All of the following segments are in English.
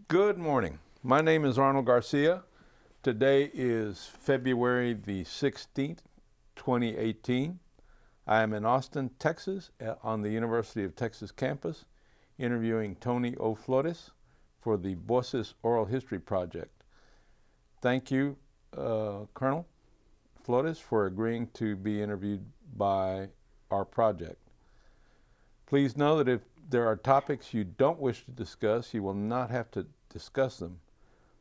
Good morning. My name is Arnold Garcia. Today is February the 16th, 2018. I am in Austin, Texas, on the University of Texas campus, interviewing Tony O. Florez for the Voces Oral History Project. Thank you, Colonel Florez, for agreeing to be interviewed by our project. Please know that if there are topics you don't wish to discuss, you will not have to discuss them.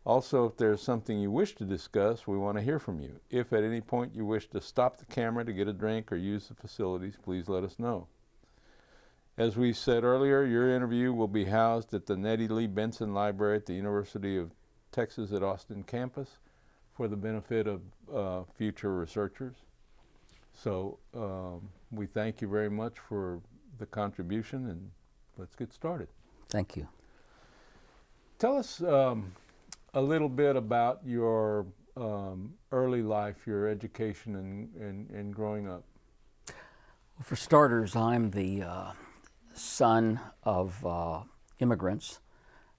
Also, if there's something you wish to discuss, we want to hear from you. If at any point you wish to stop the camera to get a drink or use the facilities, please let us know. As we said earlier, your interview will be housed at the Nettie Lee Benson Library at the University of Texas at Austin campus for the benefit of future researchers. So we thank you very much for the contribution, and let's get started. Thank you. Tell us a little bit about your early life, your education and growing up. Well, for starters, I'm the son of immigrants.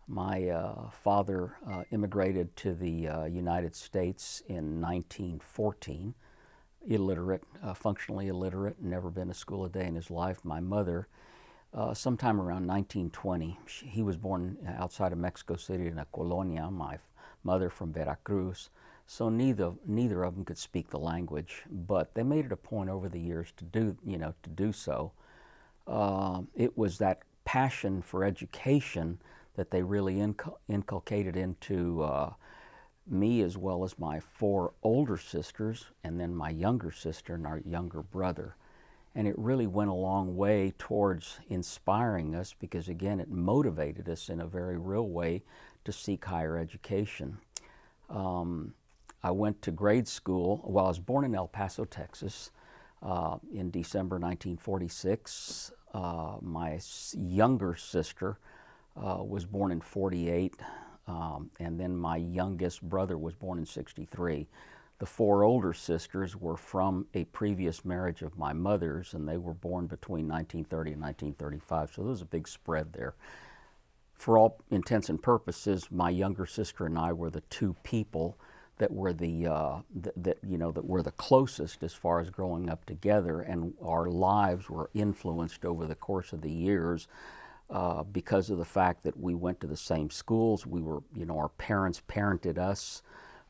My father immigrated to the United States in 1914, illiterate, functionally illiterate, never been to school a day in his life. My mother, sometime around 1920, he was born outside of Mexico City in a colonia, my mother from Veracruz, so neither of them could speak the language, but they made it a point over the years to do so. It was that passion for education that they really inculcated into me, as well as my four older sisters, and then my younger sister and our younger brother. And it really went a long way towards inspiring us, because again, it motivated us in a very real way to seek higher education. I went to grade school. Well, I was born in El Paso, Texas, in December 1946. My younger sister was born in 48, and then my youngest brother was born in 63. The four older sisters were from a previous marriage of my mother's, and they were born between 1930 and 1935, so there was a big spread there. For all intents and purposes, my younger sister and I were the two people that were that were the closest as far as growing up together, and our lives were influenced over the course of the years because of the fact that we went to the same schools. We were, our parents parented us,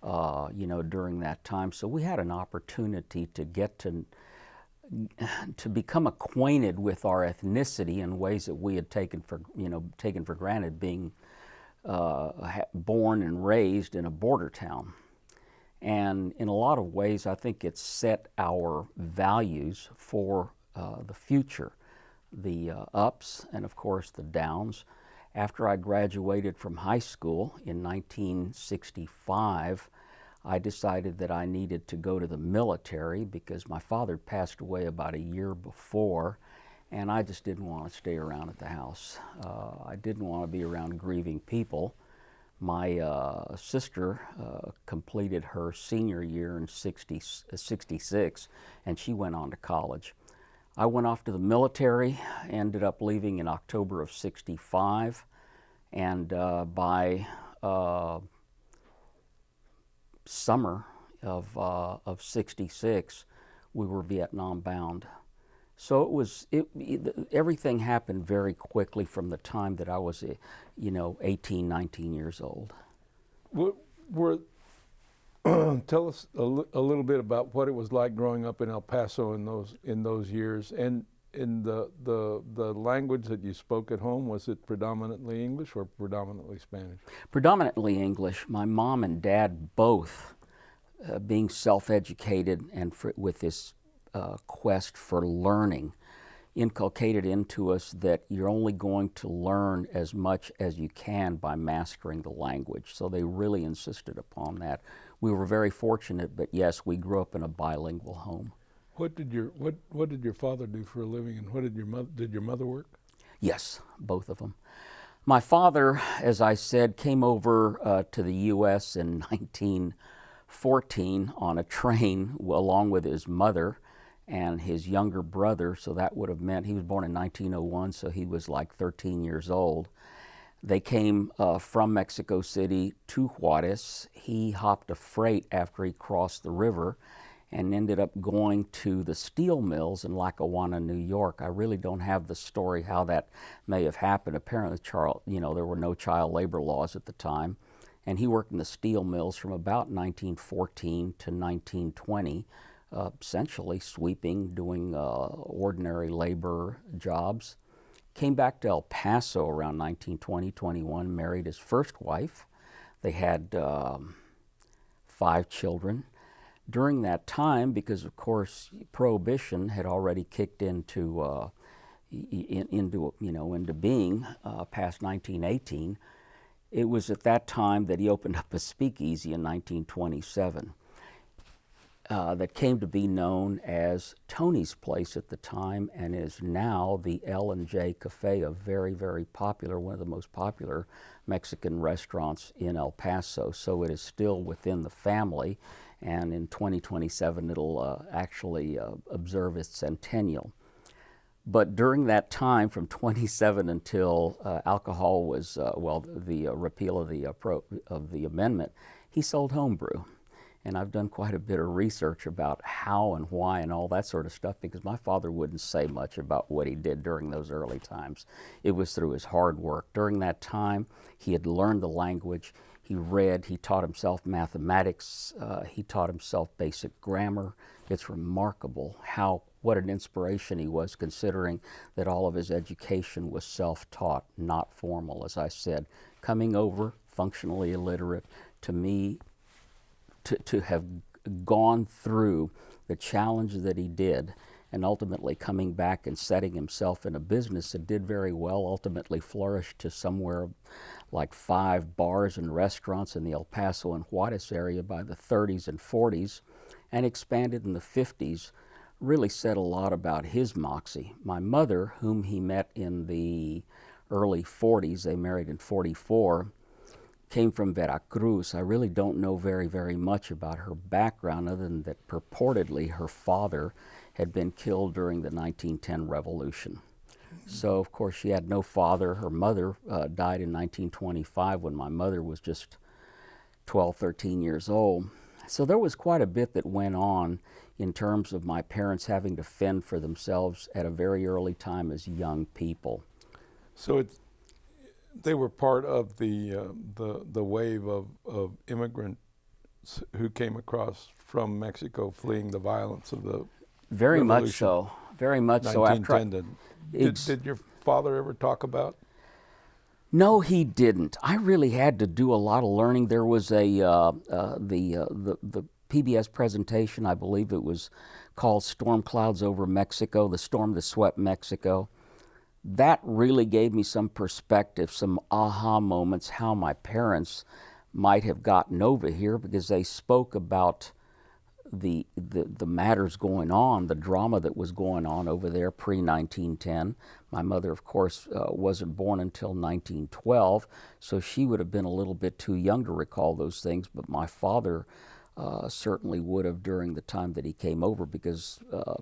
during that time. So we had an opportunity to get to become acquainted with our ethnicity in ways that we had taken for granted, being born and raised in a border town. And in a lot of ways, I think it set our values for the future, the ups and of course the downs. After I graduated from high school in 1965, I decided that I needed to go to the military because my father passed away about a year before, and I just didn't want to stay around at the house. I didn't want to be around grieving people. My sister completed her senior year in 66, and she went on to college. I went off to the military, ended up leaving in October of 65, and by summer of 66, we were Vietnam bound. So everything happened very quickly from the time that I was 18, 19 years old. Tell us a little bit about what it was like growing up in El Paso in those years, and in the language that you spoke at home. Was it predominantly English or predominantly Spanish? Predominantly English. My mom and dad both, being self-educated and with this quest for learning, inculcated into us that you're only going to learn as much as you can by mastering the language. So they really insisted upon that. We were very fortunate, but yes, we grew up in a bilingual home. What did your father do for a living, and what did your mother work? Yes, both of them. My father, as I said, came over to the U.S. in 1914 on a train along with his mother and his younger brother, so that would have meant he was born in 1901, so he was like 13 years old. They came from Mexico City to Juarez. He hopped a freight after he crossed the river and ended up going to the steel mills in Lackawanna, New York. I really don't have the story how that may have happened. Apparently, there were no child labor laws at the time. And he worked in the steel mills from about 1914 to 1920, essentially sweeping, doing ordinary labor jobs. Came back to El Paso around 1920-21, married his first wife. They had 5 children. During that time, because of course Prohibition had already kicked into being past 1918, it was at that time that he opened up a speakeasy in 1927 that came to be known as Tony's Place at the time, and is now the L&J Cafe, a very, very popular, one of the most popular Mexican restaurants in El Paso. So it is still within the family, and in 2027 it'll actually observe its centennial. But during that time, from 27 until alcohol was, the repeal of the amendment, he sold homebrew. And I've done quite a bit of research about how and why and all that sort of stuff, because my father wouldn't say much about what he did during those early times. It was through his hard work. During that time, he had learned the language. He read, he taught himself mathematics, he taught himself basic grammar. It's remarkable what an inspiration he was, considering that all of his education was self-taught, not formal, as I said. Coming over, functionally illiterate, to me, to have gone through the challenge that he did, and ultimately coming back and setting himself in a business that did very well, ultimately flourished to somewhere like 5 bars and restaurants in the El Paso and Juarez area by the 30s and 40s, and expanded in the 50s, really said a lot about his moxie. My mother, whom he met in the early 40s, they married in 44, came from Veracruz. I really don't know very, very much about her background, other than that purportedly her father had been killed during the 1910 revolution. So, of course, she had no father. Her mother died in 1925 when my mother was just 12, 13 years old. So there was quite a bit that went on in terms of my parents having to fend for themselves at a very early time as young people. So they were part of the wave of immigrants who came across from Mexico fleeing the violence of the Very revolution. much so. Very much so. 1910. Did your father ever talk about? No, he didn't. I really had to do a lot of learning. There was the PBS presentation, I believe it was called Storm Clouds Over Mexico, the storm that swept Mexico. That really gave me some perspective, some aha moments, how my parents might have gotten over here, because they spoke about the matters going on, the drama that was going on over there pre-1910. My mother, of course, wasn't born until 1912, so she would have been a little bit too young to recall those things, but my father certainly would have during the time that he came over, because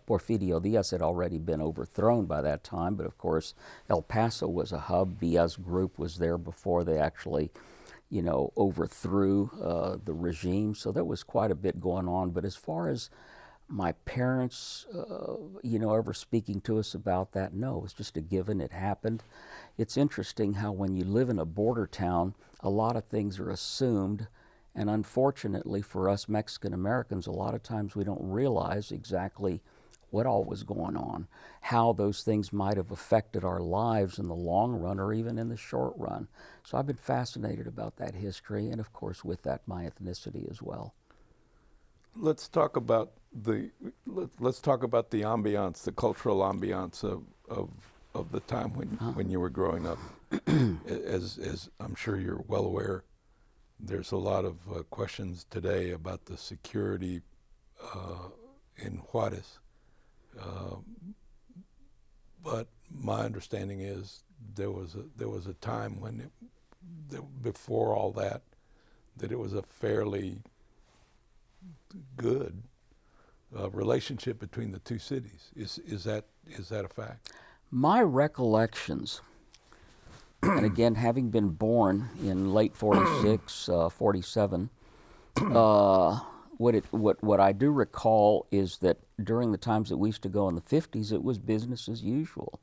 Porfirio Diaz had already been overthrown by that time. But of course, El Paso was a hub. Villa's group was there before they actually, overthrew the regime. So there was quite a bit going on. But as far as my parents, ever speaking to us about that, no, it's just a given. It happened. It's interesting how when you live in a border town, a lot of things are assumed. And unfortunately for us Mexican Americans, a lot of times we don't realize exactly what all was going on, how those things might have affected our lives in the long run or even in the short run. So I've been fascinated about that history, and of course with that my ethnicity as well. Let's talk about the ambiance, the cultural ambiance of the time when you were growing up. As I'm sure you're well aware, there's a lot of questions today about the security in Juarez. But my understanding is there was a time when before all that it was a fairly good relationship between the two cities. Is that a fact? My recollections And again, having been born in late 46, 47, what I do recall is that during the times that we used to go in the 50s, it was business as usual.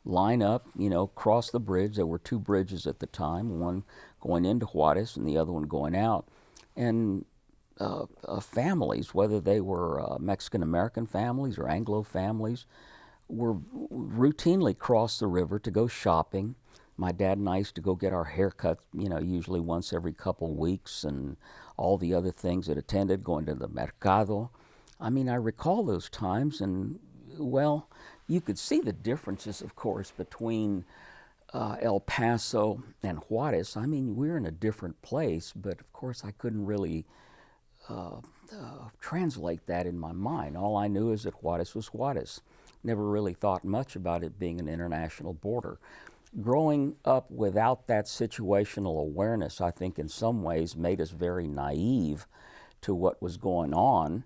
Line up, cross the bridge. There were two bridges at the time, one going into Juarez and the other one going out. And families, whether they were Mexican-American families or Anglo families, were routinely crossed the river to go shopping. My dad and I used to go get our hair cut, usually once every couple weeks, and all the other things that attended, going to the mercado. I mean, I recall those times, and, well, you could see the differences, of course, between El Paso and Juarez. I mean, we're in a different place, but of course I couldn't really translate that in my mind. All I knew is that Juarez was Juarez. Never really thought much about it being an international border. Growing up without that situational awareness, I think in some ways made us very naive to what was going on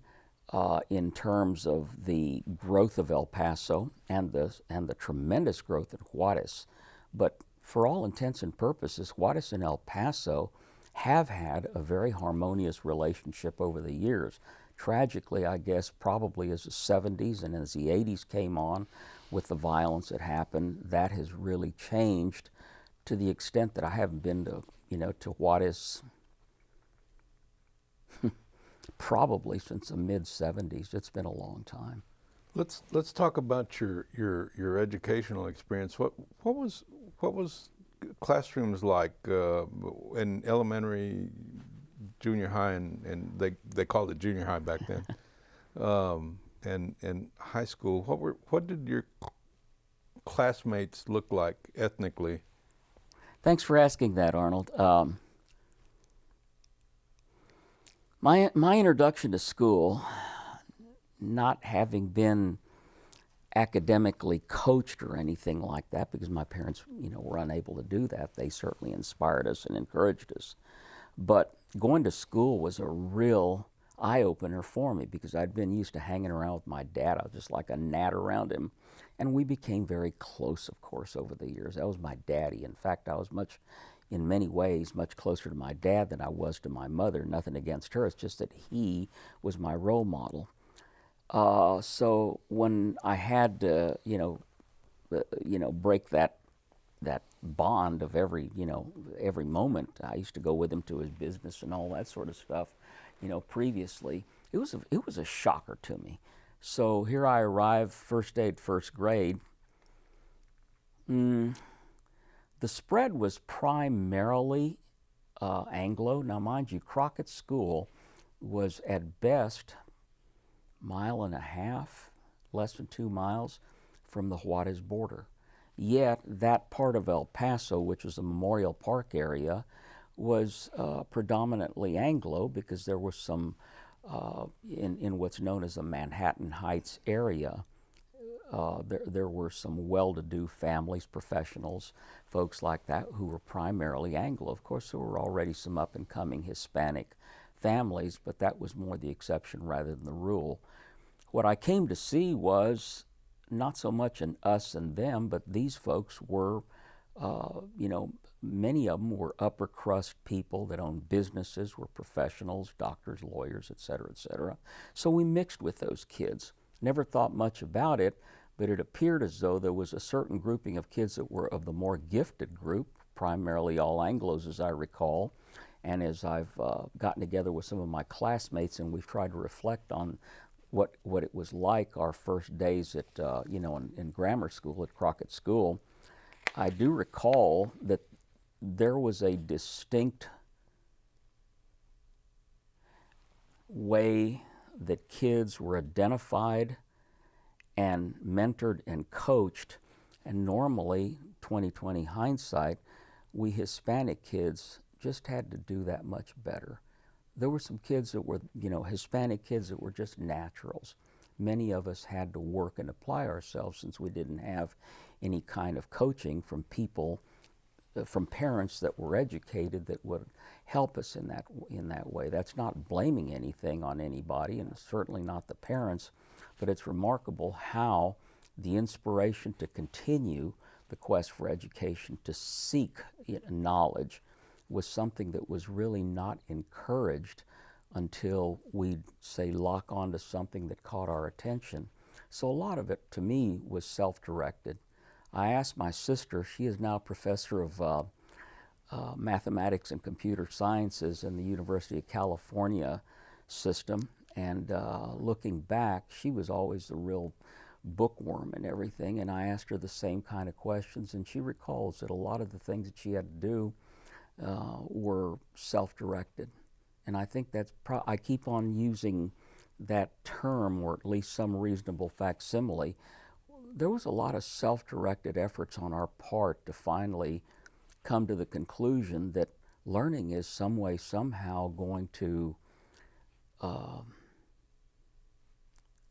in terms of the growth of El Paso and the tremendous growth in Juarez. But for all intents and purposes, Juarez and El Paso have had a very harmonious relationship over the years. Tragically, I guess, probably as the 70s and as the 80s came on with the violence that happened, that has really changed to the extent that I haven't been to Juarez probably since the mid-70s. It's been a long time. Let's talk about your educational experience. What was classrooms like in elementary, junior high, and they called it junior high back then, and high school? What did your classmates look like ethnically? Thanks for asking that, Arnold. My introduction to school, not having been academically coached or anything like that, because my parents, were unable to do that. They certainly inspired us and encouraged us. But going to school was a real eye-opener for me because I'd been used to hanging around with my dad. I was just like a gnat around him. And we became very close, of course, over the years. That was my daddy. In fact, I was in many ways, much closer to my dad than I was to my mother. Nothing against her. It's just that he was my role model. So when I had to, break that bond of every moment, I used to go with him to his business and all that sort of stuff. Previously, it was a shocker to me. So here I arrived, first day at first grade. The spread was primarily Anglo. Now, mind you, Crockett's school was at best 1.5 miles, less than 2 miles from the Juarez border. Yet that part of El Paso, which was the Memorial Park area, was predominantly Anglo because there was some, in what's known as the Manhattan Heights area, there were some well-to-do families, professionals, folks like that who were primarily Anglo. Of course, there were already some up-and-coming Hispanic families, but that was more the exception rather than the rule. What I came to see was not so much an us and them, but these folks were, many of them were upper crust people that owned businesses, were professionals, doctors, lawyers, et cetera, et cetera. So we mixed with those kids. Never thought much about it, but it appeared as though there was a certain grouping of kids that were of the more gifted group, primarily all Anglos as I recall. And as I've gotten together with some of my classmates and we've tried to reflect on what it was like our first days at, in grammar school at Crockett School, I do recall that there was a distinct way that kids were identified and mentored and coached, and normally, 20/20 hindsight, we Hispanic kids just had to do that much better. There were some kids that were, Hispanic kids that were just naturals. Many of us had to work and apply ourselves since we didn't have any kind of coaching from people, from parents that were educated that would help us in that way. That's not blaming anything on anybody, and certainly not the parents, but it's remarkable how the inspiration to continue the quest for education to seek knowledge was something that was really not encouraged until we'd, say, lock onto something that caught our attention. So a lot of it, to me, was self-directed. I asked my sister, she is now a professor of mathematics and computer sciences in the University of California system, and looking back, she was always the real bookworm and everything, and I asked her the same kind of questions, and she recalls that a lot of the things that she had to do were self-directed. And I think that's, I keep on using that term, or at least some reasonable facsimile. There was a lot of self-directed efforts on our part to finally come to the conclusion that learning is some way, somehow going to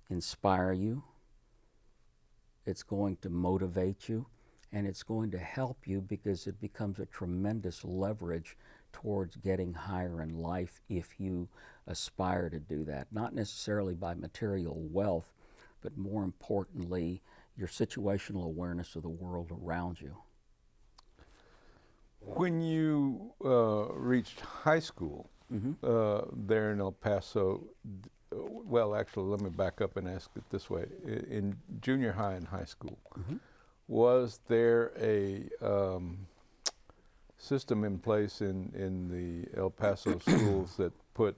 inspire you, it's going to motivate you, and it's going to help you because it becomes a tremendous leverage towards getting higher in life if you aspire to do that. Not necessarily by material wealth, but more importantly, your situational awareness of the world around you. When you reached high school there in El Paso, well, actually, let me back up and ask it this way. In junior high and high school, was there a system in place in the El Paso schools that put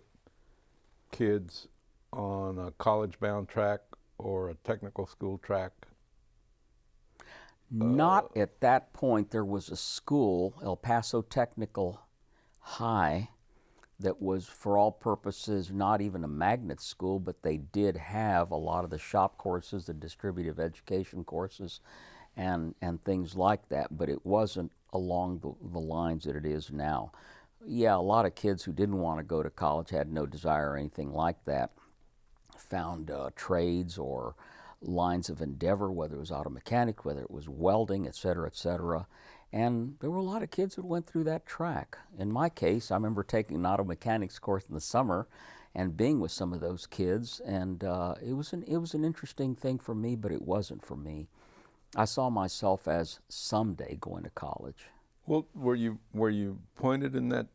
kids on a college-bound track or a technical school track? Not at that point. There was a school, El Paso Technical High, that was, for all purposes, not even a magnet school, but they did have a lot of the shop courses, the distributive education courses, and things like that, but it wasn't along the lines that it is now. Yeah, a lot of kids who didn't want to go to college, had no desire or anything like that, found trades or lines of endeavor, whether it was auto mechanic, whether it was welding, et cetera, and there were a lot of kids that went through that track. In my case, I remember taking an auto mechanics course in the summer and being with some of those kids, and it was an interesting thing for me, but it wasn't for me. I saw myself as someday going to college. Well, were you pointed in that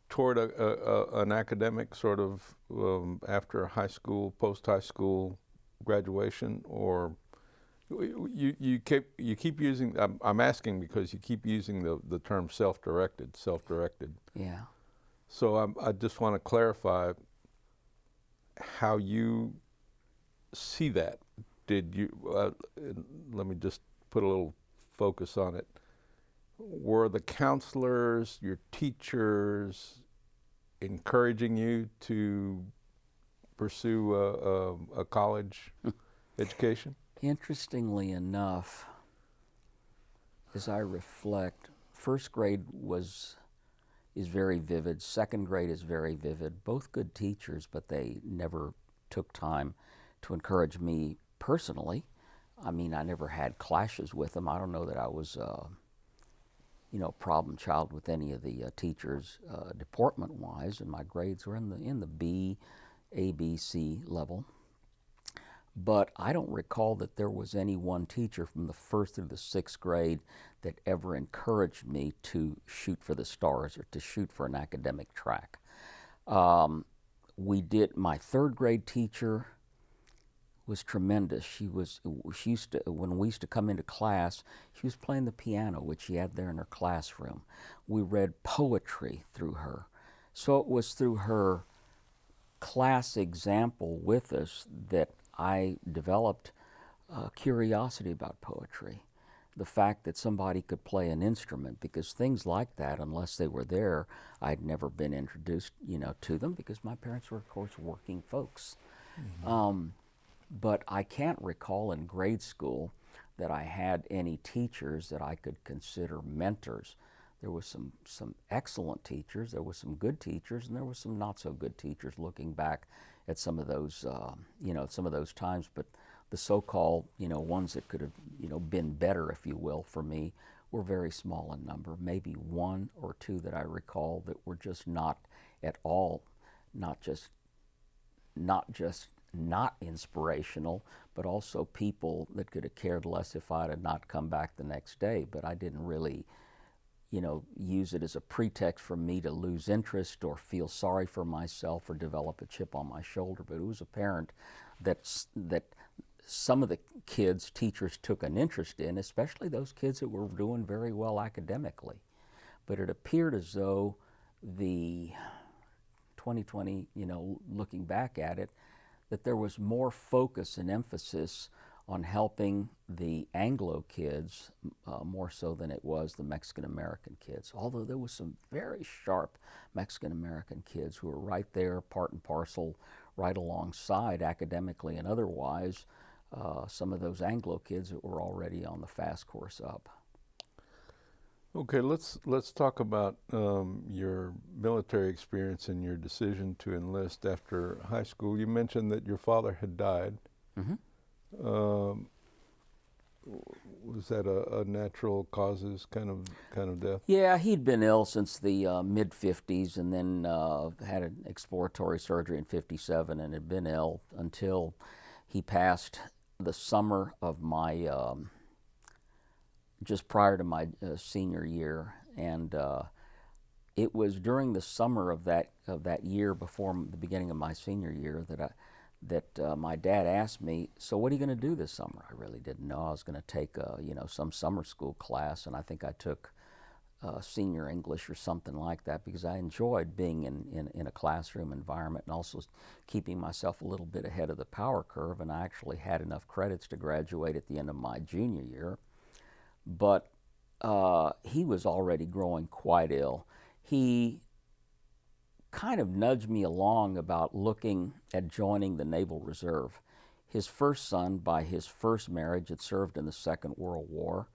toward an academic sort of after high school, post-high school graduation, or you keep using? I'm asking because you keep using the term self-directed. Yeah. So I just want to clarify how you see that. Did you? Let me just put a little focus on it. Were the counselors, your teachers, encouraging you to pursue a college education? Interestingly enough, as I reflect, first grade is very vivid, second grade is very vivid, both good teachers, but they never took time to encourage me personally. I mean, I never had clashes with them. I don't know that I was problem child with any of the teachers deportment-wise, and my grades were in the B, A, B, C level. But I don't recall that there was any one teacher from the first through the sixth grade that ever encouraged me to shoot for the stars or to shoot for an academic track. My third grade teacher was tremendous. She used to, when we used to come into class, she was playing the piano, which she had there in her classroom. We read poetry through her. So it was through her class example with us that I developed curiosity about poetry. The fact that somebody could play an instrument, because things like that, unless they were there, I'd never been introduced, to them, because my parents were, of course, working folks. But I can't recall in grade school that I had any teachers that I could consider mentors. There was some excellent teachers, there were some good teachers, and there were some not so good teachers looking back at some of those, some of those times. But the so-called, ones that could have, been better, if you will, for me, were very small in number. Maybe one or two that I recall that were just not at all, not just not inspirational, but also people that could have cared less if I had not come back the next day. But I didn't really, use it as a pretext for me to lose interest or feel sorry for myself or develop a chip on my shoulder. But it was apparent that some of the kids teachers took an interest in, especially those kids that were doing very well academically. But it appeared as though the 2020, looking back at it, that there was more focus and emphasis on helping the Anglo kids more so than it was the Mexican American kids. Although there was some very sharp Mexican American kids who were right there, part and parcel, right alongside academically and otherwise some of those Anglo kids that were already on the fast course up. Okay, let's talk about your military experience and your decision to enlist after high school. You mentioned that your father had died. Mm-hmm. Was that a natural causes kind of death? Yeah, he'd been ill since the mid-50s, and then had an exploratory surgery in 57, and had been ill until he passed the summer of my just prior to my senior year. And it was during the summer of that year before the beginning of my senior year that my dad asked me, "So what are you going to do this summer?" I really didn't know. I was going to take some summer school class, and I think I took senior English or something like that, because I enjoyed being in a classroom environment and also keeping myself a little bit ahead of the power curve. And I actually had enough credits to graduate at the end of my junior year. But he was already growing quite ill. He kind of nudged me along about looking at joining the Naval Reserve. His first son, by his first marriage, had served in the Second World War,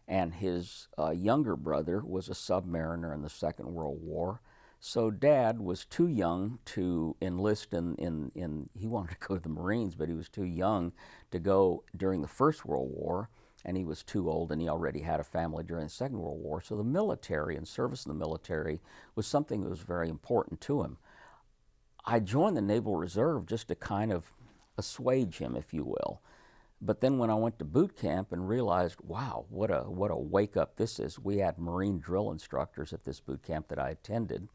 and his younger brother was a submariner in the Second World War. So Dad was too young to enlist in he wanted to go to the Marines, but he was too young to go during the First World War, and he was too old, and he already had a family during the Second World War. So the military and service in the military was something that was very important to him. I joined the Naval Reserve just to kind of assuage him, if you will. But then when I went to boot camp and realized, wow, what a wake up this is. We had Marine drill instructors at this boot camp that I attended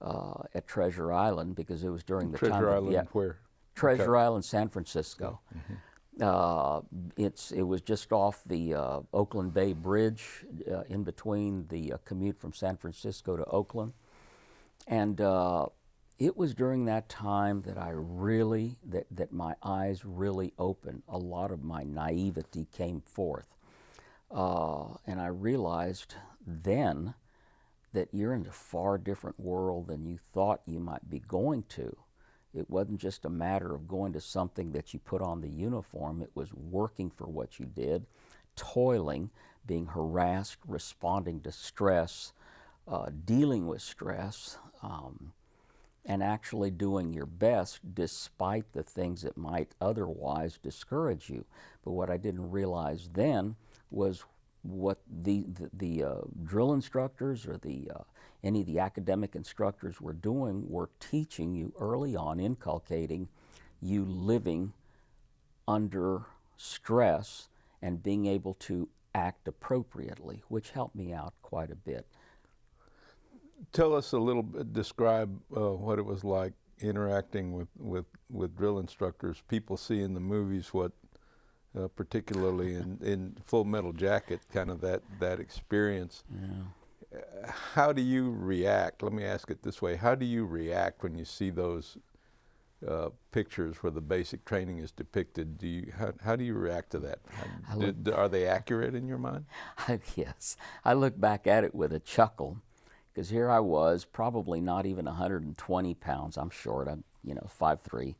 at Treasure Island, because it was during the time Treasure of, Island, where? Treasure Island, San Francisco. Mm-hmm. It was just off the Oakland Bay Bridge, in between the commute from San Francisco to Oakland. And it was during that time that I really, that my eyes really opened. A lot of my naivety came forth. And I realized then that you're in a far different world than you thought you might be going to. It wasn't just a matter of going to something that you put on the uniform. It was working for what you did, toiling, being harassed, responding to stress, dealing with stress, and actually doing your best despite the things that might otherwise discourage you. But what I didn't realize then was what the drill instructors or any of the academic instructors were doing were teaching you early on, inculcating you living under stress and being able to act appropriately, which helped me out quite a bit. Tell us a little bit, describe what it was like interacting with drill instructors. People see in the movies what, particularly in Full Metal Jacket, kind of that experience. Yeah. How do you react? Let me ask it this way. How do you react when you see those pictures where the basic training is depicted? How do you react to that? Are they accurate in your mind? Yes. I look back at it with a chuckle, because here I was, probably not even 120 pounds. I'm short. I'm 5'3".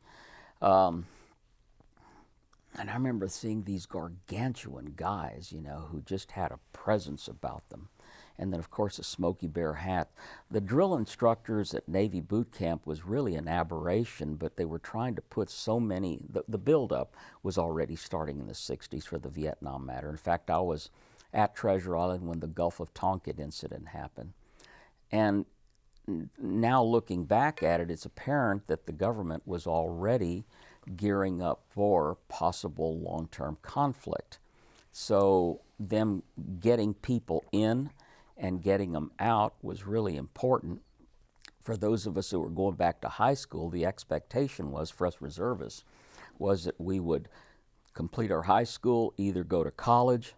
And I remember seeing these gargantuan guys, who just had a presence about them. And then, of course, a Smokey Bear hat. The drill instructors at Navy boot camp was really an aberration, but they were trying to put so many, the buildup was already starting in the 60s for the Vietnam matter. In fact, I was at Treasure Island when the Gulf of Tonkin incident happened. And now looking back at it, it's apparent that the government was already gearing up for possible long-term conflict. So them getting people in and getting them out was really important. For those of us who were going back to high school, the expectation was, for us reservists, was that we would complete our high school, either go to college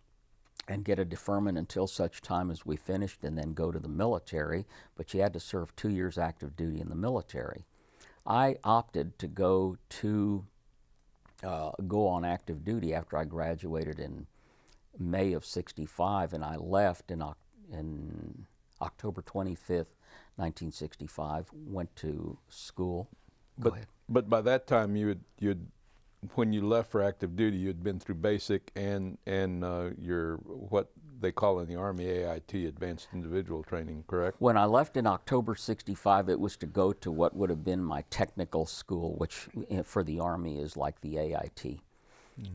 and get a deferment until such time as we finished, and then go to the military, but you had to serve 2 years active duty in the military. I opted to go on active duty after I graduated in May of '65, and I left in October 25th, 1965, went to school. Go ahead. But by that time, when you left for active duty, you'd been through basic and your what they call in the Army AIT, Advanced Individual Training, correct? When I left in October '65, it was to go to what would have been my technical school, which for the Army is like the AIT.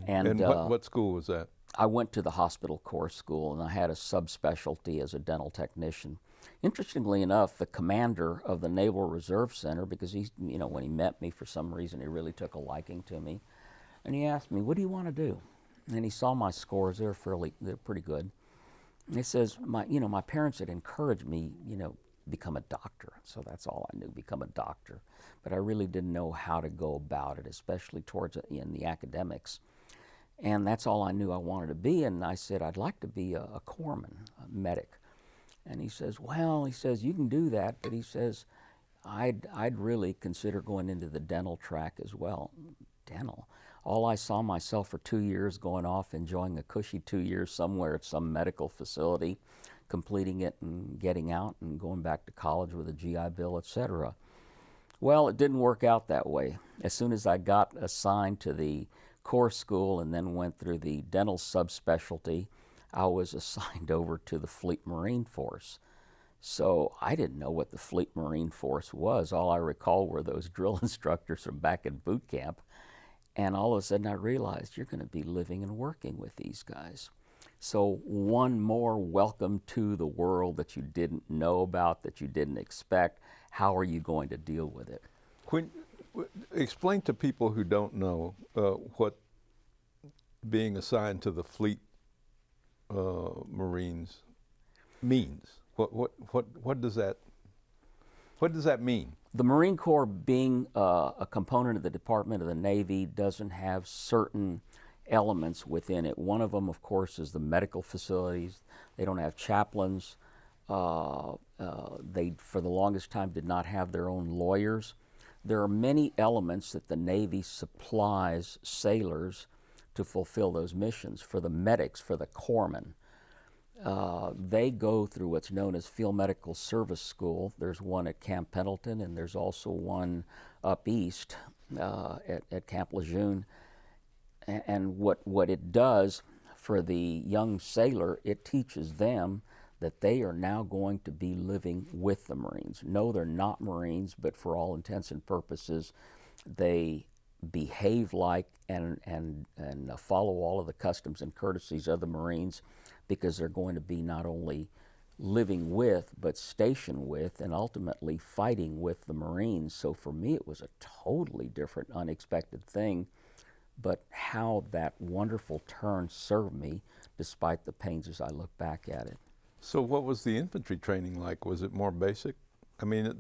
And what school was that? I went to the hospital corps school, and I had a subspecialty as a dental technician. Interestingly enough, the commander of the Naval Reserve Center, because when he met me, for some reason, he really took a liking to me, and he asked me, "What do you want to do?" And he saw my scores; they're pretty good. And he says, my parents had encouraged me, become a doctor. So that's all I knew, become a doctor. But I really didn't know how to go about it, especially in the academics. And that's all I knew I wanted to be. And I said, I'd like to be a corpsman, a medic. And he says, you can do that, but he says, I'd really consider going into the dental track as well. Dental. All I saw myself for 2 years going off, enjoying a cushy 2 years somewhere at some medical facility, completing it and getting out and going back to college with a GI Bill, etc. Well, it didn't work out that way. As soon as I got assigned to the corps school and then went through the dental subspecialty, I was assigned over to the Fleet Marine Force. So I didn't know what the Fleet Marine Force was. All I recall were those drill instructors from back in boot camp. And all of a sudden I realized you're going to be living and working with these guys. So one more welcome to the world that you didn't know about, that you didn't expect. How are you going to deal with it? Explain to people who don't know what being assigned to the Fleet Marines means. What does that mean? The Marine Corps, being a component of the Department of the Navy, doesn't have certain elements within it. One of them, of course, is the medical facilities. They don't have chaplains. They, for the longest time, did not have their own lawyers. There are many elements that the Navy supplies sailors to fulfill those missions. For the medics, for the corpsmen, they go through what's known as Field Medical Service School. There's one at Camp Pendleton, and there's also one up east at Camp Lejeune. And what it does for the young sailor, it teaches them that they are now going to be living with the Marines. No, they're not Marines, but for all intents and purposes, they behave like and follow all of the customs and courtesies of the Marines, because they're going to be not only living with, but stationed with, and ultimately fighting with the Marines. So for me, it was a totally different, unexpected thing, but how that wonderful turn served me despite the pains as I look back at it. So what was the infantry training like? Was it more basic? I mean,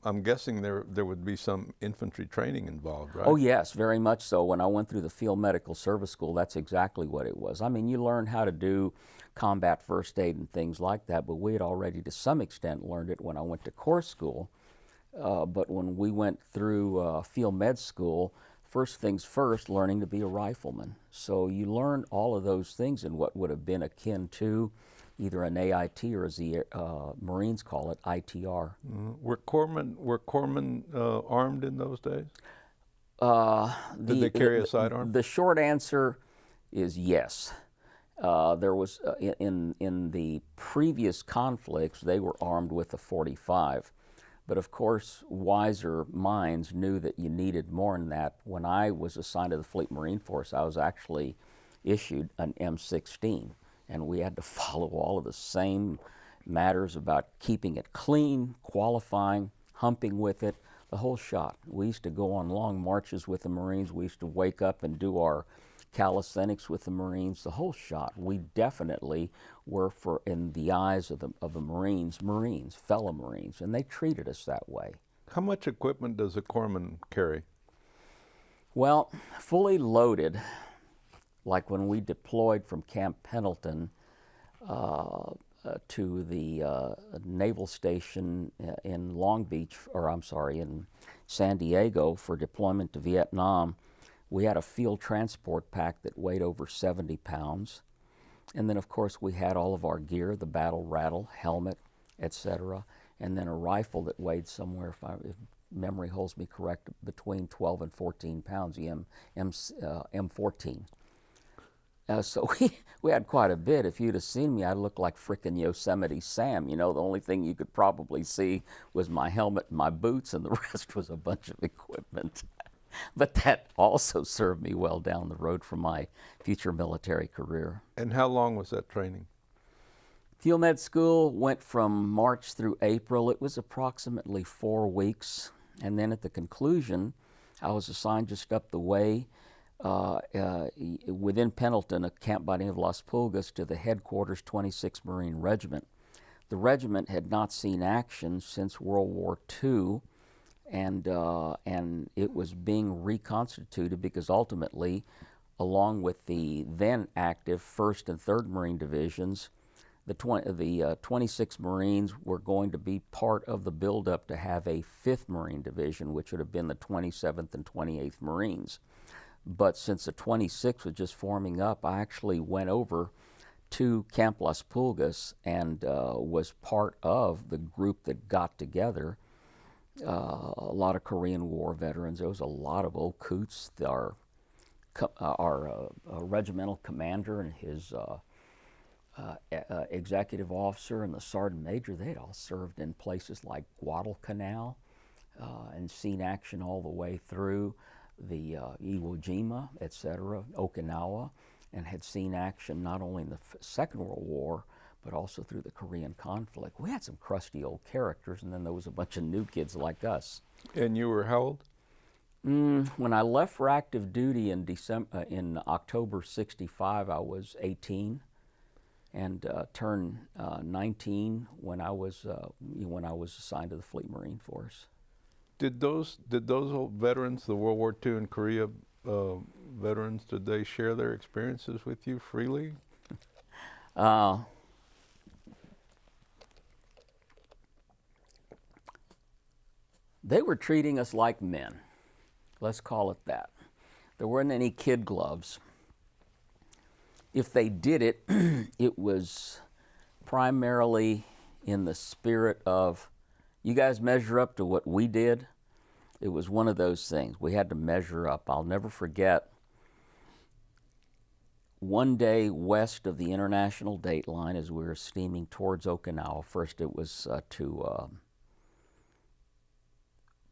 I'm guessing there would be some infantry training involved, right? Oh yes, very much so. When I went through the Field Medical Service School, that's exactly what it was. I mean, you learn how to do combat first aid and things like that, but we had already to some extent learned it when I went to corps school. But when we went through field med school, first things first, learning to be a rifleman. So you learn all of those things in what would have been akin to either an AIT or, as the Marines call it, ITR. Were corpsmen armed in those days? Did they carry a sidearm? The short answer is yes. There was in the previous conflicts, they were armed with a .45. But of course, wiser minds knew that you needed more than that. When I was assigned to the Fleet Marine Force, I was actually issued an M16. And we had to follow all of the same matters about keeping it clean, qualifying, humping with it, the whole shot. We used to go on long marches with the Marines. We used to wake up and do our calisthenics with the Marines, the whole shot. We definitely were, for in the eyes of the Marines, fellow Marines, and they treated us that way. How much equipment does a corpsman carry? Well, fully loaded, like when we deployed from Camp Pendleton to the naval station in Long Beach, or I'm sorry, in San Diego for deployment to Vietnam, we had a field transport pack that weighed over 70 pounds. And then, of course, we had all of our gear, the battle rattle, helmet, etc., and then a rifle that weighed somewhere, if memory holds me correct, between 12 and 14 pounds, the M14. So we had quite a bit. If you'd have seen me, I'd look like frickin' Yosemite Sam. You know, the only thing you could probably see was my helmet and my boots, and the rest was a bunch of equipment. But that also served me well down the road for my future military career. And how long was that training? Field Med School went from March through April. It was approximately 4 weeks. And then at the conclusion, I was assigned just up the way within Pendleton, a camp by the name of Las Pulgas, to the headquarters 26th Marine Regiment. The regiment had not seen action since World War II, and it was being reconstituted because ultimately, along with the then active 1st and 3rd Marine Divisions, the 26 Marines were going to be part of the buildup to have a 5th Marine Division, which would have been the 27th and 28th Marines. But since the 26th was just forming up, I actually went over to Camp Las Pulgas and was part of the group that got together. A lot of Korean War veterans. There was a lot of old coots. Our regimental commander and his executive officer and the sergeant major, they'd all served in places like Guadalcanal and seen action all the way through the Iwo Jima, etc., Okinawa, and had seen action not only in the Second World War, but also through the Korean conflict. We had some crusty old characters, and then there was a bunch of new kids like us. And you were how old? When I left for active duty in October '65, I was 18, and turned 19 when I was assigned to the Fleet Marine Force. Did those old veterans, the World War II and Korea veterans, did they share their experiences with you freely? They were treating us like men. Let's call it that. There weren't any kid gloves. If they did it, it was primarily in the spirit of, you guys measure up to what we did. It was one of those things. We had to measure up. I'll never forget, one day west of the international date line as we were steaming towards Okinawa. First it was to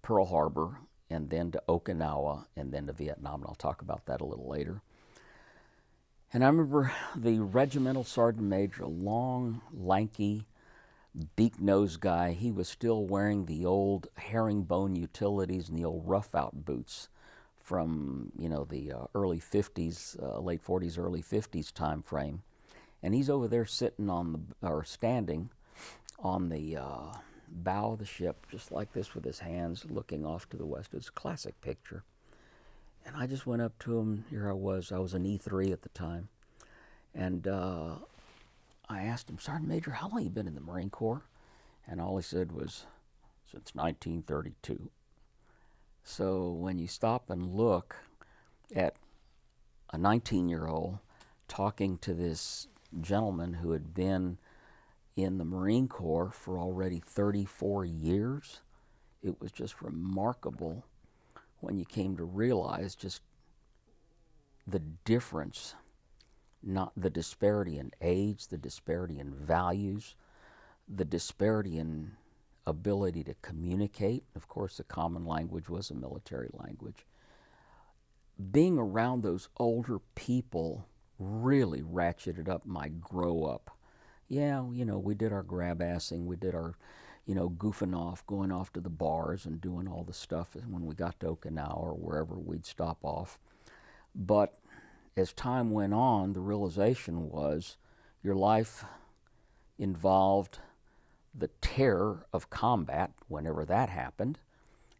Pearl Harbor, and then to Okinawa, and then to Vietnam, and I'll talk about that a little later. And I remember the regimental sergeant major, a long, lanky, beak-nosed guy. He was still wearing the old herringbone utilities and the old rough-out boots from, the early 50s, late 40s, early 50s time frame. And he's over there standing on the bow of the ship, just like this, with his hands looking off to the west. It's a classic picture. And I just went up to him. Here I was an E3 at the time. And I asked him, Sergeant Major, how long have you been in the Marine Corps? And all he said was, since 1932. So when you stop and look at a 19-year-old talking to this gentleman who had been in the Marine Corps for already 34 years, it was just remarkable when you came to realize just the difference, not the disparity in age, the disparity in values, the disparity in ability to communicate. Of course, the common language was a military language. Being around those older people really ratcheted up my grow up. Yeah, we did our grab-assing, we did our goofing off, going off to the bars and doing all the stuff when we got to Okinawa or wherever we'd stop off. But as time went on, the realization was your life involved the terror of combat whenever that happened,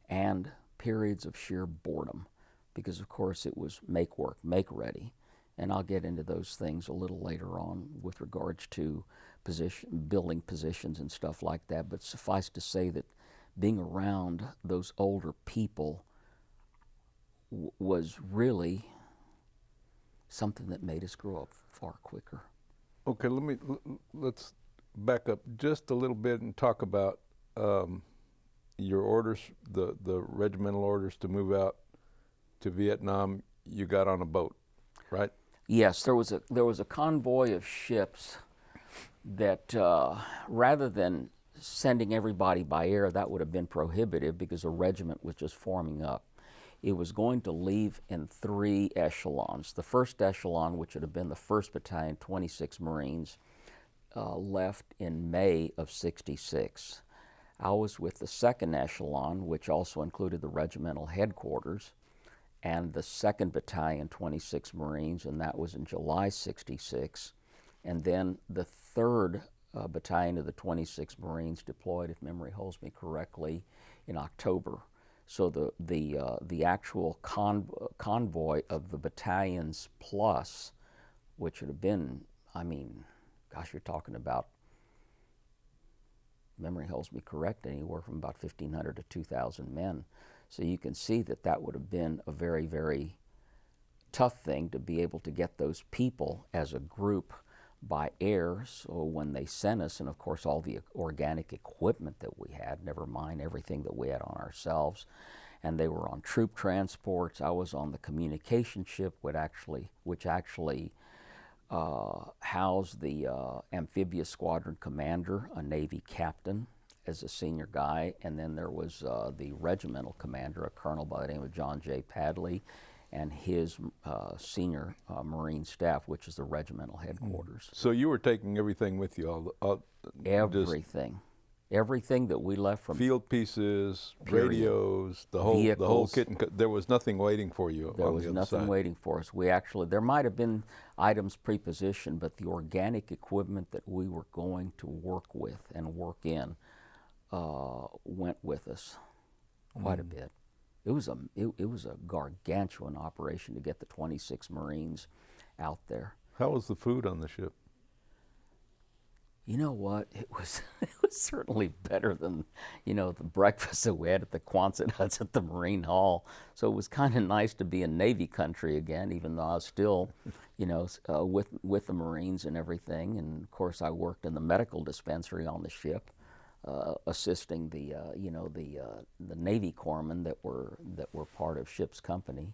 and periods of sheer boredom, because of course it was make work, make ready. And I'll get into those things a little later on with regards to building positions and stuff like that. But suffice to say that being around those older people was really something that made us grow up far quicker. Okay, let's back up just a little bit and talk about your orders, the regimental orders to move out to Vietnam. You got on a boat, right? Yes, there was a convoy of ships that rather than sending everybody by air, that would have been prohibitive because a regiment was just forming up. It was going to leave in 3 echelons. The first echelon, which would have been the 1st Battalion, 26 Marines, left in May of '66. I was with the 2nd echelon, which also included the regimental headquarters, and the 2nd Battalion, 26 Marines, and that was in July '66. And then the 3rd Battalion of the 26 Marines deployed, if memory holds me correctly, in October. So the actual convoy of the battalions plus, which would have been, gosh, you're talking about, memory holds me correct, anywhere from about 1,500 to 2,000 men. So you can see that would have been a very, very tough thing to be able to get those people as a group by air. So when they sent us, and of course all the organic equipment that we had, never mind everything that we had on ourselves, and they were on troop transports. I was on the communication ship, which actually housed the amphibious squadron commander, a Navy captain, as a senior guy, and then there was the regimental commander, a colonel by the name of John J. Padley, and his senior Marine staff, which is the regimental headquarters. So you were taking everything with you, Everything. Everything that we left from field pieces, period. Radios, the whole kit and there was nothing waiting for you. There was nothing waiting for us. There might have been items prepositioned, but the organic equipment that we were going to work with and work in went with us quite a bit. It was a gargantuan operation to get the 26 Marines out there. How was the food on the ship? You know what? It was certainly better than, the breakfast that we had at the Quonset huts at the Marine Hall. So it was kind of nice to be in Navy country again, even though I was still, with the Marines and everything. And of course, I worked in the medical dispensary on the ship, assisting the Navy corpsmen that were part of ship's company.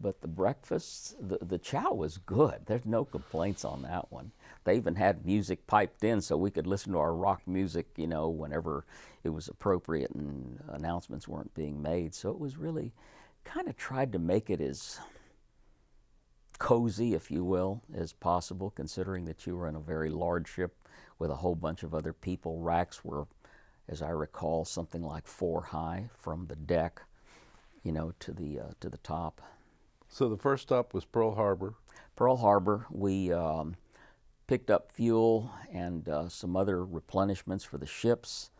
But the breakfast, the chow was good. There's no complaints on that one. They even had music piped in so we could listen to our rock music, whenever it was appropriate and announcements weren't being made. So it was really kind of tried to make it as cozy, if you will, as possible, considering that you were in a very large ship with a whole bunch of other people. Racks were, as I recall, something like 4 high from the deck, to the top. So the first stop was Pearl Harbor. Pearl Harbor, we picked up fuel and some other replenishments for the ships,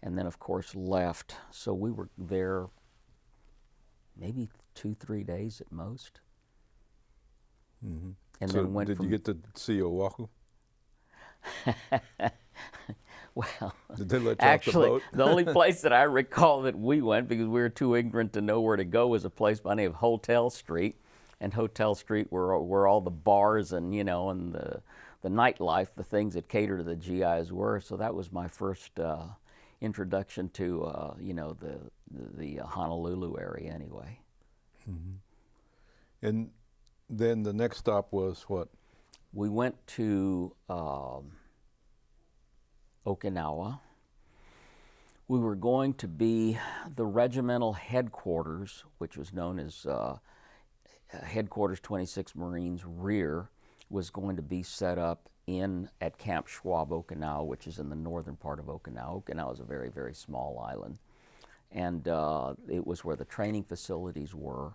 and then of course left. So we were there maybe 2-3 days at most. Mm-hmm. And so then went did you get to see Oahu? Well, did they let you actually, off the boat? The only place that I recall that we went, because we were too ignorant to know where to go, was a place by the name of Hotel Street. And Hotel Street were all the bars and, and the nightlife, the things that cater to the GIs were. So that was my first introduction to, the Honolulu area anyway. Mm-hmm. And then the next stop was what? We went to Okinawa. We were going to be the regimental headquarters, which was known as Headquarters 26 Marines Rear, was going to be set up at Camp Schwab, Okinawa, which is in the northern part of Okinawa. Okinawa is a very, very small island. And it was where the training facilities were.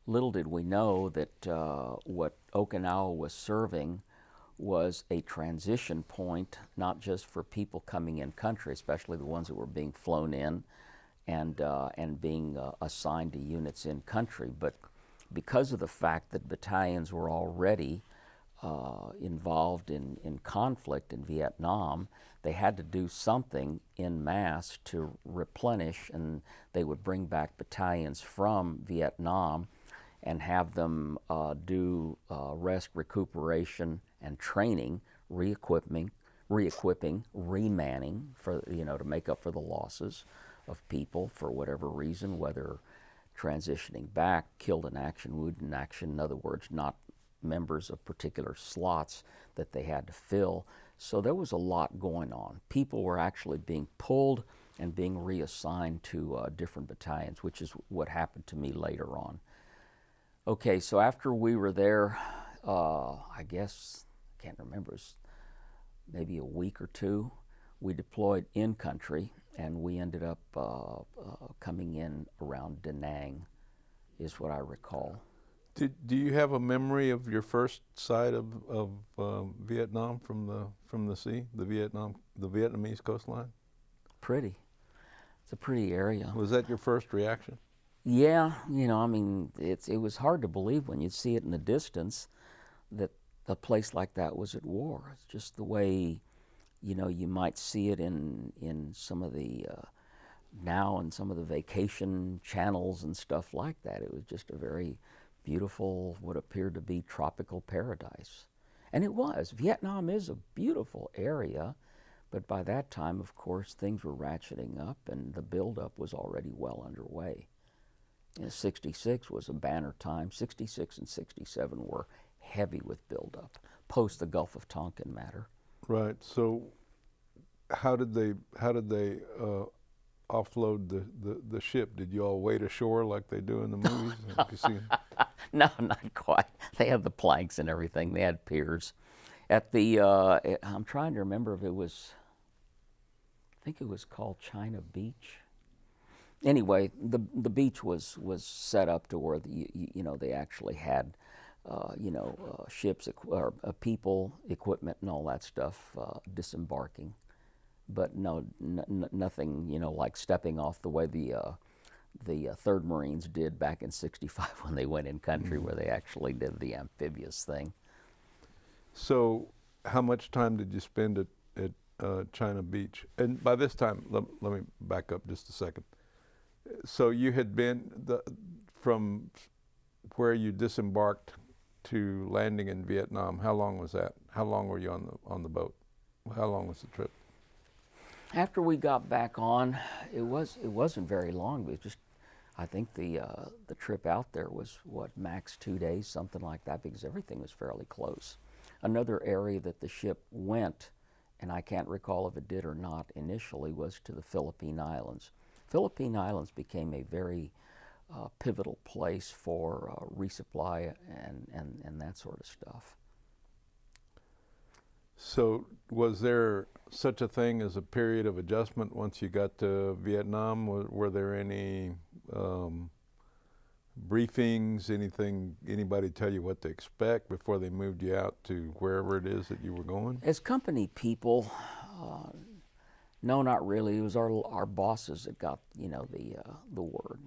Little did we know that what Okinawa was serving was a transition point, not just for people coming in country, especially the ones that were being flown in and being assigned to units in country, but because of the fact that battalions were already involved in conflict in Vietnam, they had to do something en masse to replenish, and they would bring back battalions from Vietnam and have them do rest, recuperation, and training, re-equipping, remanning for to make up for the losses of people for whatever reason, whether transitioning back, killed in action, wounded in action, in other words, not members of particular slots that they had to fill. So there was a lot going on. People were actually being pulled and being reassigned to different battalions, which is what happened to me later on. Okay, so after we were there, I guess, I can't remember, it was maybe a week or two, we deployed in country, and we ended up coming in around Da Nang, is what I recall. Do you have a memory of your first sight of Vietnam from the sea, the Vietnamese coastline? Pretty. It's a pretty area. Was that your first reaction? Yeah, I mean, it was hard to believe when you'd see it in the distance that a place like that was at war. It's just the way, you might see it in some of the, now in some of the vacation channels and stuff like that. It was just a very beautiful, what appeared to be tropical paradise. And it was. Vietnam is a beautiful area, but by that time, of course, things were ratcheting up and the buildup was already well underway. 66 was a banner time. 66 and 67 were heavy with buildup, post the Gulf of Tonkin matter. Right. So, how did they offload the ship? Did you all wade ashore like they do in the movies? No, not quite. They had the planks and everything. They had piers. At the, I'm trying to remember if it was, I think it was called China Beach. Anyway, the beach was set up to where they actually had ships or people, equipment, and all that stuff disembarking, but no, nothing like stepping off the way the 3rd Marines did back in '65 when they went in country, where they actually did the amphibious thing. So, how much time did you spend at China Beach? And by this time, let me back up just a second. So you had been from where you disembarked to landing in Vietnam. How long was that? How long were you on the boat? How long was the trip? After we got back on, it wasn't very long. It was just, I think the trip out there was max 2 days, something like that, because everything was fairly close. Another area that the ship went, and I can't recall if it did or not initially, was to the Philippine Islands. Philippine Islands became a very pivotal place for resupply and that sort of stuff. So was there such a thing as a period of adjustment once you got to Vietnam? Were there any briefings, anybody tell you what to expect before they moved you out to wherever it is that you were going? As company people, no, not really. It was our bosses that got the word.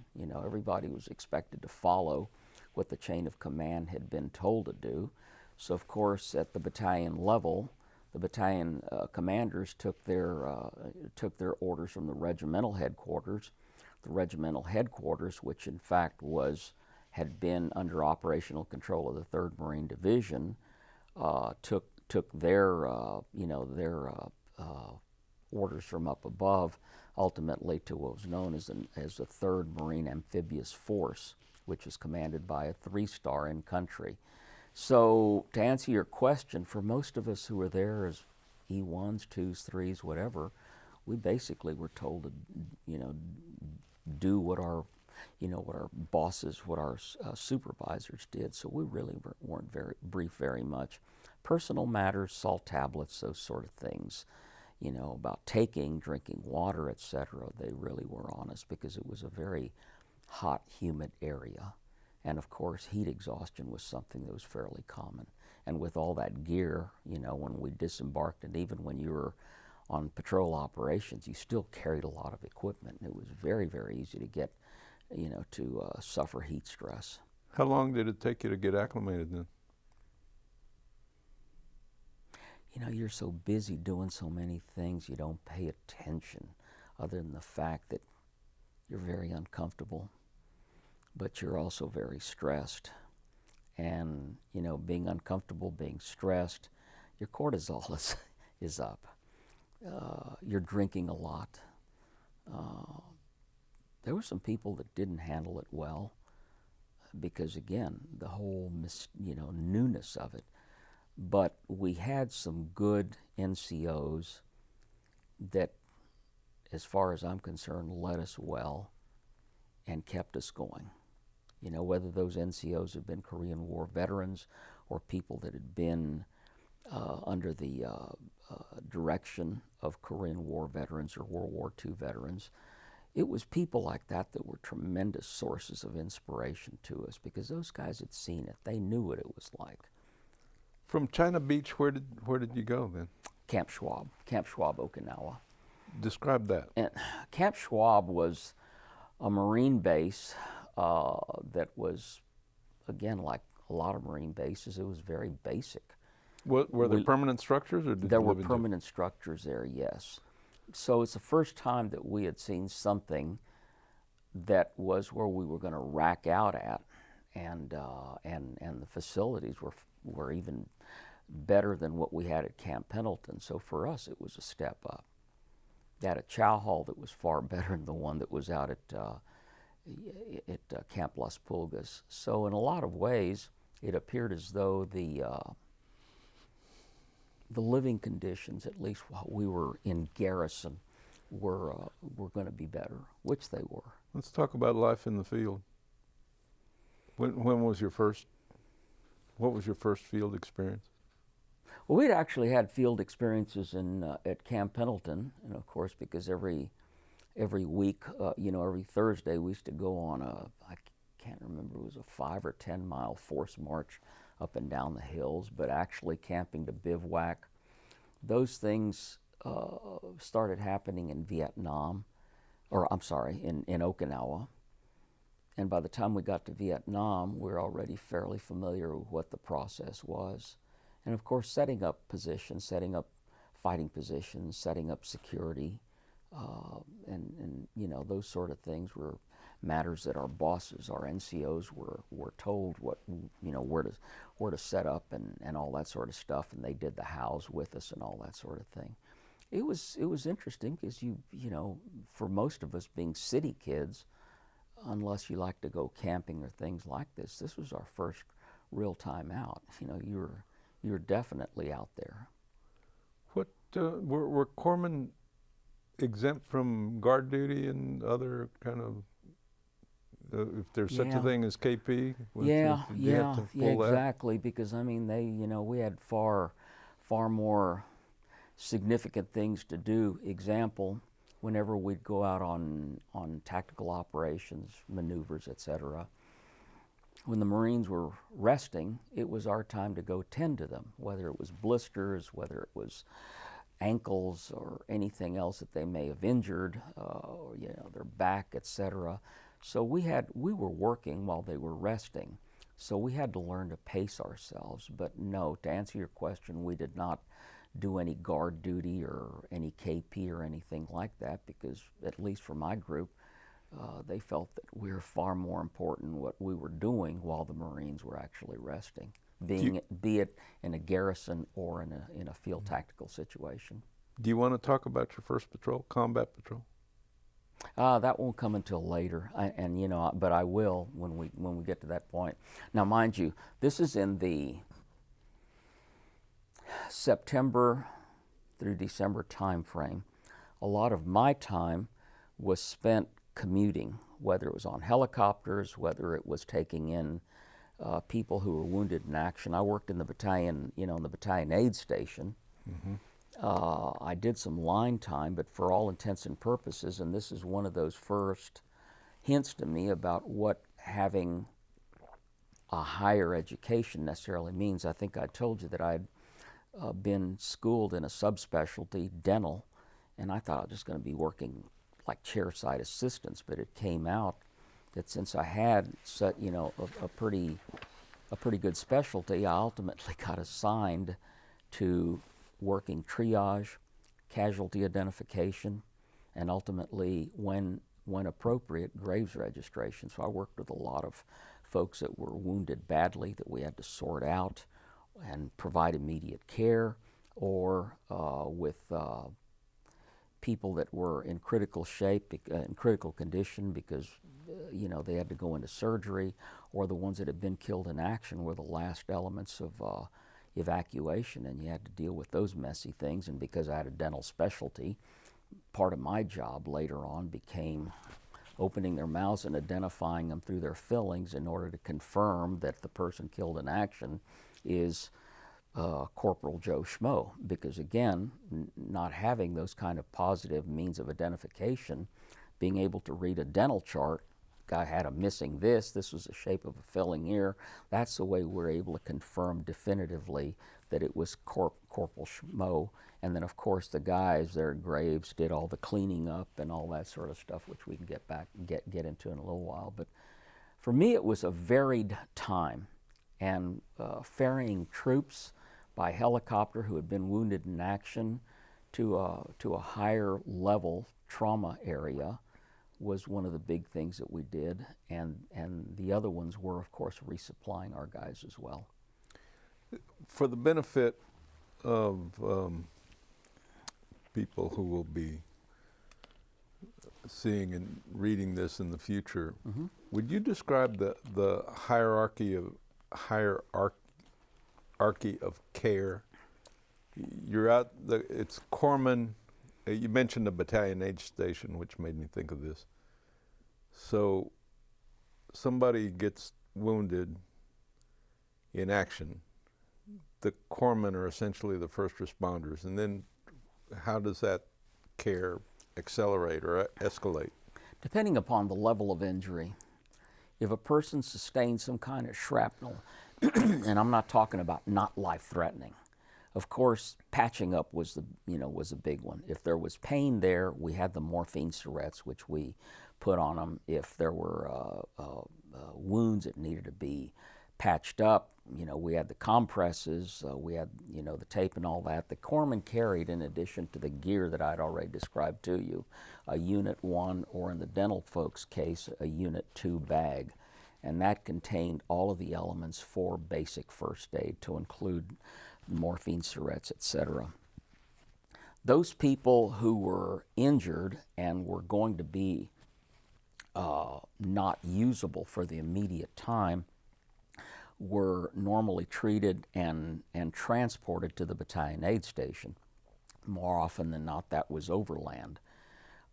Everybody was expected to follow what the chain of command had been told to do. So of course, at the battalion level, the battalion commanders took their orders from the regimental headquarters. The regimental headquarters, which in fact had been under operational control of the 3rd Marine Division, took their orders from up above, ultimately to what was known as the 3rd Marine Amphibious Force, which was commanded by a 3-star in country. So to answer your question, for most of us who were there as E1s, 2s, 3s, whatever, we basically were told to, do what our bosses, what our supervisors did. So we really weren't very briefed very much. personal matters, salt tablets, those sort of things, about taking, drinking water, etc. They really were honest because it was a very hot, humid area. And of course, heat exhaustion was something that was fairly common. And with all that gear, when we disembarked, and even when you were on patrol operations, you still carried a lot of equipment. And it was very, very easy to get, to suffer heat stress. How long did it take you to get acclimated then? You're so busy doing so many things, you don't pay attention, other than the fact that you're very uncomfortable, but you're also very stressed. And, being uncomfortable, being stressed, your cortisol is up. You're drinking a lot. There were some people that didn't handle it well because, again, the whole, newness of it. But we had some good NCOs that, as far as I'm concerned, led us well and kept us going. Whether those NCOs had been Korean War veterans or people that had been under the direction of Korean War veterans or World War II veterans, it was people like that were tremendous sources of inspiration to us because those guys had seen it. They knew what it was like. From China Beach, where did you go then? Camp Schwab, Okinawa. Describe that. And Camp Schwab was a Marine base that was, again, like a lot of Marine bases, it was very basic. Were there permanent structures? Or did there you were live in permanent structures there, yes. So it's the first time that we had seen something that was where we were going to rack out at, and the facilities were even better than what we had at Camp Pendleton. So for us, it was a step up. They had a chow hall that was far better than the one that was out at Camp Las Pulgas. So in a lot of ways, it appeared as though the living conditions, at least while we were in garrison, were going to be better, which they were. Let's talk about life in the field. When was your first? What was your first field experience? Well, we'd actually had field experiences at Camp Pendleton, and of course, because every week, every Thursday, we used to go on I can't remember, it was a 5 or 10 mile forced march up and down the hills, but actually camping to bivouac. Those things started happening in Vietnam, in Okinawa. And by the time we got to Vietnam, we were already fairly familiar with what the process was. And of course, setting up positions, setting up fighting positions, setting up security, and those sort of things were matters that our bosses, our NCOs, were told where to set up and all that sort of stuff, and they did the hows with us and all that sort of thing. It was interesting because for most of us being city kids, unless you like to go camping or things like this was our first real time out. You were definitely out there. What were corpsmen exempt from guard duty and other kind of, if there's such a thing as KP? Yeah, exactly. Because we had far more significant things to do. Example, whenever we'd go out on tactical operations, maneuvers, etc., when the Marines were resting, it was our time to go tend to them, whether it was blisters, whether it was ankles or anything else that they may have injured, or their back, etc. So we were working while they were resting. So we had to learn to pace ourselves. But no, to answer your question, we did not do any guard duty or any KP or anything like that, because at least for my group, they felt that we were far more important what we were doing while the Marines were actually resting, be it in a garrison or in a field tactical situation. Do you want to talk about your first patrol, combat patrol? That won't come until later, but I will when we get to that point. Now, mind you, this is in the September through December time frame. A lot of my time was spent commuting, whether it was on helicopters, whether it was taking in people who were wounded in action. I worked in the battalion, in the battalion aid station. I did some line time, but for all intents and purposes, and this is one of those first hints to me about what having a higher education necessarily means. I think I told you that I'd been schooled in a subspecialty, dental, and I thought I was just going to be working like chairside assistants, but it came out that since I had such, a pretty good specialty, I ultimately got assigned to working triage, casualty identification, and ultimately, when appropriate, graves registration. So I worked with a lot of folks that were wounded badly that we had to sort out and provide immediate care, or with people that were in critical shape, in critical condition because they had to go into surgery, or the ones that had been killed in action were the last elements of evacuation, and you had to deal with those messy things. And because I had a dental specialty, part of my job later on became opening their mouths and identifying them through their fillings in order to confirm that the person killed in action is Corporal Joe Schmo. Because again, not having those kind of positive means of identification, being able to read a dental chart, guy had a missing this was the shape of a filling here, that's the way we're able to confirm definitively that it was Corporal Schmo. And then of course the guys, their graves, did all the cleaning up and all that sort of stuff, which we can get into in a little while. But for me it was a varied time, and ferrying troops by helicopter who had been wounded in action to a higher level trauma area was one of the big things that we did, and the other ones were, of course, resupplying our guys as well. For the benefit of people who will be seeing and reading this in the future, would you describe the hierarchy of care? You're out, it's corpsman. You mentioned the battalion aid station, which made me think of this. So somebody gets wounded in action. The corpsmen are essentially the first responders. And then how does that care accelerate or escalate? Depending upon the level of injury. If a person sustains some kind of shrapnel, and I'm not talking about not life-threatening, of course, patching up was a big one. If there was pain there, we had the morphine syrettes, which we put on them. If there were wounds that needed to be patched up, we had the compresses, we had, the tape and all that. The corpsman carried, in addition to the gear that I'd already described to you, a Unit 1, or in the dental folks' case, a Unit 2 bag. And that contained all of the elements for basic first aid, to include morphine syrettes, etc. Those people who were injured and were going to be not usable for the immediate time were normally treated and transported to the battalion aid station. More often than not, that was overland.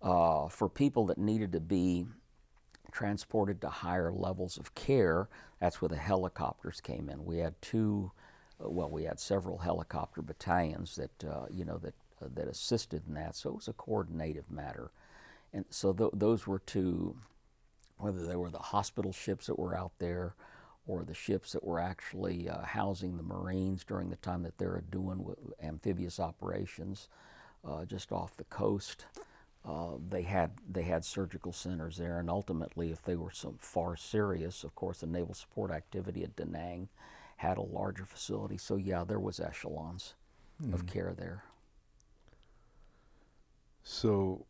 For people that needed to be transported to higher levels of care, that's where the helicopters came in. We had we had several helicopter battalions that that assisted in that, so it was a coordinative matter. And so those were to, whether they were the hospital ships that were out there, or the ships that were actually housing the Marines during the time that they were doing amphibious operations just off the coast. They had surgical centers there, and ultimately, if they were so far serious, of course, the Naval Support Activity at Da Nang had a larger facility. So yeah, there was echelons of care there. So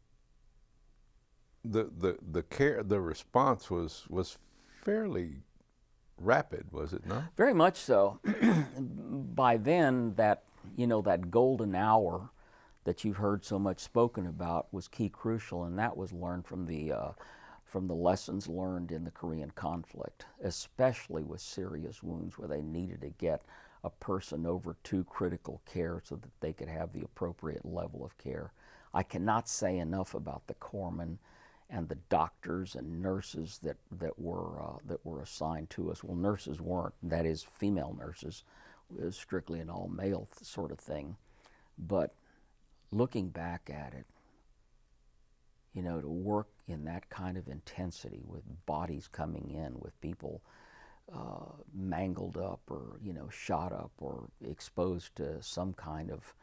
the response was fairly rapid, was it not? Very much so. By then, that golden hour that you've heard so much spoken about was key crucial, and that was learned from the lessons learned in the Korean conflict, especially with serious wounds where they needed to get a person over to critical care so that they could have the appropriate level of care. I cannot say enough about the corpsmen and the doctors and nurses that were assigned to us. Well, nurses weren't. That is, female nurses. It was strictly an all-male sort of thing. But looking back at it, you know, to work in that kind of intensity with bodies coming in, with people mangled up or, you know, shot up or exposed to some kind of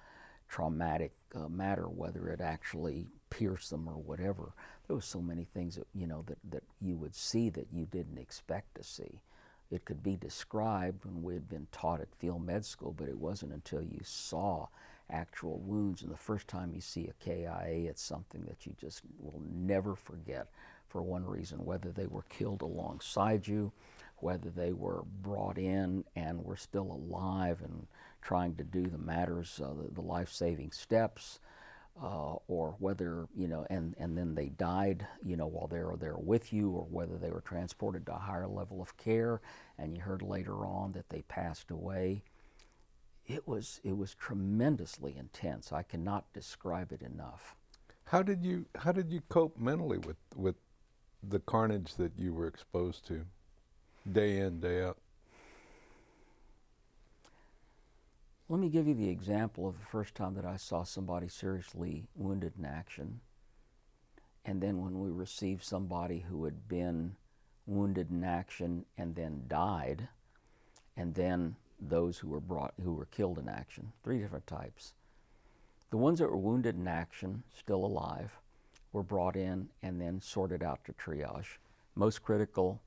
traumatic matter, whether it actually pierced them or whatever. There was so many things that, you know, that you would see that you didn't expect to see. It could be described when we had been taught at field med school, but it wasn't until you saw actual wounds. And the first time you see a KIA, it's something that you just will never forget for one reason, whether they were killed alongside you, whether they were brought in and were still alive and trying to do the matters, the life-saving steps, or whether, you know, and then they died, you know, while they were there with you, or whether they were transported to a higher level of care and you heard later on that they passed away. It was tremendously intense. I cannot describe it enough. How did you cope mentally with the carnage that you were exposed to day in, day out? Let me give you the example of the first time that I saw somebody seriously wounded in action, and then when we received somebody who had been wounded in action and then died, and then those who were killed in action. 3 different types. The ones that were wounded in action, still alive, were brought in and then sorted out to triage. Most critical,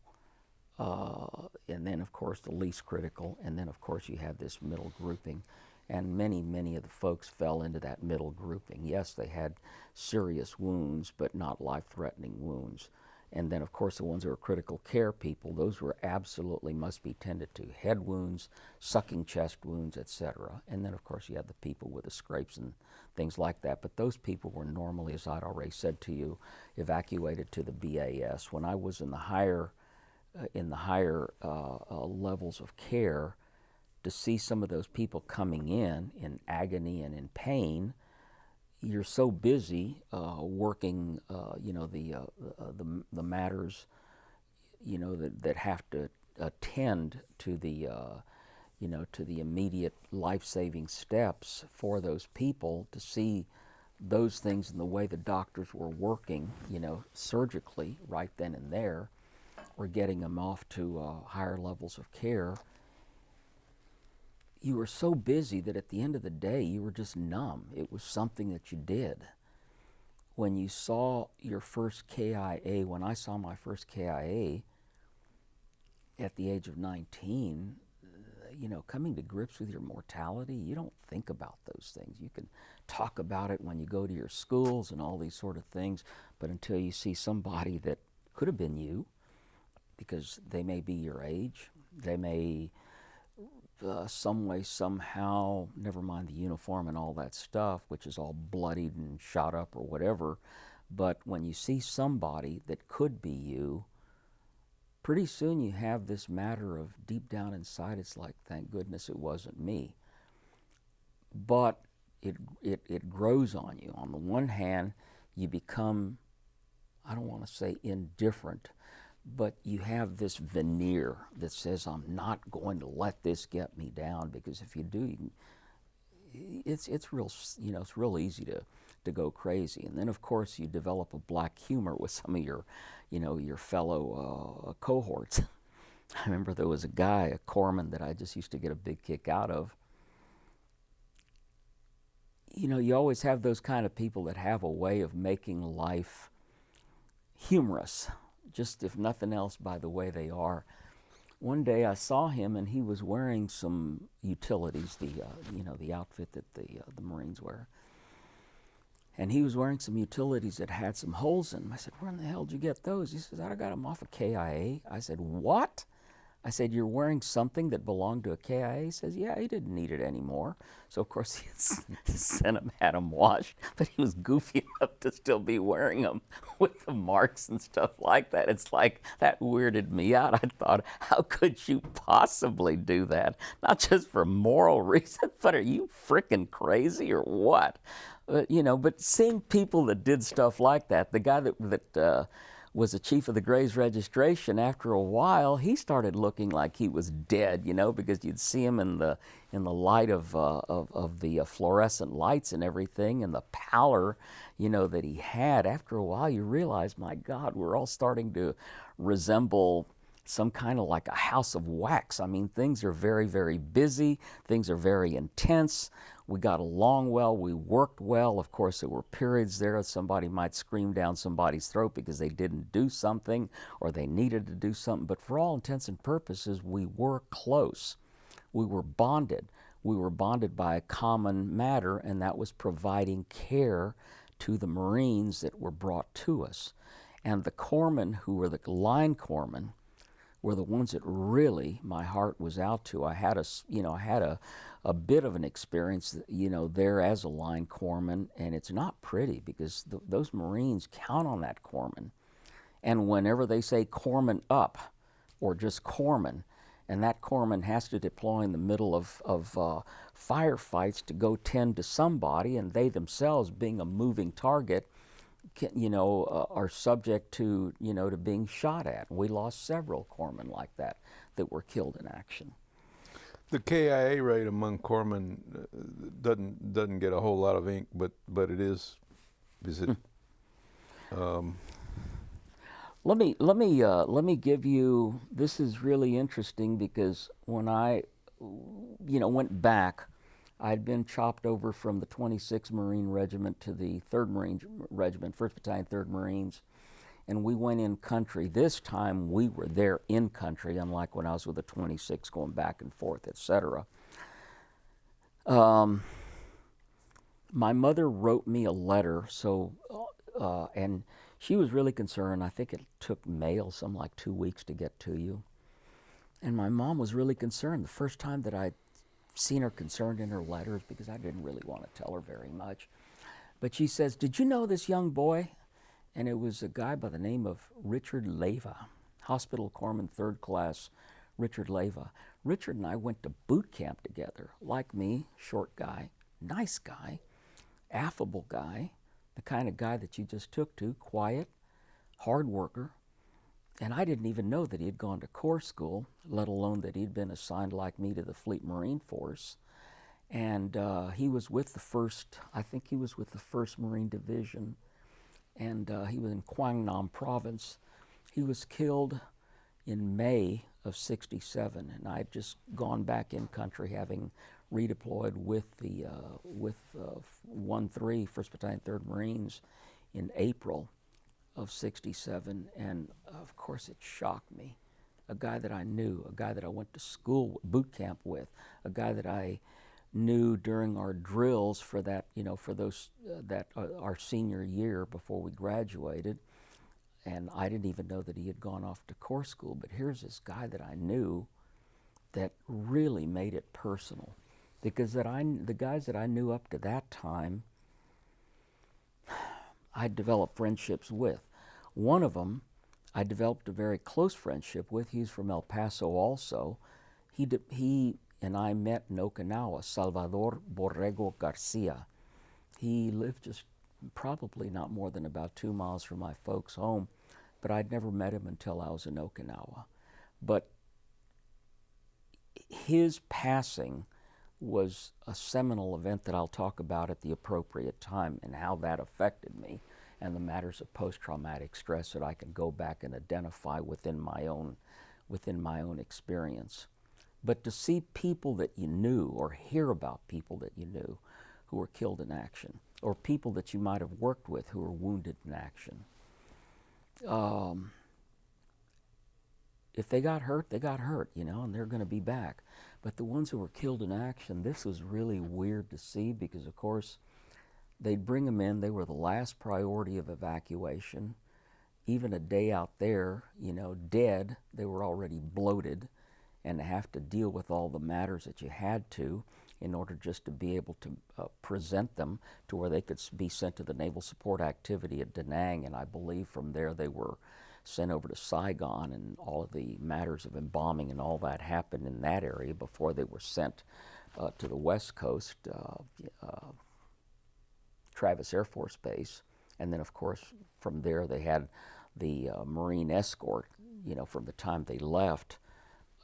and then of course the least critical, and then of course you have this middle grouping. And many of the folks fell into that middle grouping. Yes, they had serious wounds, but not life-threatening wounds. And then of course the ones who were critical care people, those were absolutely must be tended to. Head wounds, sucking chest wounds, etc. And then of course you had the people with the scrapes and things like that. But those people were normally, as I'd already said to you, evacuated to the BAS. When I was in the higher levels of care, to see some of those people coming in agony and in pain, you're so busy working, you know, the matters, you know, that have to attend to the, you know, to the immediate life-saving steps for those people, to see those things in the way the doctors were working, you know, surgically right then and there, or getting them off to higher levels of care. You were so busy that at the end of the day, you were just numb. It was something that you did. When you saw your first KIA, when I saw my first KIA at the age of 19, you know, coming to grips with your mortality, you don't think about those things. You can talk about it when you go to your schools and all these sort of things, but until you see somebody that could have been you, because they may be your age, they may some way, somehow, never mind the uniform and all that stuff, which is all bloodied and shot up or whatever, but when you see somebody that could be you, pretty soon you have this matter of deep down inside, it's like, thank goodness it wasn't me. But it grows on you. On the one hand, you become, I don't want to say indifferent, but you have this veneer that says, I'm not going to let this get me down, because if you do, it's real, you know, it's real easy to go crazy. And then of course you develop a black humor with some of your, you know, your fellow cohorts. I remember there was a guy, a corpsman, that I just used to get a big kick out of. You know, you always have those kind of people that have a way of making life humorous, just if nothing else by the way they are. One day I saw him and he was wearing some utilities, the you know, the outfit that the Marines wear. And he was wearing some utilities that had some holes in them. I said, where in the hell did you get those? He says, I got them off of KIA. I said, what? I said, "You're wearing something that belonged to a KIA?" He says, "Yeah, he didn't need it anymore." So, of course, he sent him, had him washed, but he was goofy enough to still be wearing them with the marks and stuff like that. It's like, that weirded me out. I thought, how could you possibly do that? Not just for moral reasons, but are you freaking crazy or what? But seeing people that did stuff like that, the guy that was the chief of the Grays registration, after a while, he started looking like he was dead, because you'd see him in the light of the fluorescent lights and everything, and the pallor, that he had. After a while, you realize, my God, we're all starting to resemble some kind of like a house of wax. I mean, things are very, very busy. Things are very intense. We got along well. We worked well. Of course, there were periods there that somebody might scream down somebody's throat because they didn't do something or they needed to do something. But for all intents and purposes, we were close. We were bonded. We were bonded by a common matter, and that was providing care to the Marines that were brought to us. And the corpsmen, who were the line corpsmen, were the ones that really my heart was out to. I had a bit of an experience, there as a line corpsman, and it's not pretty because those Marines count on that corpsman. And whenever they say corpsman up, or just corpsman, and that corpsman has to deploy in the middle of firefights to go tend to somebody, and they themselves, being a moving target, are subject to, to being shot at. We lost several corpsmen like that were killed in action. The KIA rate among corpsmen doesn't get a whole lot of ink, but it is it? Let me give you. This is really interesting because when I, went back, I'd been chopped over from the 26th Marine Regiment to the 3rd Marine Regiment, 1st Battalion, 3rd Marines, and we went in country. This time we were there in country, unlike when I was with the 26th going back and forth, etc. My mother wrote me a letter, and she was really concerned. I think it took mail, something like 2 weeks to get to you. And my mom was really concerned. The first time that I'd seen her concerned in her letters, because I didn't really want to tell her very much. But she says, "Did you know this young boy?" And it was a guy by the name of Richard Leyva, Hospital Corpsman 3rd Class, Richard Leyva. Richard and I went to boot camp together. Like me, short guy, nice guy, affable guy, the kind of guy that you just took to, quiet, hard worker. And I didn't even know that he had gone to Corps School, let alone that he'd been assigned like me to the Fleet Marine Force. And he was with the 1st Marine Division, and he was in Quang Province. He was killed in May of '67, and I'd just gone back in country, having redeployed with the 1-3, 1st Battalion, 3rd Marines in April of '67, and of course it shocked me. A guy that I knew, a guy that I went to school, boot camp with, a guy that I knew during our drills for that, our senior year before we graduated, and I didn't even know that he had gone off to Corps School. But here's this guy that I knew that really made it personal, because the guys that I knew up to that time, I developed friendships with. One of them I developed a very close friendship with. He's from El Paso also. He and I met in Okinawa, Salvador Borrego Garcia. He lived just probably not more than about 2 miles from my folks' home, but I'd never met him until I was in Okinawa. But his passing was a seminal event that I'll talk about at the appropriate time, and how that affected me, and the matters of post-traumatic stress that I can go back and identify within my own experience. But to see people that you knew, or hear about people that you knew who were killed in action, or people that you might have worked with who were wounded in action, if they got hurt, they got hurt, and they're going to be back. But the ones who were killed in action, this was really weird to see, because of course they'd bring them in. They were the last priority of evacuation. Even a day out there, dead, they were already bloated. and to have to deal with all the matters that you had to in order just to be able to present them to where they could be sent to the Naval Support Activity at Da Nang, and I believe from there they were sent over to Saigon, and all of the matters of embalming and all that happened in that area before they were sent to the West Coast, Travis Air Force Base. And then, of course, from there they had the Marine escort, from the time they left,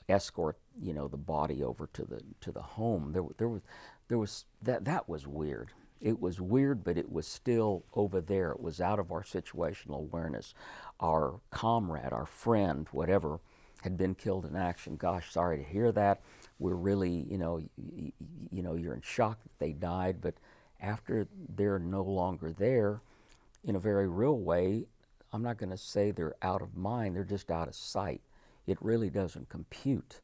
escort, the body over to the home. There was that was weird. It was weird, but it was still over there. It was out of our situational awareness. Our comrade, our friend, whatever, had been killed in action. Gosh, sorry to hear that. We're really, you're in shock that they died, but after they're no longer there, in a very real way, I'm not going to say they're out of mind, they're just out of sight. It really doesn't compute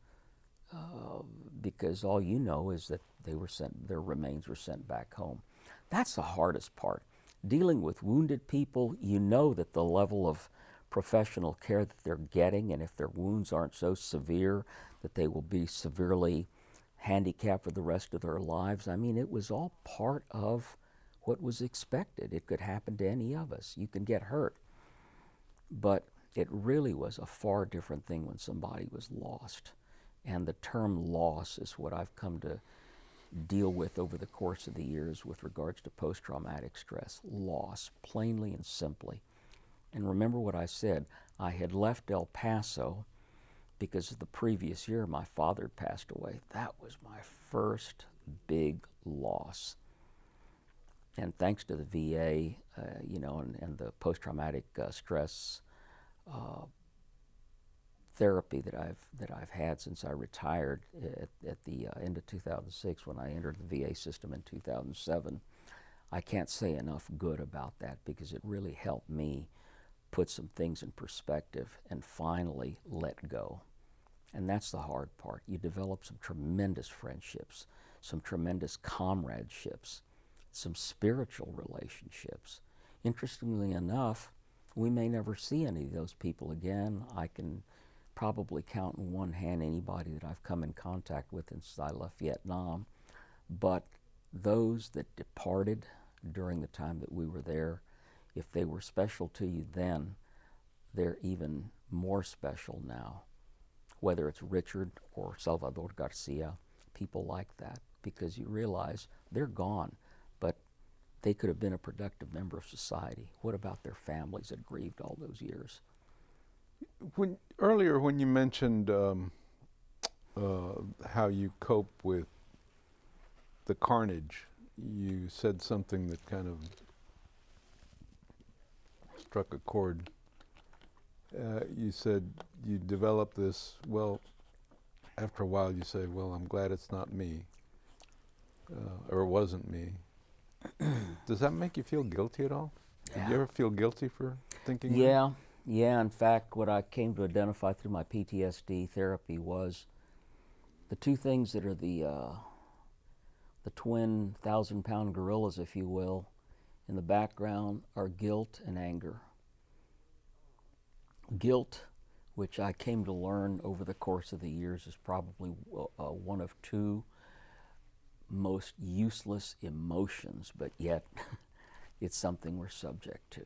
because all you know is that they were sent, their remains were sent back home. That's the hardest part. Dealing with wounded people, you know that the level of professional care that they're getting, and if their wounds aren't so severe that they will be severely handicapped for the rest of their lives. I mean, it was all part of what was expected. It could happen to any of us. You can get hurt. But it really was a far different thing when somebody was lost. And the term loss is what I've come to deal with over the course of the years with regards to post-traumatic stress. Loss, plainly and simply. And remember what I said, I had left El Paso because the previous year my father had passed away. That was my first big loss. And thanks to the VA, and the post-traumatic stress therapy that I've had since I retired at the end of 2006 when I entered the VA system in 2007, I can't say enough good about that because it really helped me put some things in perspective and finally let go. And that's the hard part. You develop some tremendous friendships, some tremendous comradeships, some spiritual relationships. Interestingly enough, we may never see any of those people again. I can probably count in one hand anybody that I've come in contact with since I left Vietnam. But those that departed during the time that we were there, if they were special to you then, they're even more special now. Whether it's Richard or Salvador Garcia, people like that, because you realize they're gone, but they could have been a productive member of society. What about their families that grieved all those years? Earlier when you mentioned how you cope with the carnage, you said something that kind of struck a chord. You said you developed this, after a while you say, I'm glad it's not me, or it wasn't me. Does that make you feel guilty at all? Yeah. Did you ever feel guilty for thinking that? Yeah. In fact, what I came to identify through my PTSD therapy was the two things that are the twin 1,000-pound gorillas, if you will, in the background are guilt and anger. Guilt, which I came to learn over the course of the years, is probably one of two most useless emotions, but yet it's something we're subject to.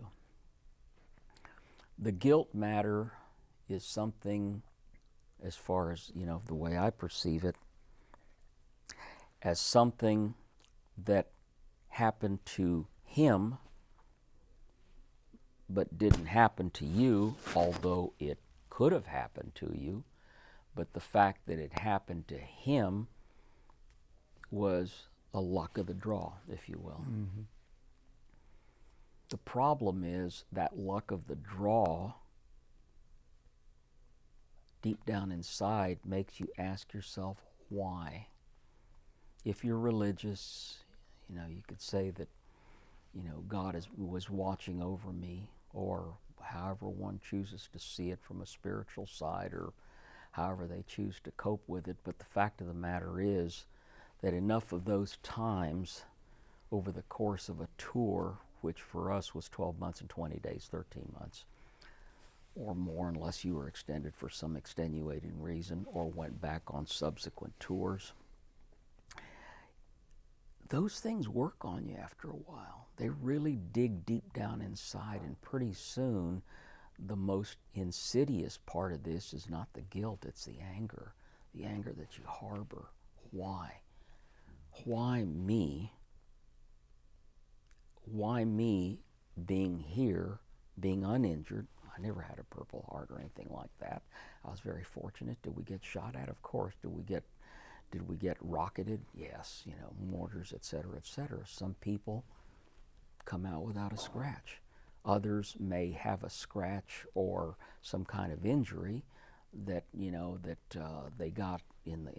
The guilt matter is something, as far as, the way I perceive it, as something that happened to him but didn't happen to you, although it could have happened to you. But the fact that it happened to him was a luck of the draw, if you will. Mm-hmm. The problem is that luck of the draw, deep down inside, makes you ask yourself, why? If you're religious, you could say that, God was watching over me, or however one chooses to see it from a spiritual side, or however they choose to cope with it. But the fact of the matter is that enough of those times over the course of a tour, which for us was 12 months and 20 days, 13 months, or more, unless you were extended for some extenuating reason or went back on subsequent tours. Those things work on you after a while. They really dig deep down inside, and pretty soon the most insidious part of this is not the guilt, it's the anger that you harbor. Why? Why me? Why me being here, being uninjured? I never had a Purple Heart or anything like that. I was very fortunate. Did we get shot at? Of course. Did we get rocketed? Yes. You know, mortars, et cetera, et cetera. Some people come out without a scratch. Others may have a scratch or some kind of injury that they got in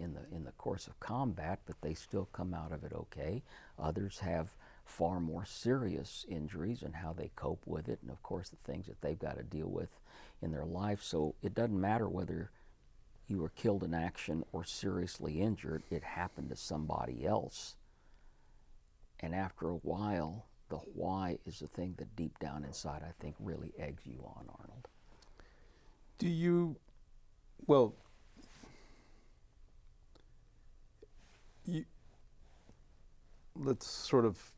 the course of combat, but they still come out of it okay. Others have far more serious injuries and how they cope with it, and of course the things that they've got to deal with in their life. So it doesn't matter whether you were killed in action or seriously injured, it happened to somebody else. And after a while, the why is the thing that deep down inside I think really eggs you on, Arnold. Let's sort of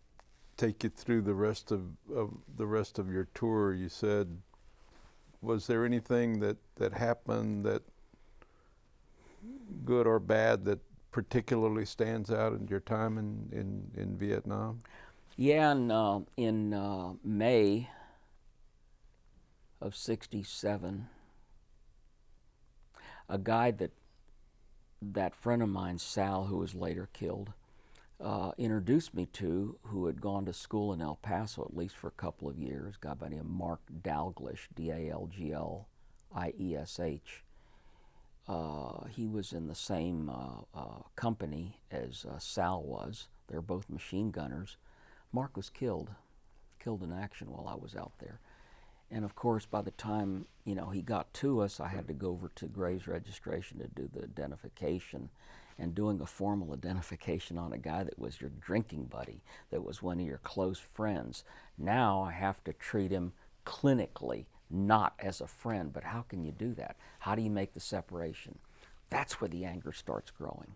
take you through the rest of your tour. You said, was there anything that happened, that good or bad, that particularly stands out in your time in Vietnam? Yeah, in May of '67, a guy that friend of mine, Sal, who was later killed, introduced me to, who had gone to school in El Paso at least for a couple of years, a guy by the name of Mark Dalglish, Dalgliesh. He was in the same company as Sal was. They're both machine gunners. Mark was killed in action while I was out there. And of course, by the time he got to us, I had to go over to Graves Registration to do the identification. And doing a formal identification on a guy that was your drinking buddy, that was one of your close friends. Now I have to treat him clinically, not as a friend. But how can you do that? How do you make the separation? That's where the anger starts growing.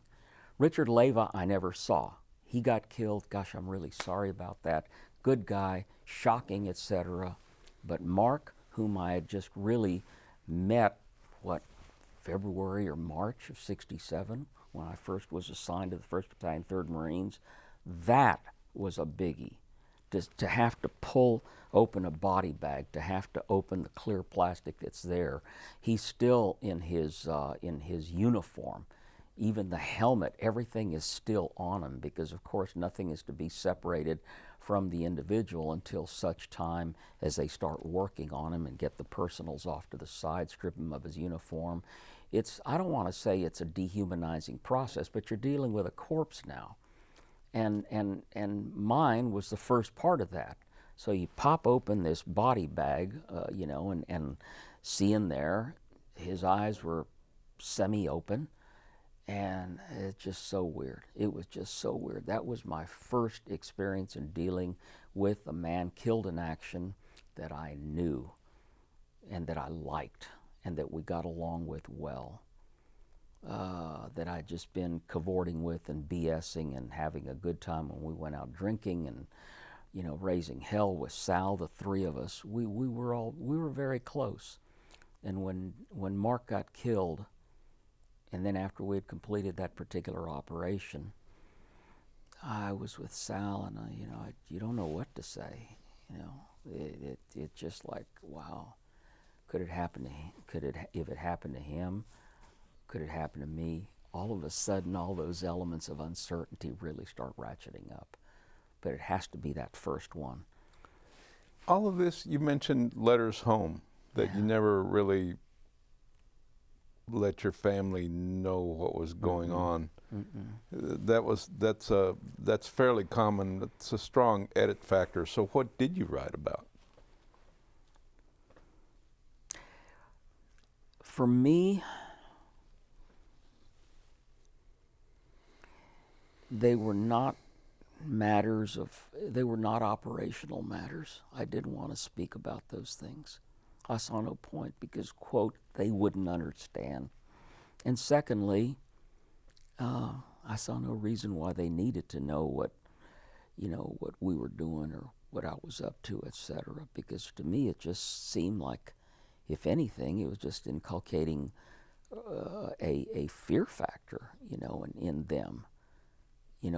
Richard Leyva I never saw. He got killed. Gosh, I'm really sorry about that. Good guy, shocking, etc. But Mark, whom I had just really met, February or March of '67, when I first was assigned to the 1st Battalion, 3rd Marines, that was a biggie. To have to pull open a body bag, to have to open the clear plastic that's there. He's still in his uniform. Even the helmet, everything is still on him, because of course nothing is to be separated from the individual until such time as they start working on him and get the personals off to the side, strip him of his uniform. I don't want to say it's a dehumanizing process, but you're dealing with a corpse now. And mine was the first part of that. So you pop open this body bag, and see in there, his eyes were semi-open, and it's just so weird. It was just so weird. That was my first experience in dealing with a man killed in action that I knew and that I liked and that we got along with well, that I'd just been cavorting with and BSing and having a good time when we went out drinking and, raising hell with Sal, the three of us. We were very close. And when Mark got killed, and then after we had completed that particular operation, I was with Sal, and you don't know what to say. It just like, wow. Could it happen to him? If it happened to him, could it happen to me? All of a sudden, all those elements of uncertainty really start ratcheting up. But it has to be that first one. All of this, you mentioned letters home, that you never really let your family know what was going on. That's fairly common. It's a strong edit factor. So what did you write about? For me, they were not operational matters. I didn't want to speak about those things. I saw no point because, quote, they wouldn't understand. And secondly, I saw no reason why they needed to know what we were doing or what I was up to, etc. Because to me, it just seemed like, if anything, it was just inculcating a fear factor, in them,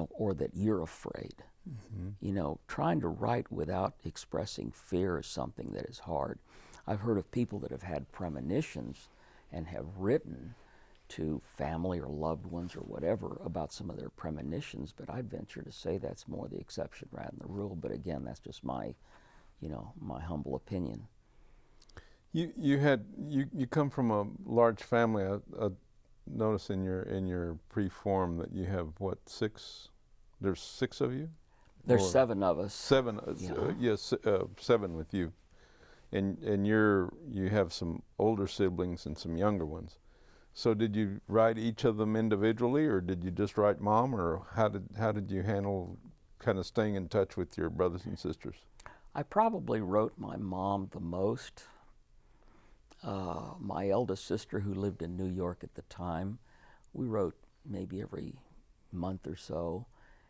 or that you're afraid. Trying to write without expressing fear is something that is hard. I've heard of people that have had premonitions and have written to family or loved ones or whatever about some of their premonitions, but I'd venture to say that's more the exception rather than the rule. But again, that's just my humble opinion. You come from a large family. I notice in your pre-form that you have what, 6? There's 6 of you. There's 7 of us. 7. Yes, 7 with you, and you have some older siblings and some younger ones. So did you write each of them individually, or did you just write mom, or how did you handle kind of staying in touch with your brothers and sisters? I probably wrote my mom the most. My eldest sister, who lived in New York at the time, we wrote maybe every month or so,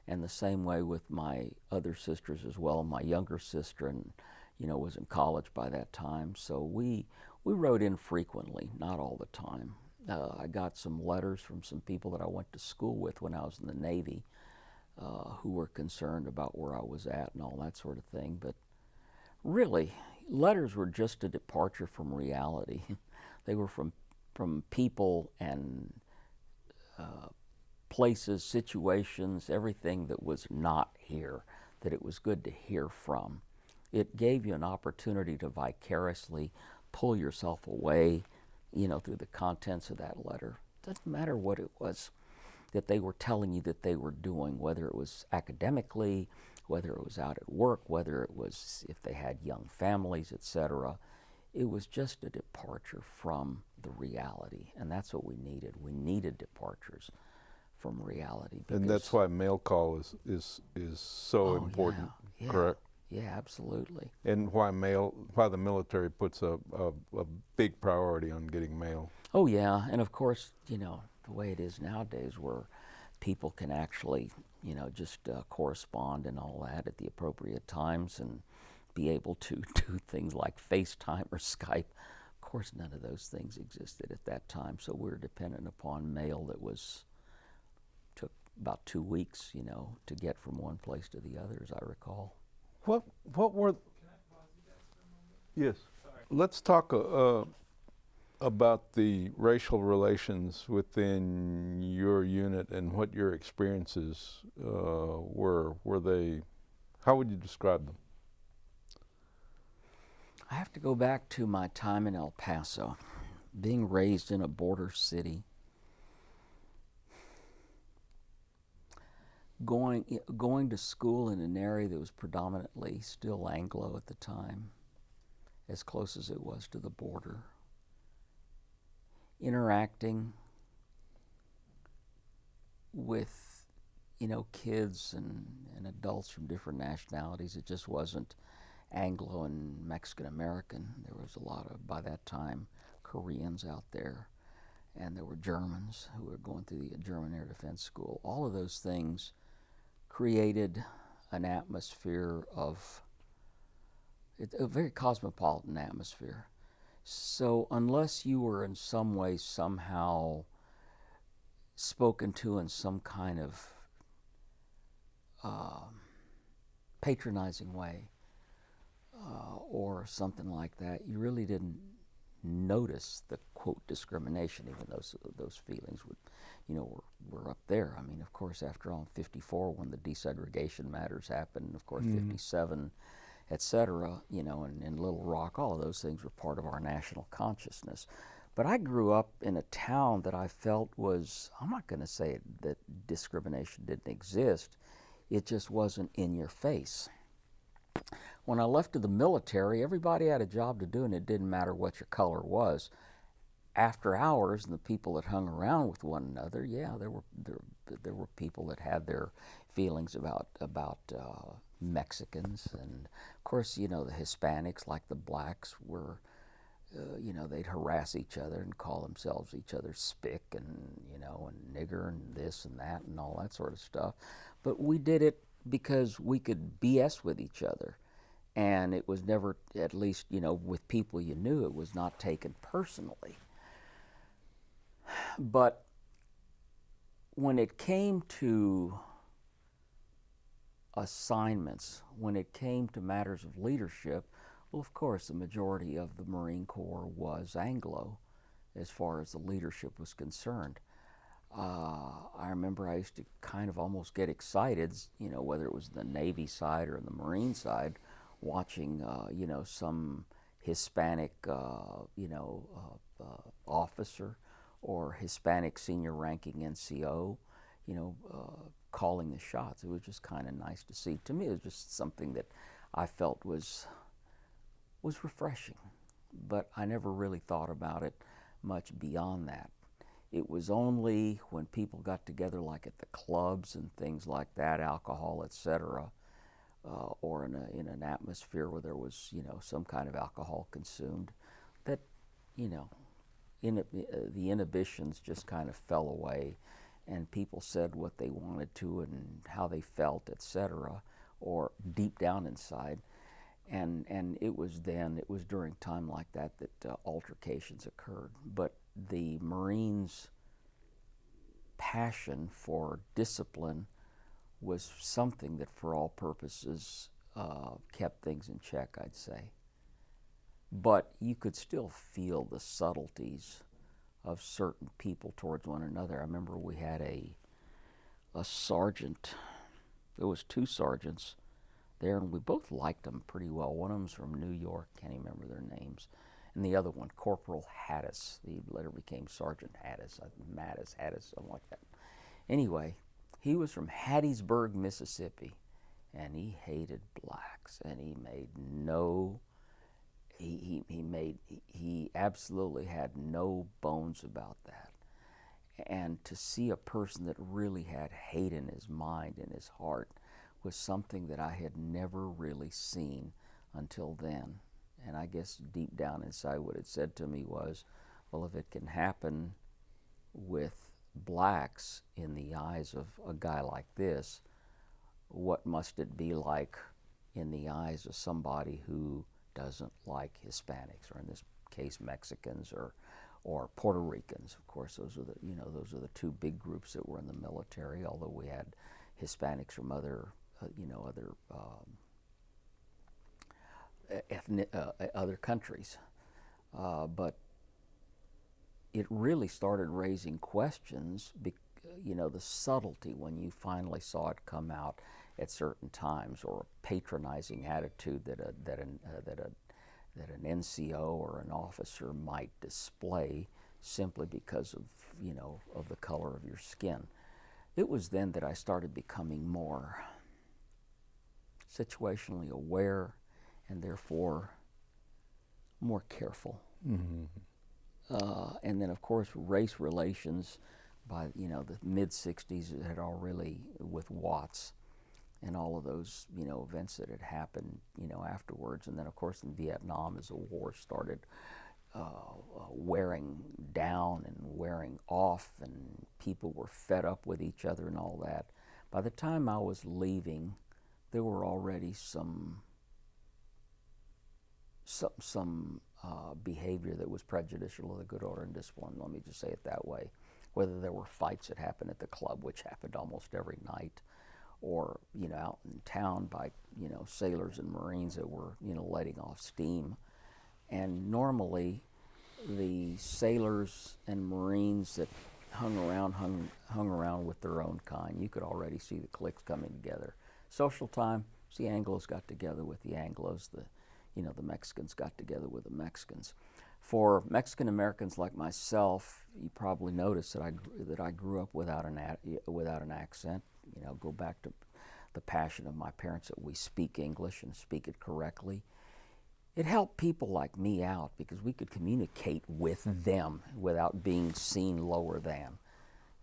and the same way with my other sisters as well. My younger sister, was in college by that time, so we wrote infrequently, not all the time. I got some letters from some people that I went to school with when I was in the Navy, who were concerned about where I was at and all that sort of thing. But really, letters were just a departure from reality. They were from people and places, situations, everything that was not here, that it was good to hear from. It gave you an opportunity to vicariously pull yourself away, through the contents of that letter. Doesn't matter what it was that they were telling you that they were doing, whether it was academically, whether it was out at work, whether it was if they had young families, etc. It was just a departure from the reality, and that's what we needed. We needed departures from reality. And that's why mail call is so important, yeah, correct? Yeah, absolutely. And why the military puts a big priority on getting mail. Oh yeah, and of course, the way it is nowadays, where people can actually, just correspond and all that at the appropriate times and be able to do things like FaceTime or Skype. Of course, none of those things existed at that time, so we're dependent upon mail that took about 2 weeks, to get from one place to the other, as I recall. What were? Can I pause you guys for a moment? Yes. Sorry. Let's talk about the racial relations within your unit and what your experiences were. Were they? How would you describe them? I have to go back to my time in El Paso, being raised in a border city. Going to school in an area that was predominantly still Anglo at the time, as close as it was to the border. Interacting with, kids and adults from different nationalities. It just wasn't Anglo and Mexican American. There was a lot of, by that time, Koreans out there, and there were Germans who were going through the German Air Defense School. All of those things created an atmosphere of a very cosmopolitan atmosphere. So unless you were in some way somehow spoken to in some kind of patronizing way or something like that, you really didn't notice the quote discrimination, even those feelings would, were up there. I mean, of course, after all, in 54, when the desegregation matters happened, of course, 57, etc., and Little Rock, all of those things were part of our national consciousness. But I grew up in a town that I felt was, I'm not going to say that discrimination didn't exist, it just wasn't in your face. When I left to the military, everybody had a job to do, and it didn't matter what your color was. After hours, and the people that hung around with one another, there were people that had their feelings about Mexicans, and of course, the Hispanics, like the blacks, were they'd harass each other and call themselves each other's spick and, and nigger and this and that and all that sort of stuff. But we did it because we could BS with each other. And it was never, at least, with people you knew, it was not taken personally. But when it came to assignments, when it came to matters of leadership, well, of course, the majority of the Marine Corps was Anglo as far as the leadership was concerned. I remember I used to kind of almost get excited, whether it was the Navy side or the Marine side, watching, some Hispanic, officer or Hispanic senior ranking NCO, calling the shots. It was just kind of nice to see. To me, it was just something that I felt was refreshing, but I never really thought about it much beyond that. It was only when people got together, like at the clubs and things like that, alcohol, etc., or in an atmosphere where there was, some kind of alcohol consumed, that, the inhibitions just kind of fell away, and people said what they wanted to and how they felt, etc., or deep down inside. And it was during time like that altercations occurred. But the Marines' passion for discipline was something that, for all purposes, kept things in check, I'd say. But you could still feel the subtleties of certain people towards one another. I remember we had a sergeant. There was two sergeants there, and we both liked them pretty well. One of them's from New York, can't even remember their names, and the other one, Corporal Hattis. He later became Sergeant Hattis, Mattis, Hattis, something like that. Anyway, he was from Hattiesburg, Mississippi, and he hated blacks, and he absolutely had no bones about that. And to see a person that really had hate in his mind and his heart was something that I had never really seen until then. And I guess deep down inside what it said to me was, well, if it can happen with blacks in the eyes of a guy like this, what must it be like in the eyes of somebody who doesn't like Hispanics, or in this case Mexicans or Puerto Ricans? Of course, those are the two big groups that were in the military, although we had Hispanics from other other countries. But it really started raising questions, the subtlety when you finally saw it come out at certain times, or a patronizing attitude that an NCO or an officer might display simply because of the color of your skin. It was then that I started becoming more situationally aware, and therefore more careful. Mm-hmm. And then, of course, race relations by the mid-'60s had already, with Watts and all of those events that had happened afterwards. And then, of course, in Vietnam, as the war started wearing down and wearing off, and people were fed up with each other and all that. By the time I was leaving, there were already some behavior that was prejudicial to the good order and discipline. Let me just say it that way. Whether there were fights that happened at the club, which happened almost every night, or out in town by sailors and Marines that were letting off steam. And normally, the sailors and Marines that hung around with their own kind, you could already see the cliques coming together. Social time, the Anglos got together with the Anglos, the Mexicans got together with the Mexicans. For Mexican Americans like myself, you probably noticed that I grew up without an accent. Go back to the passion of my parents that we speak English and speak it correctly. It helped people like me out because we could communicate with them without being seen lower than.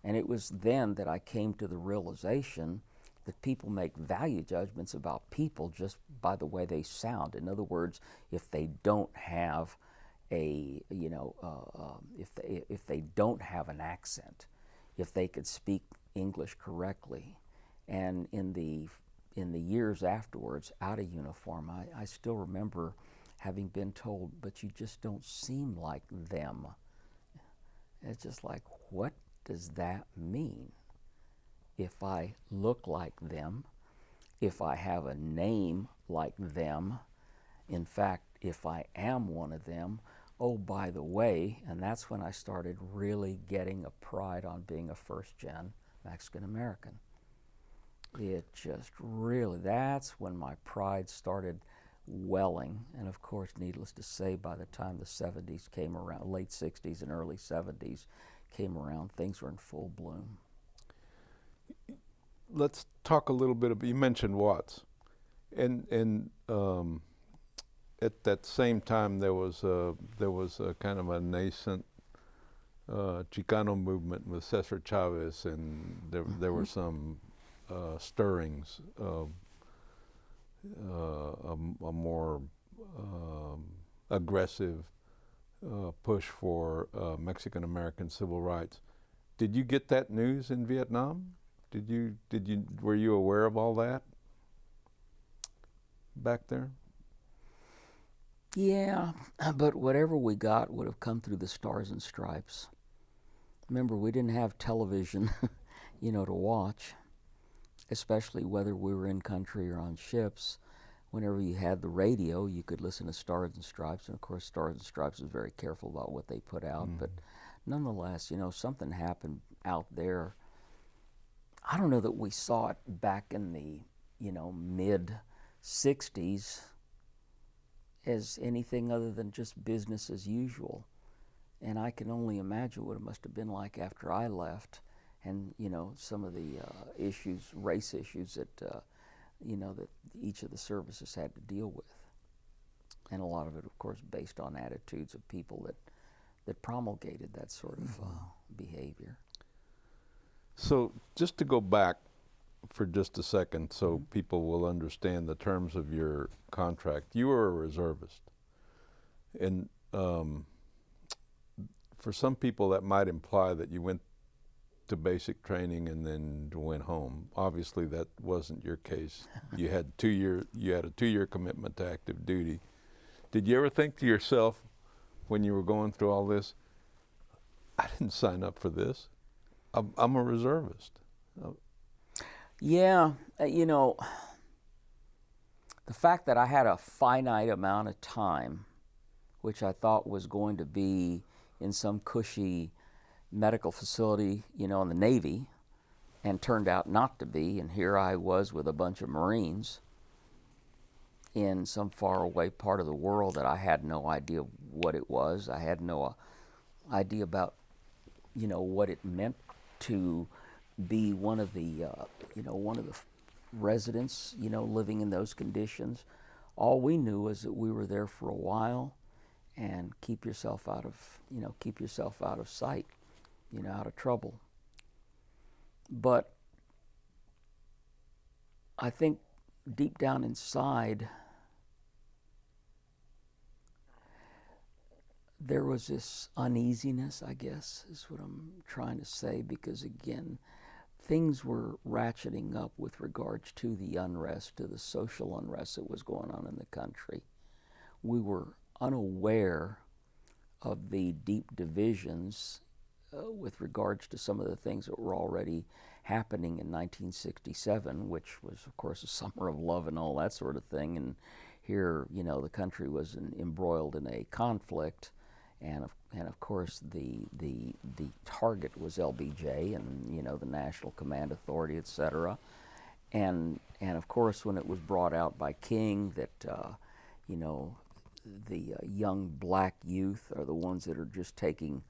And it was then that I came to the realization that people make value judgments about people just by the way they sound. In other words, if they don't have if they don't have an accent, if they could speak English correctly. And in the years afterwards, out of uniform, I still remember having been told, but you just don't seem like them. It's just like, what does that mean? If I look like them, if I have a name like them, in fact, if I am one of them, oh, by the way, and that's when I started really getting a pride on being a first-gen Mexican-American. It just really, that's when my pride started welling. And of course, needless to say, by the time the 70s came around, late 60s and early 70s came around, things were in full bloom. Let's talk a little bit about, you mentioned Watts. And at that same time, there was a kind of a nascent Chicano movement with Cesar Chavez, and there were some stirrings of a more aggressive push for Mexican-American civil rights. Did you get that news in Vietnam? Were you aware of all that back there? Yeah, but whatever we got would have come through the Stars and Stripes. Remember, we didn't have television, to watch, especially whether we were in country or on ships. Whenever you had the radio, you could listen to Stars and Stripes, and of course, Stars and Stripes was very careful about what they put out. But nonetheless, something happened out there. I don't know that we saw it back in the, mid 60s as anything other than just business as usual. And I can only imagine what it must have been like after I left, and some of the race issues that that each of the services had to deal with, and a lot of it, of course, based on attitudes of people that promulgated that sort of behavior. So just to go back for just a second, so people will understand the terms of your contract. You were a reservist, and for some people that might imply that you went to basic training and then went home. Obviously, that wasn't your case. You had a 2-year commitment to active duty. Did you ever think to yourself, when you were going through all this, I didn't sign up for this. I'm a reservist. Yeah, the fact that I had a finite amount of time, which I thought was going to be in some cushy medical facility, in the Navy, and turned out not to be, and here I was with a bunch of Marines in some faraway part of the world that I had no idea what it was. I had no idea about, what it meant to be one of the residents, living in those conditions. All we knew was that we were there for a while, and keep yourself out of sight, out of trouble. But I think deep down inside, there was this uneasiness, I guess, is what I'm trying to say, because again, things were ratcheting up with regards to the unrest, to the social unrest that was going on in the country. We were unaware of the deep divisions with regards to some of the things that were already happening in 1967, which was, of course, a summer of love and all that sort of thing. And here, the country was embroiled in a conflict, and of course, the target was LBJ and the National Command Authority, etc. And of course, when it was brought out by King that the young black youth are the ones that are just taking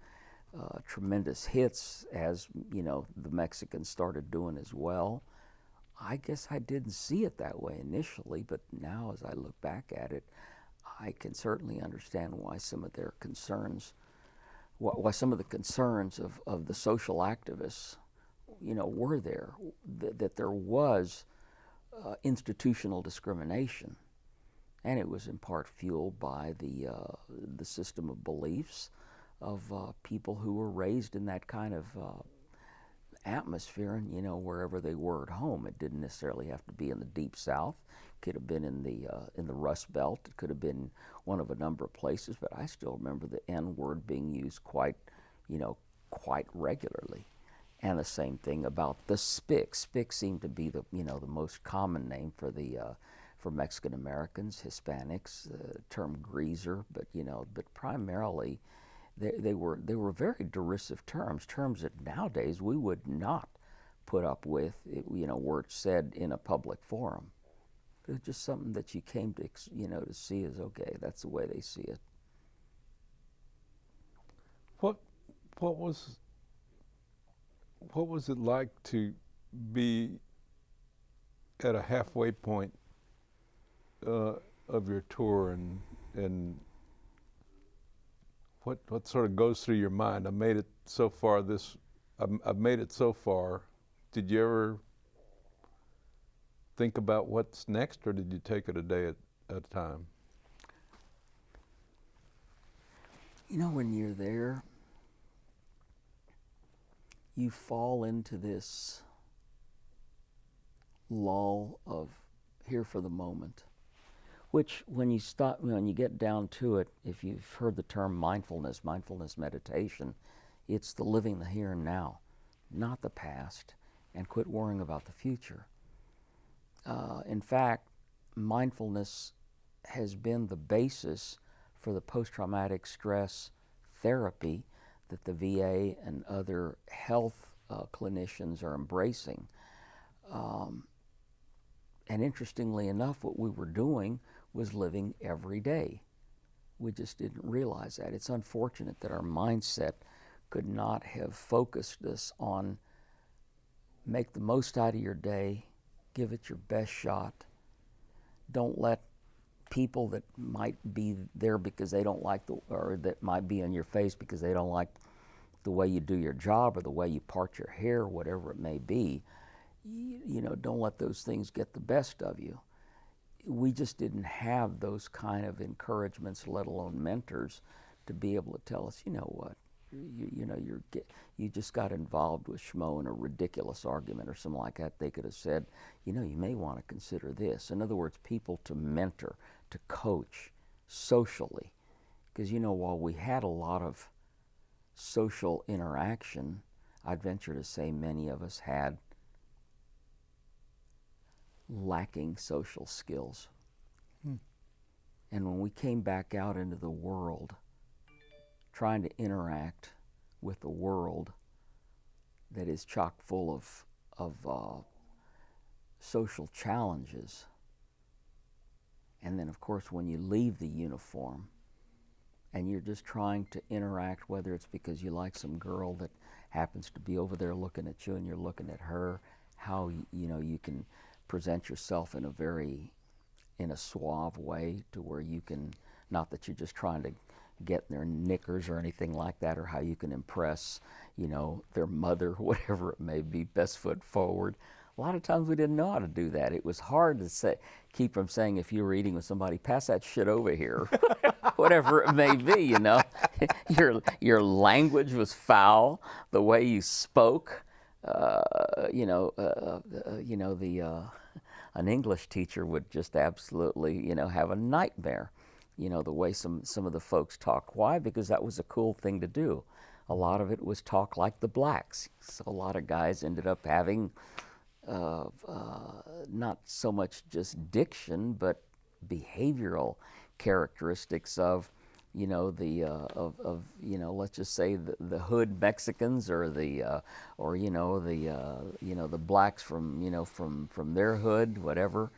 tremendous hits, as the Mexicans started doing as well. I guess I didn't see it that way initially, but now as I look back at it, I can certainly understand why some of their concerns, why some of the concerns of the social activists, were there, that there was institutional discrimination. And it was in part fueled by the system of beliefs of people who were raised in that kind of atmosphere, and wherever they were at home. It didn't necessarily have to be in the Deep South. It could have been in the Rust Belt. It could have been one of a number of places. But I still remember the N word being used quite regularly. And the same thing about the spick. Spick seemed to be the most common name for Mexican Americans, Hispanics. The term greaser, but primarily they were very derisive terms that nowadays we would not put up with, were it said in a public forum. It was just something that you came to to see as, okay, that's the way they see it. What was it like to be at a halfway point of your tour, and what sort of goes through your mind? I made it so far. I've made it so far. Did you ever think about what's next, or did you take it a day at a time? When you're there, you fall into this lull of here for the moment, which when you get down to it, if you've heard the term mindfulness meditation, it's the living the here and now, not the past, and quit worrying about the future. In fact, mindfulness has been the basis for the post-traumatic stress therapy that the VA and other health clinicians are embracing. And interestingly enough, what we were doing was living every day. We just didn't realize that. It's unfortunate that our mindset could not have focused us on make the most out of your day, give it your best shot. Don't let people that might be there because they don't like or that might be in your face because they don't like the way you do your job or the way you part your hair, whatever it may be, don't let those things get the best of you. We just didn't have those kind of encouragements, let alone mentors, to be able to tell us, you just got involved with Schmo in a ridiculous argument or something like that. They could have said, you may want to consider this. In other words, people to mentor, to coach socially. Because, while we had a lot of social interaction, I'd venture to say many of us had lacking social skills. And when we came back out into the world, trying to interact with the world that is chock full of social challenges, and then of course when you leave the uniform and you're just trying to interact, whether it's because you like some girl that happens to be over there looking at you and you're looking at her, how you can present yourself in a suave way to where you can, not that you're just trying to get in their knickers or anything like that, or how you can impress, their mother, whatever it may be, best foot forward. A lot of times we didn't know how to do that. It was hard to keep from saying, if you were eating with somebody, pass that shit over here, whatever it may be, Your language was foul, the way you spoke, an English teacher would just absolutely, have a nightmare, the way some of the folks talk. Why? Because that was a cool thing to do. A lot of it was talk like the blacks. So a lot of guys ended up having not so much just diction, but behavioral characteristics of, let's just say the hood Mexicans or the blacks from their hood, whatever,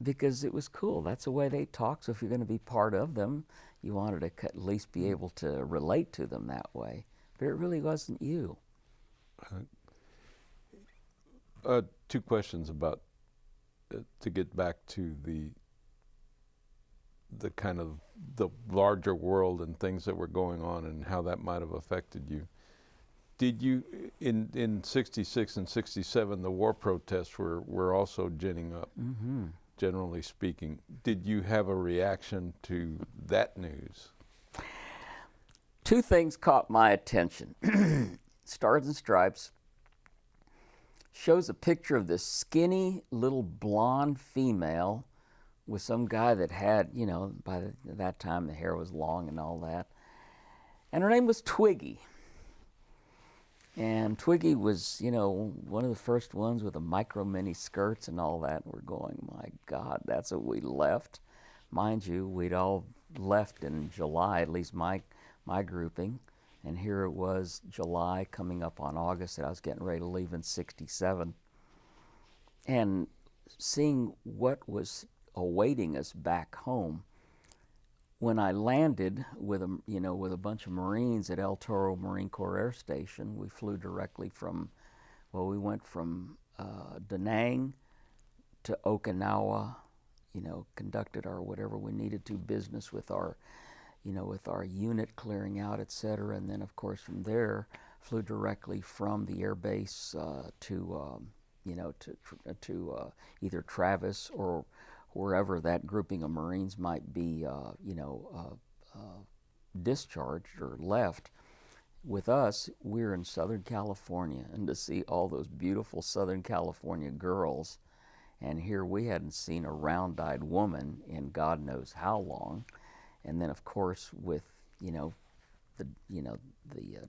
because it was cool. That's the way they talk. So if you're going to be part of them, you wanted to at least be able to relate to them that way. But it really wasn't you. Two questions about to get back to the kind of the larger world and things that were going on and how that might have affected you. Did you, in 66 and 67, the war protests were also ginning up. Mm-hmm. generally speaking. Did you have a reaction to that news? Two things caught my attention. Stars and Stripes shows a picture of this skinny little blonde female with some guy that had, by that time the hair was long and all that. And her name was Twiggy. And Twiggy was, one of the first ones with the micro mini skirts and all that. And we're going, my God, that's what we left. Mind you, we'd all left in July, at least my grouping. And here it was July coming up on August that I was getting ready to leave in '67. And seeing what was awaiting us back home, when I landed with a bunch of Marines at El Toro Marine Corps Air Station, we flew directly we went from Da Nang to Okinawa, conducted our whatever we needed to business with our unit clearing out, et cetera. And then, of course, from there, flew directly from the air base to either Travis or wherever that grouping of Marines might be, discharged or left. With us, we're in Southern California, and to see all those beautiful Southern California girls, and here we hadn't seen a round-eyed woman in God knows how long. And then, of course, with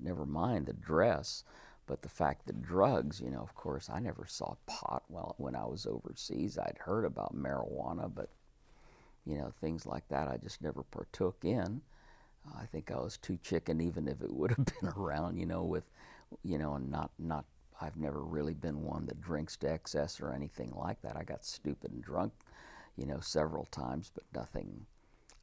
never mind the dress, but the fact that drugs, of course, I never saw pot when I was overseas. I'd heard about marijuana, but things like that I just never partook in. I think I was too chicken, even if it would have been around, and not. I've never really been one that drinks to excess or anything like that. I got stupid and drunk, several times, but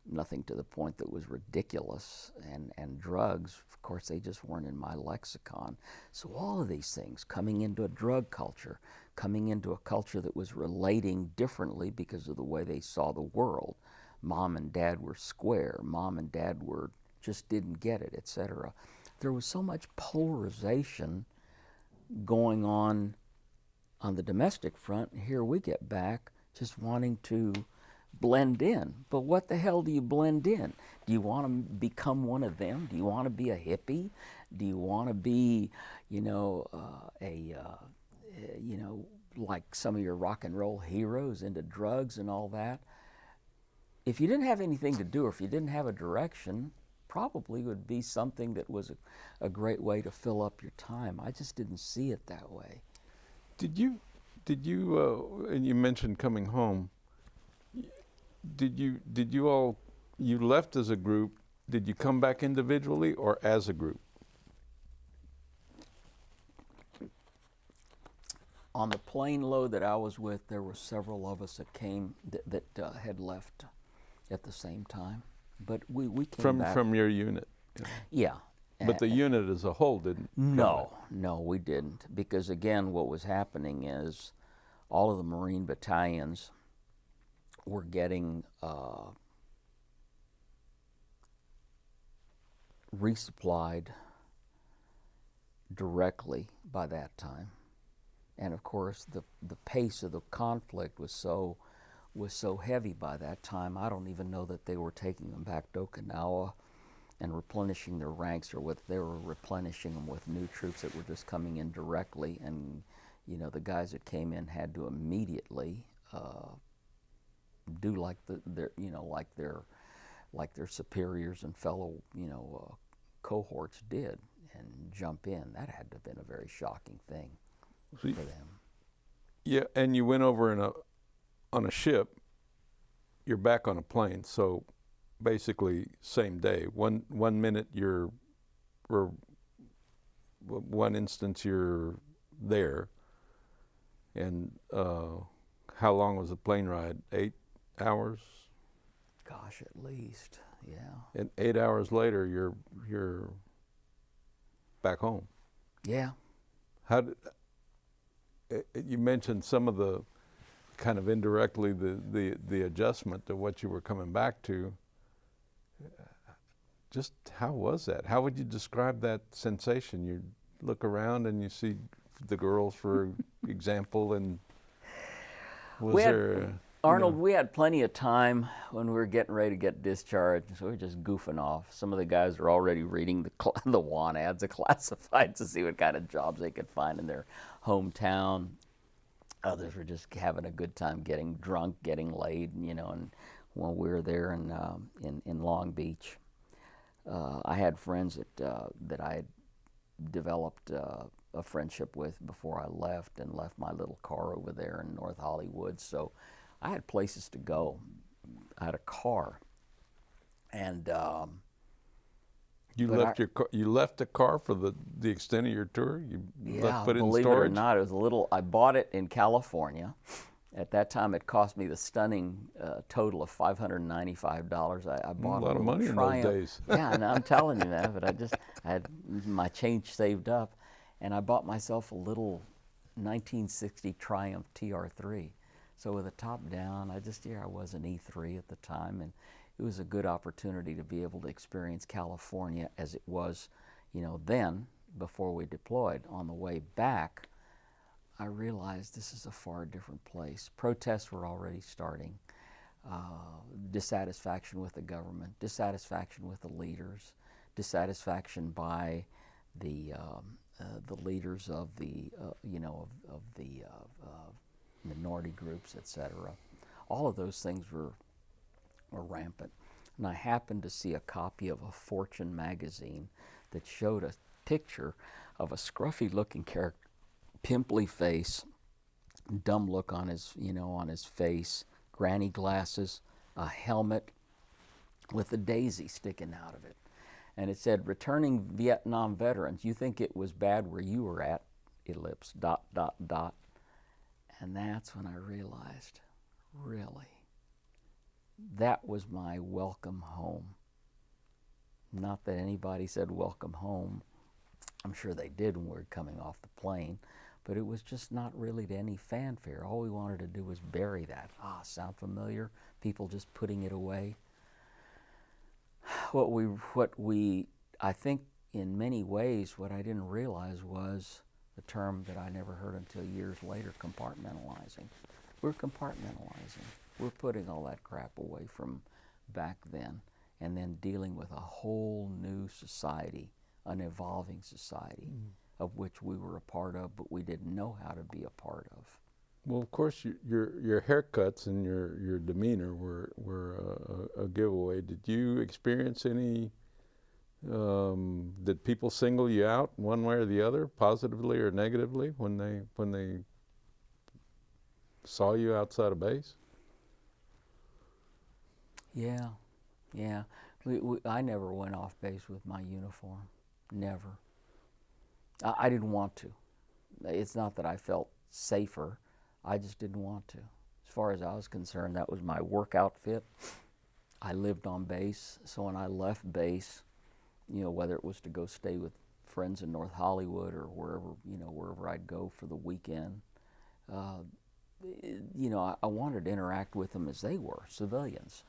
nothing to the point that was ridiculous. And drugs, of course, they just weren't in my lexicon. So all of these things, coming into a drug culture, coming into a culture that was relating differently because of the way they saw the world. Mom and Dad were square. Mom and Dad just didn't get it, etc. There was so much polarization going on the domestic front. Here we get back just wanting to blend in. But what the hell do you blend in? Do you want to become one of them? Do you want to be a hippie? Do you want to be, like some of your rock and roll heroes into drugs and all that? If you didn't have anything to do, or if you didn't have a direction, probably would be something that was a great way to fill up your time. I just didn't see it that way. Did you, and you mentioned coming home, you left as a group, did you come back individually or as a group? On the plane load that I was with, there were several of us that came that had left at the same time. But we came back. From your unit? Yeah. But the unit as a whole didn't? No, we didn't. Because again, what was happening is all of the Marine battalions were getting resupplied directly by that time. And of course, the pace of the conflict was so heavy by that time. I don't even know that they were taking them back to Okinawa and replenishing their ranks, or what they were replenishing them with new troops that were just coming in directly. And the guys that came in had to immediately do like their superiors and fellow cohorts did, and jump in. That had to have been a very shocking thing for them. Yeah, and you went over on a ship. You're back on a plane, so basically same day. One minute one instance you're there, and how long was the plane ride? 8 hours? Gosh, at least, yeah. And 8 hours later, you're back home. Yeah. You mentioned some of the kind of indirectly the adjustment to what you were coming back to. Just how was that? How would you describe that sensation? You look around and you see the girls, for example, and was there? Arnold, we had plenty of time when we were getting ready to get discharged, so we were just goofing off. Some of the guys were already reading the want ads of classifieds to see what kind of jobs they could find in their hometown. Others were just having a good time getting drunk, getting laid, and while we were there in Long Beach. I had friends that I had developed a friendship with before I left my little car over there in North Hollywood. So I had places to go. I had a car, and you left your car. You left the car for the extent of your tour. Put it in storage. Believe it or not, it was a little. I bought it in California. At that time, it cost me the stunning total of $595. I bought a lot of money Triumph. in those days. Yeah, and I'm telling you, man. But I had my change saved up, and I bought myself a little 1960 Triumph TR3. So with the top down, I was an E3 at the time, and it was a good opportunity to be able to experience California as it was, then before we deployed. On the way back, I realized this is a far different place. Protests were already starting. Dissatisfaction with the government, dissatisfaction with the leaders, dissatisfaction by the leaders of the minority groups, etc. All of those things were rampant. And I happened to see a copy of a Fortune magazine that showed a picture of a scruffy-looking character, pimply face, dumb look on his face, granny glasses, a helmet with a daisy sticking out of it. And it said, "Returning Vietnam veterans, you think it was bad where you were at, ellipse, ... And that's when I realized, really, that was my welcome home. Not that anybody said welcome home. I'm sure they did when we were coming off the plane, but it was just not really to any fanfare. All we wanted to do was bury that. Sound familiar? People just putting it away. I think in many ways, what I didn't realize was the term that I never heard until years later, compartmentalizing. We're compartmentalizing. We're putting all that crap away from back then and then dealing with a whole new society, an evolving society, of which we were a part of, but we didn't know how to be a part of. Well, of course, your haircuts and your demeanor were a giveaway. Did you experience any? Did people single you out one way or the other, positively or negatively, when they saw you outside of base? Yeah. I never went off base with my uniform. Never. I didn't want to. It's not that I felt safer. I just didn't want to. As far as I was concerned, that was my work outfit. I lived on base, so when I left base, whether it was to go stay with friends in North Hollywood or wherever I'd go for the weekend, I wanted to interact with them as they were, civilians.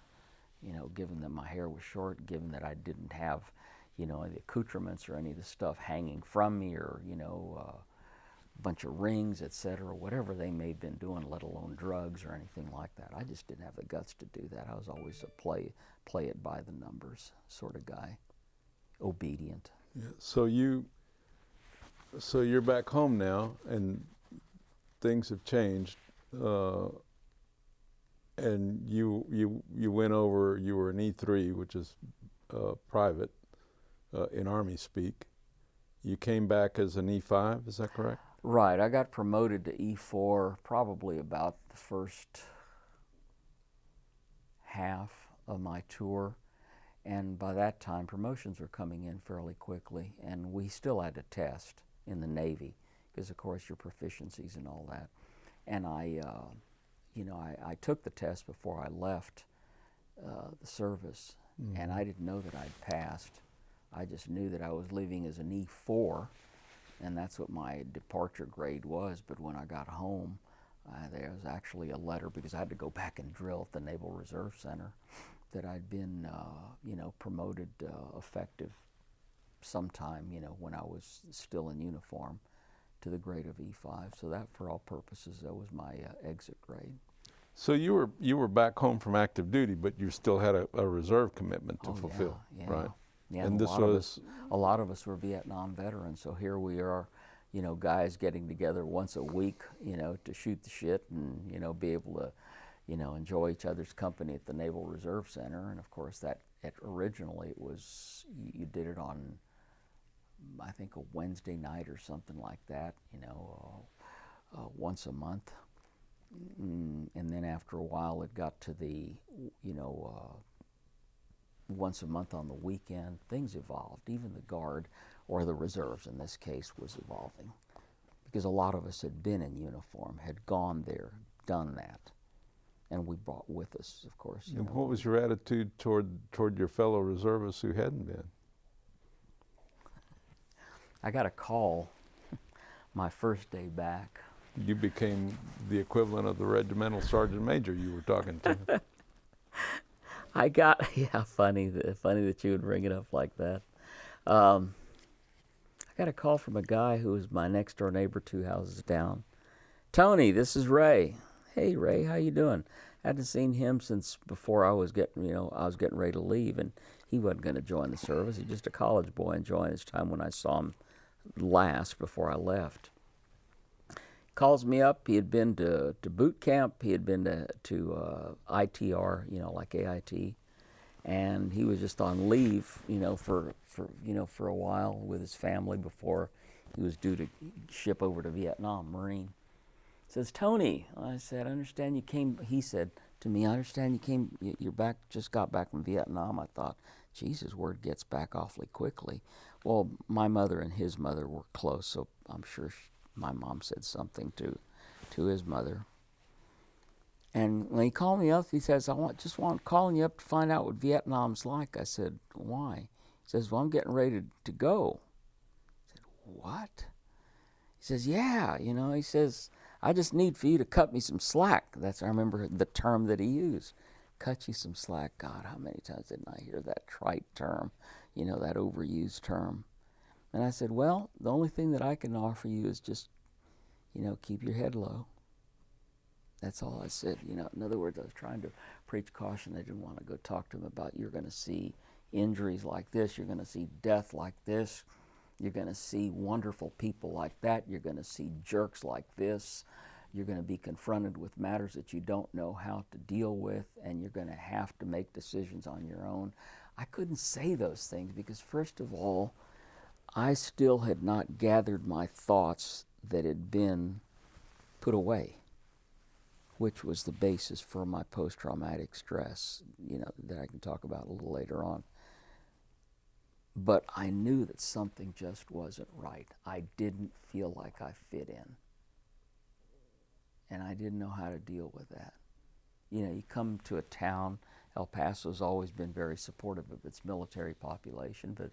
Given that my hair was short, given that I didn't have, the accoutrements or any of the stuff hanging from me, or a bunch of rings, etc., whatever they may have been doing, let alone drugs or anything like that. I just didn't have the guts to do that. I was always a play it by the numbers sort of guy, obedient. Yeah. So you're back home now, and things have changed. And you went over. You were an E3, which is private in Army speak. You came back as an E5. Is that correct? Right. I got promoted to E4 probably about the first half of my tour, and by that time promotions were coming in fairly quickly, and we still had to test in the Navy because, of course, your proficiencies and all that. And I took the test before I left the service, and I didn't know that I'd passed. I just knew that I was leaving as an E4, and that's what my departure grade was. But when I got home, there was actually a letter, because I had to go back and drill at the Naval Reserve Center, that I'd been, promoted effective sometime, when I was still in uniform, to the grade of E5. So that, for all purposes, that was my exit grade. So you were back home from active duty, but you still had a reserve commitment to fulfill, yeah. right? Yeah, And a this lot was a lot of us were Vietnam veterans, so here we are, you know, guys getting together once a week, you know, to shoot the shit and, you know, be able to, you know, enjoy each other's company at the Naval Reserve Center. And of course originally it was, you did it on, I think, a Wednesday night or something like that, you know, once a month. And then after a while it got to the, you know, once a month on the weekend. Things evolved. Even the Guard, or the reserves in this case, was evolving, because a lot of us had been in uniform, had gone there, done that, and we brought with us, of course. And what was your attitude toward your fellow reservists who hadn't been? I got a call my first day back. You became the equivalent of the regimental sergeant major you were talking to. I got, yeah, funny that you would bring it up like that. I got a call from a guy who was my next door neighbor 2 houses down. Tony, this is Ray. Hey, Ray, how you doing? Hadn't seen him since before I was getting ready to leave, and he wasn't going to join the service. He's just a college boy enjoying his time when I saw him last before I left. Calls me up. He had been to boot camp. He had been to ITR, you know, like AIT, and he was just on leave, you know, for a while with his family before he was due to ship over to Vietnam, Marine. Says, Tony, I said, I understand you came. He said to me, I understand you came. You're back. Just got back from Vietnam. I thought, Jesus, word gets back awfully quickly. Well, my mother and his mother were close, so I'm sure my mom said something to his mother. And when he called me up, he says, just want calling you up to find out what Vietnam's like. I said, why? He says, well, I'm getting ready to go. I said, what? He says, yeah, you know, he says, I just need for you to cut me some slack. I remember the term that he used. Cut you some slack. God, how many times didn't I hear that trite term, you know, that overused term? And I said, well, the only thing that I can offer you is just, you know, keep your head low. That's all I said. You know, in other words, I was trying to preach caution. I didn't want to go talk to him about, you're going to see injuries like this, you're going to see death like this, you're going to see wonderful people like that, you're going to see jerks like this, you're going to be confronted with matters that you don't know how to deal with, and you're going to have to make decisions on your own. I couldn't say those things because, first of all, I still had not gathered my thoughts that had been put away, which was the basis for my post-traumatic stress, you know, that I can talk about a little later on. But I knew that something just wasn't right. I didn't feel like I fit in. And I didn't know how to deal with that. You know, you come to a town, El Paso's always been very supportive of its military population, but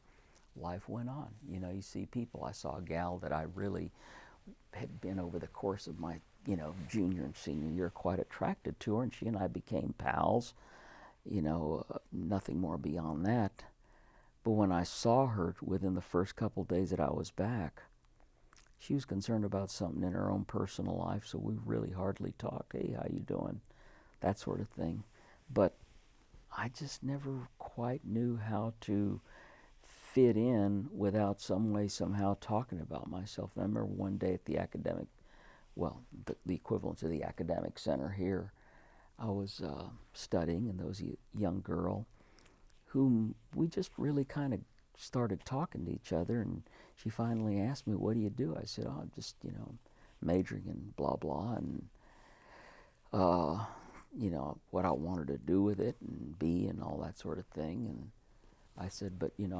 life went on. You know, you see people. I saw a gal that I really had been, over the course of my, you know, junior and senior year, quite attracted to her, and she and I became pals. You know, nothing more beyond that. But when I saw her within the first couple days that I was back, she was concerned about something in her own personal life, so we really hardly talked. Hey, how you doing? That sort of thing. But I just never quite knew how to fit in without some way, somehow talking about myself. And I remember one day at the academic, well, the equivalent to the academic center here, I was studying, and there was a young girl whom we just really kind of started talking to each other, and she finally asked me, what do you do? I said, oh, I'm just, you know, majoring in blah, blah, and, you know, what I wanted to do with it and be and all that sort of thing. And I said, but, you know,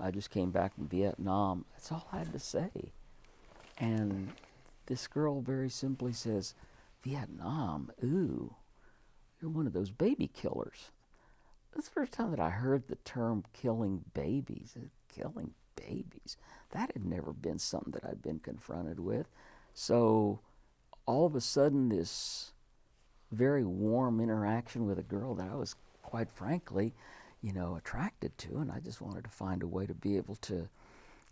I just came back from Vietnam. That's all I had to say. And this girl very simply says, Vietnam, ooh, you're one of those baby killers. That's the first time that I heard the term killing babies. Killing babies. That had never been something that I'd been confronted with. So all of a sudden, this very warm interaction with a girl that I was, quite frankly, you know, attracted to, and I just wanted to find a way to be able to,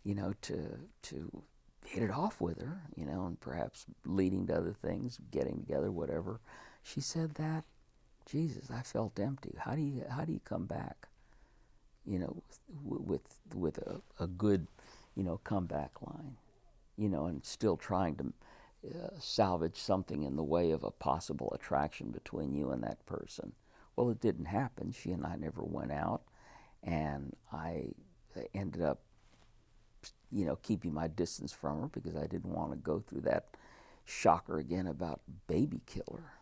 you know, to hit it off with her, and perhaps leading to other things, getting together, whatever. She said that, Jesus, I felt empty. How do you come back, with a good, comeback line, and still trying to salvage something in the way of a possible attraction between you and that person. Well, it didn't happen. She and I never went out, and I ended up, keeping my distance from her because I didn't want to go through that shocker again about baby killer.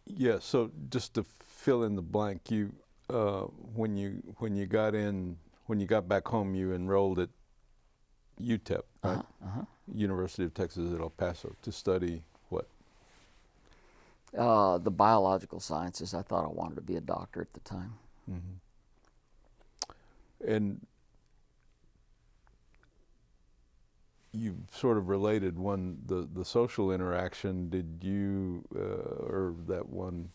Yeah. So just to fill in the blank, you when you got back home, you enrolled at UTEP, right? University of Texas at El Paso, to study what? The biological sciences. I thought I wanted to be a doctor at the time. Mm-hmm. And you sort of related the social interaction. Did you or that one?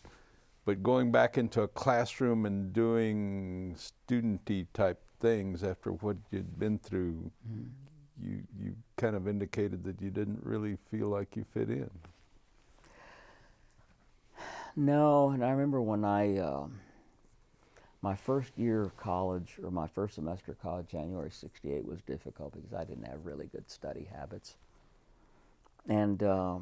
But going back into a classroom and doing student-y type things after what you'd been through, you kind of indicated that you didn't really feel like you fit in. No, and I remember when my first year of college, or my first semester of college, January '68, was difficult because I didn't have really good study habits. And I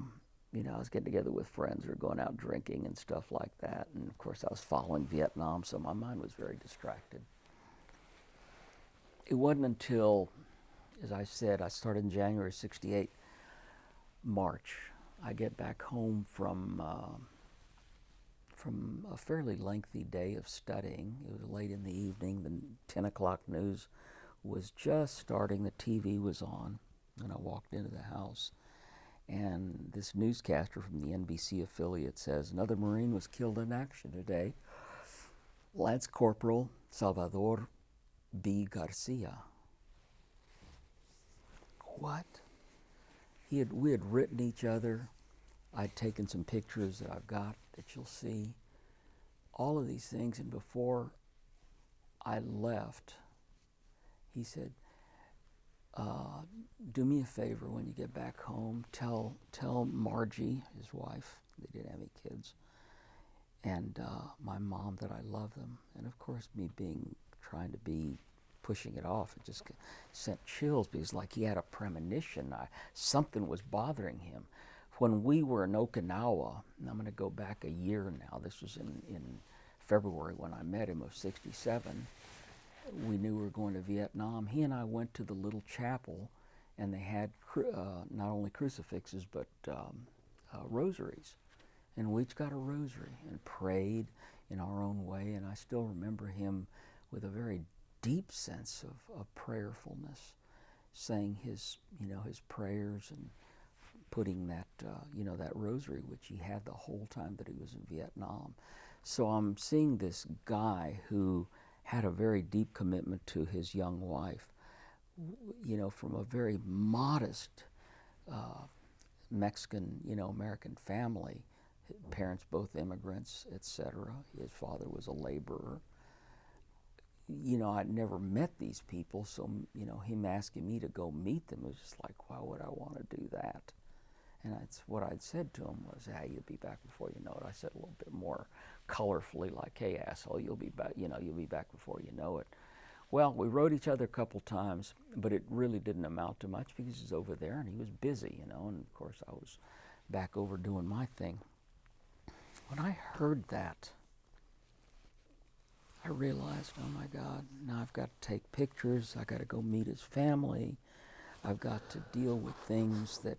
was getting together with friends or going out drinking and stuff like that. And of course I was following Vietnam, so my mind was very distracted. It wasn't until, as I said, I started in January '68, March. I get back home from a fairly lengthy day of studying. It was late in the evening. The 10 o'clock news was just starting. The TV was on, and I walked into the house. And this newscaster from the NBC affiliate says, another Marine was killed in action today, Lance Corporal Salvador B. Garcia. What? We had written each other. I'd taken some pictures that I've got that you'll see. All of these things, and before I left, he said, do me a favor when you get back home, tell Margie, his wife, they didn't have any kids, and my mom that I love them. And of course, me trying to be pushing it off, it just sent chills because like he had a premonition. Something was bothering him. When we were in Okinawa, and I'm going to go back a year now, this was in February when I met him of '67, we knew we were going to Vietnam. He and I went to the little chapel, and they had not only crucifixes, but rosaries. And we each got a rosary and prayed in our own way. And I still remember him with a very deep sense of prayerfulness, saying his prayers and putting that, that rosary, which he had the whole time that he was in Vietnam. So I'm seeing this guy who had a very deep commitment to his young wife, from a very modest Mexican, American family, parents both immigrants, etc. His father was a laborer. I'd never met these people, so, him asking me to go meet them was just like, why would I want to do that? And that's what I'd said to him was, hey, you'll be back before you know it. I said a little bit more colorfully, like, hey, asshole, you'll be back, you'll be back before you know it. Well, we wrote each other a couple times, but it really didn't amount to much because he was over there and he was busy, and of course I was back over doing my thing. When I heard that, I realized, oh my God, now I've got to take pictures, I got to go meet his family, I've got to deal with things that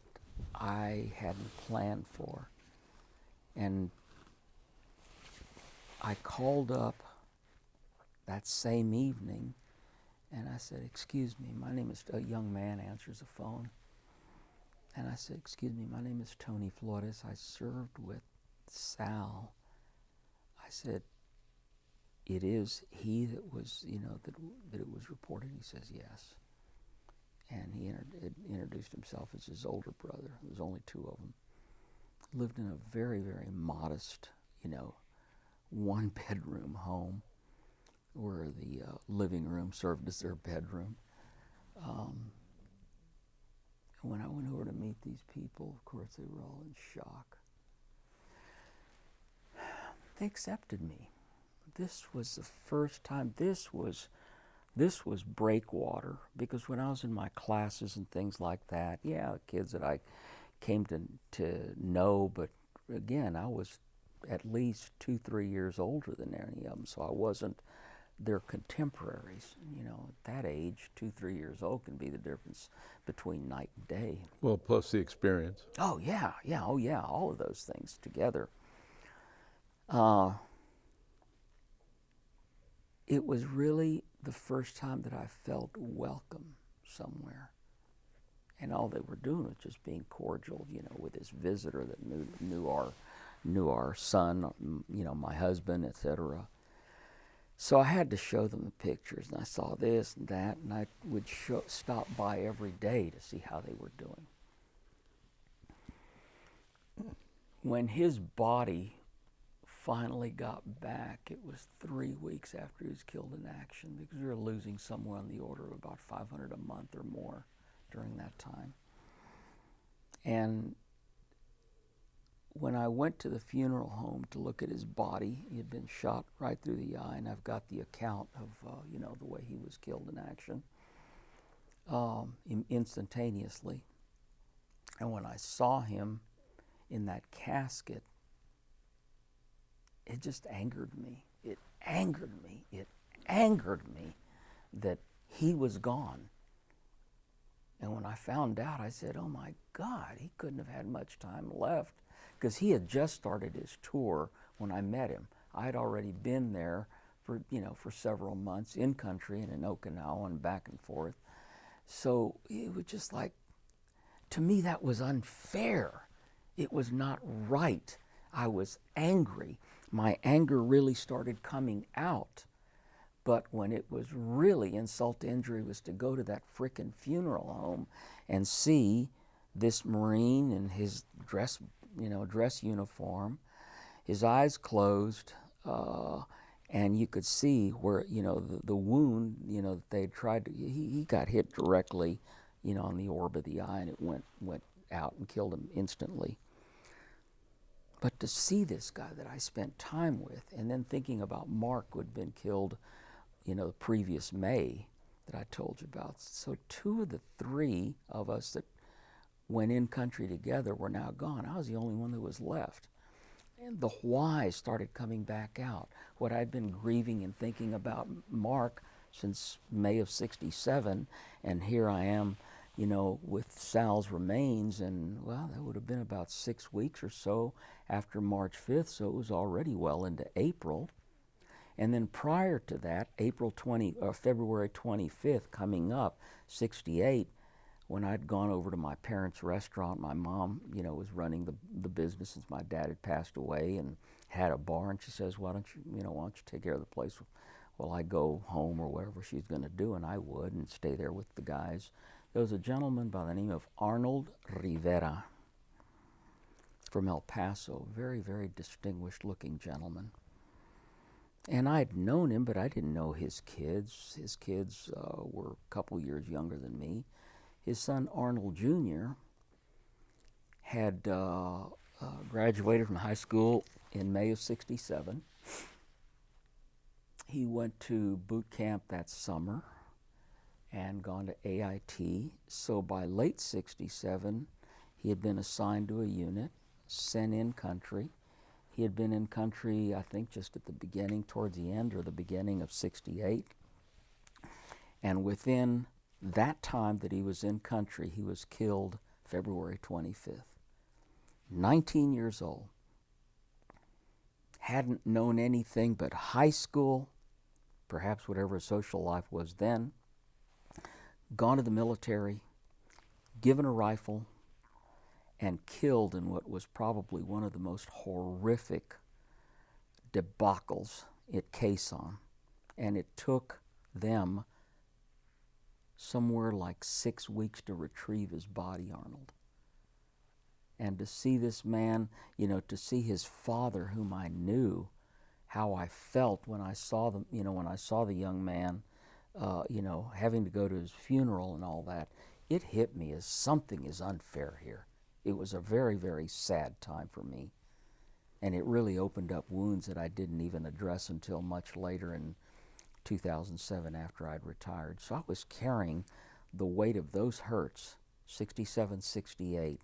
I hadn't planned for. And I called up that same evening and I said, excuse me, my name is, a young man answers the phone. And I said, excuse me, my name is Tony Florez. I served with Sal. I said, it is he that was, that it was reported? He says, yes. And he introduced himself as his older brother. There's only two of them. Lived in a very, very modest, one-bedroom home where the living room served as their bedroom. When I went over to meet these people, of course, they were all in shock. They accepted me. This was the first time. This was breakwater, because when I was in my classes and things like that, yeah, kids that I came to know, but again, I was at least 2-3 years older than any of them, so I wasn't their contemporaries. You know, at that age, 2-3 years old can be the difference between night and day. Well, plus the experience. Oh yeah, all of those things together. It was really the first time that I felt welcome somewhere. And all they were doing was just being cordial, you know, with this visitor that knew our son, you know, my husband, etc. So I had to show them the pictures, and I saw this and that, and I would stop by every day to see how they were doing. When his body finally got back, it was 3 weeks after he was killed in action, because we were losing somewhere on the order of about 500 a month or more during that time. And when I went to the funeral home to look at his body, he had been shot right through the eye, and I've got the account of you know, the way he was killed in action, instantaneously. And when I saw him in that casket, it just angered me. It angered me that he was gone. And when I found out, I said, oh my God, he couldn't have had much time left, because he had just started his tour when I met him. I had already been there for several months, in country and in Okinawa and back and forth. So it was just like, to me, that was unfair. It was not right. I was angry. My anger really started coming out. But when it was really insult to injury was to go to that frickin' funeral home and see this Marine in his dress uniform, his eyes closed, and you could see where, you know, the wound, you know, that they tried to, he got hit directly, you know, on the orb of the eye, and it went out and killed him instantly. But to see this guy that I spent time with, and then thinking about Mark, who had been killed, you know, the previous May that I told you about. So 2 of the 3 of us that went in country together were now gone. I was the only one that was left. And the why started coming back out. What I'd been grieving and thinking about Mark since May of '67, and here I am, you know, with Sal's remains, and well, that would have been about 6 weeks or so after March 5th, so it was already well into April. And then prior to that, February 25th coming up, '68, when I'd gone over to my parents' restaurant, my mom, you know, was running the business since my dad had passed away, and had a bar, and she says, why don't you take care of the place while I go home, or whatever she's going to do, and I would, and stay there with the guys. There was a gentleman by the name of Arnold Rivera from El Paso, very, very distinguished looking gentleman. And I'd known him, but I didn't know his kids. His kids were a couple years younger than me. His son, Arnold Jr., had graduated from high school in May of '67. He went to boot camp that summer and gone to AIT. So by late '67, he had been assigned to a unit, sent in country. He had been in country, I think, just at the beginning, towards the end or the beginning of '68. And within that time that he was in country, he was killed February 25th. 19 years old. Hadn't known anything but high school, perhaps whatever his social life was then. Gone to the military, given a rifle, and killed in what was probably one of the most horrific debacles at Quezon. And it took them somewhere like 6 weeks to retrieve his body, Arnold. And to see this man, you know, to see his father, whom I knew, how I felt when I saw the young man, you know, having to go to his funeral and all that, it hit me as something is unfair here. It was a very, very sad time for me. And it really opened up wounds that I didn't even address until much later in 2007 after I'd retired. So I was carrying the weight of those hurts, 67, 68,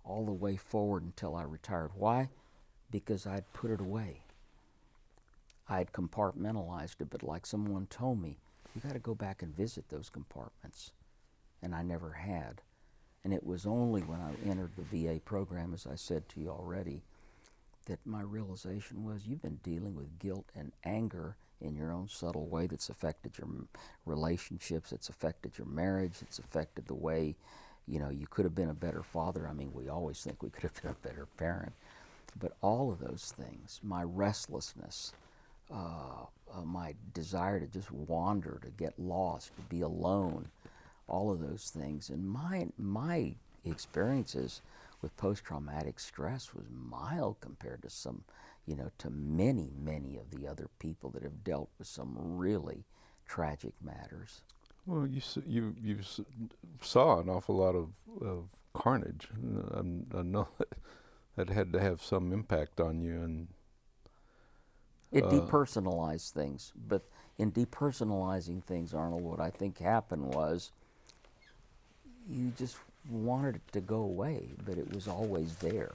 all the way forward until I retired. Why? Because I'd put it away. I'd compartmentalized it, but like someone told me, you got to go back and visit those compartments. And I never had. And it was only when I entered the VA program, as I said to you already, that my realization was you've been dealing with guilt and anger in your own subtle way that's affected your relationships, it's affected your marriage, it's affected the way, you could have been a better father. I mean, we always think we could have been a better parent. But all of those things, my restlessness, my desire to just wander, to get lost, to be alone, all of those things. And my experiences with post-traumatic stress was mild compared to to many, many of the other people that have dealt with some really tragic matters. Well, you saw an awful lot of carnage. I know that had to have some impact on you. And it depersonalized things. But in depersonalizing things, Arnold, what I think happened was you just wanted it to go away, but it was always there.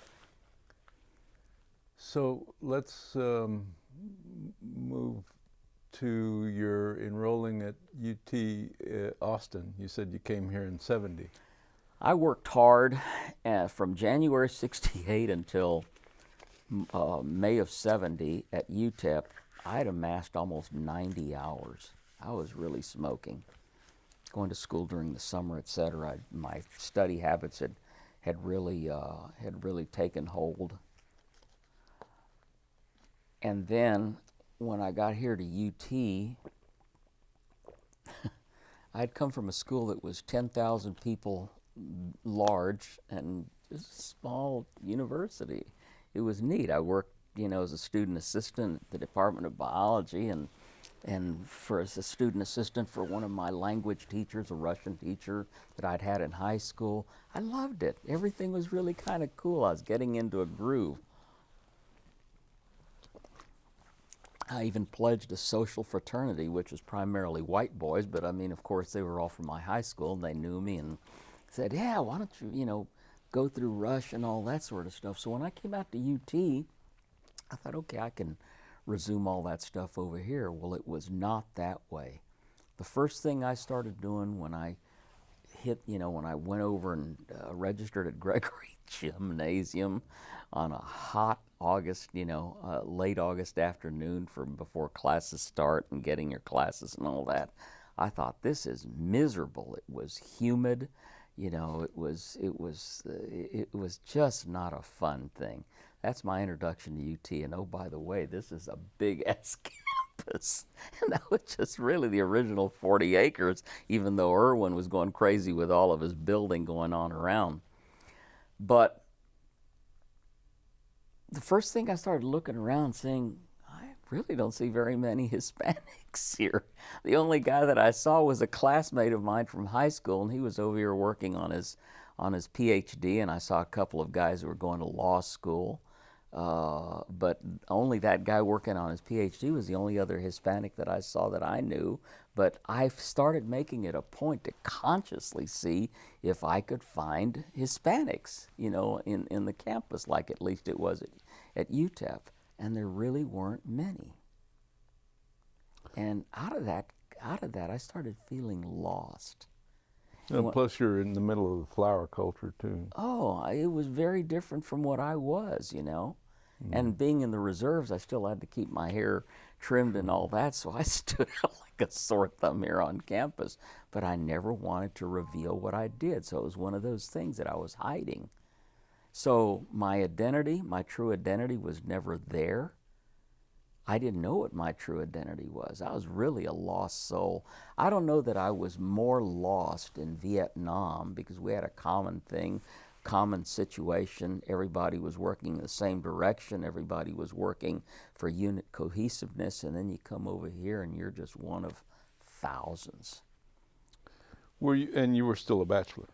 So let's move to your enrolling at UT Austin. You said you came here in 70. I worked hard from January 68 until May of 70 at UTEP. I had amassed almost 90 hours. I was really smoking. Going to school during the summer, etc. My study habits had really taken hold. And then when I got here to UT, I'd come from a school that was 10,000 people large and just a small university. It was neat. I worked, as a student assistant at the Department of Biology and as a student assistant for one of my language teachers, a Russian teacher that I'd had in high school. I loved it. Everything was really kind of cool. I was getting into a groove. I even pledged a social fraternity, which was primarily white boys, but I mean, of course, they were all from my high school, and they knew me and said, yeah, why don't you, go through Rush and all that sort of stuff. So when I came out to UT, I thought, okay, I can resume all that stuff over here. Well, it was not that way. The first thing I started doing when I when I went over and registered at Gregory Gymnasium on a hot August, late August afternoon before classes start and getting your classes and all that, I thought, this is miserable. It was humid, it was just not a fun thing. That's my introduction to UT. And oh, by the way, this is a big-ass campus. And that was just really the original 40 acres, even though Irwin was going crazy with all of his building going on around. But the first thing I started looking around saying, I really don't see very many Hispanics here. The only guy that I saw was a classmate of mine from high school, and he was over here working on his PhD, and I saw a couple of guys who were going to law school. But only that guy working on his PhD was the only other Hispanic that I saw that I knew. But I started making it a point to consciously see if I could find Hispanics, in the campus, like at least it was at UTEP. And there really weren't many. And out of that, I started feeling lost. And plus, you're in the middle of the flower culture, too. Oh, it was very different from what I was, And being in the reserves, I still had to keep my hair trimmed and all that, so I stood out like a sore thumb here on campus. But I never wanted to reveal what I did, so it was one of those things that I was hiding. So my identity, my true identity, was never there. I didn't know what my true identity was. I was really a lost soul. I don't know that I was more lost in Vietnam because we had a common thing, common situation. Everybody was working in the same direction. Everybody was working for unit cohesiveness. And then you come over here and you're just one of thousands. You were still a bachelor,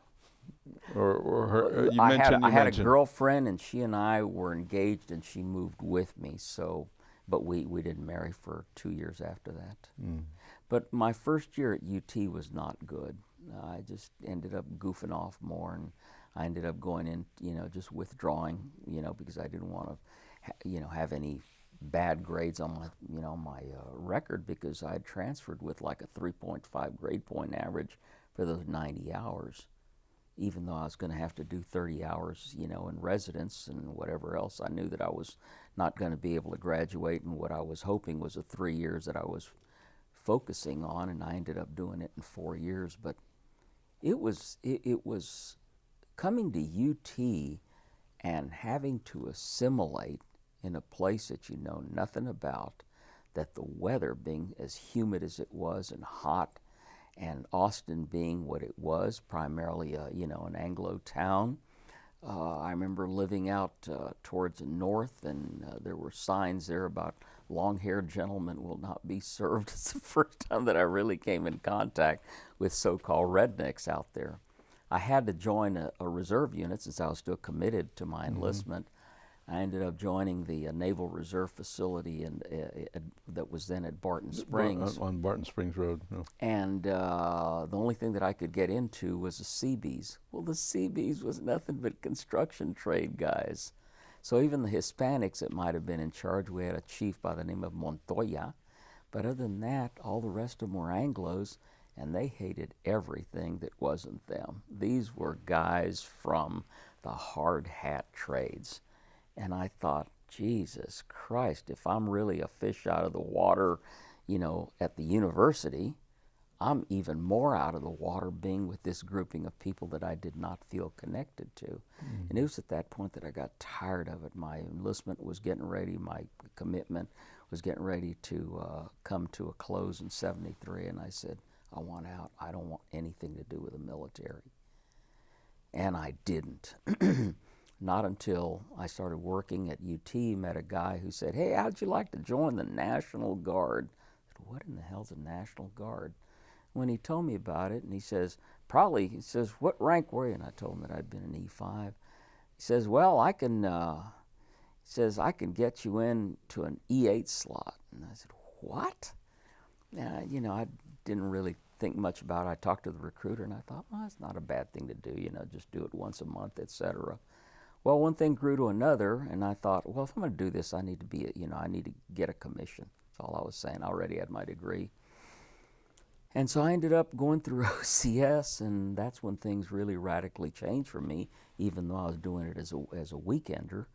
or her, you I mentioned had a girlfriend, and she and I were engaged, and she moved with me. So, but we didn't marry for 2 years after that. But my first year at UT was not good. I just ended up goofing off more, and I ended up going in, just withdrawing, because I didn't want to, have any bad grades on my record, because I had transferred with like a 3.5 grade point average for those 90 hours, even though I was going to have to do 30 hours, in residence and whatever else. I knew that I was not going to be able to graduate, and what I was hoping was the 3 years that I was focusing on, and I ended up doing it in 4 years. But it was coming to UT and having to assimilate in a place that you know nothing about, that the weather being as humid as it was and hot, and Austin being what it was, primarily an Anglo town. I remember living out towards the north, and there were signs there about long-haired gentlemen will not be served. It's the first time that I really came in contact with so-called rednecks out there. I had to join a reserve unit since I was still committed to my enlistment. I ended up joining the Naval Reserve facility that was then at Barton Springs. On Barton Springs Road. No. And the only thing that I could get into was the Seabees. Well, the Seabees was nothing but construction trade guys. So even the Hispanics that might have been in charge, we had a chief by the name of Montoya. But other than that, all the rest of them were Anglos, and they hated everything that wasn't them. These were guys from the hard hat trades. And I thought, Jesus Christ, if I'm really a fish out of the water, at the university, I'm even more out of the water being with this grouping of people that I did not feel connected to. And it was at that point that I got tired of it. My enlistment was getting ready, my commitment was getting ready to come to a close in '73, and I said, I want out. I don't want anything to do with the military. And I didn't. Not until I started working at UT, met a guy who said, hey, how'd you like to join the National Guard? I said, what in the hell's a National Guard? When he told me about it, and he says, what rank were you? And I told him that I'd been an E5. He says, well, I can get you into an E8 slot. And I said, what? I didn't really think much about it. I talked to the recruiter, and I thought, well, it's not a bad thing to do, just do it once a month, etc. Well, one thing grew to another, and I thought, well, if I'm going to do this, I need to I need to get a commission. That's all I was saying. I already had my degree. And so I ended up going through OCS, and that's when things really radically changed for me, even though I was doing it as a weekender.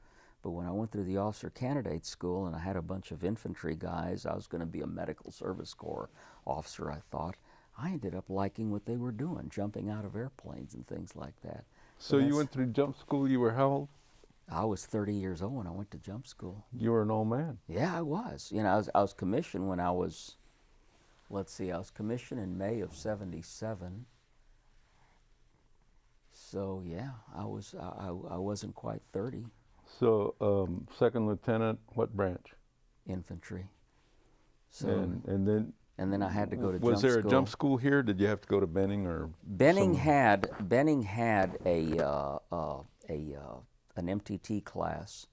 But when I went through the officer candidate school and I had a bunch of infantry guys, I was going to be a medical service corps officer, I thought. I ended up liking what they were doing, jumping out of airplanes and things like that. So you went through jump school, you were how old? I was 30 years old when I went to jump school. You were an old man. Yeah, I was. I was commissioned when I was, I was commissioned in May of '77. So yeah, I wasn't quite 30. So second lieutenant, what branch? Infantry. So and then I had to go to jump school. Was there a jump school here? Did you have to go to Benning or? Benning had an MTT class,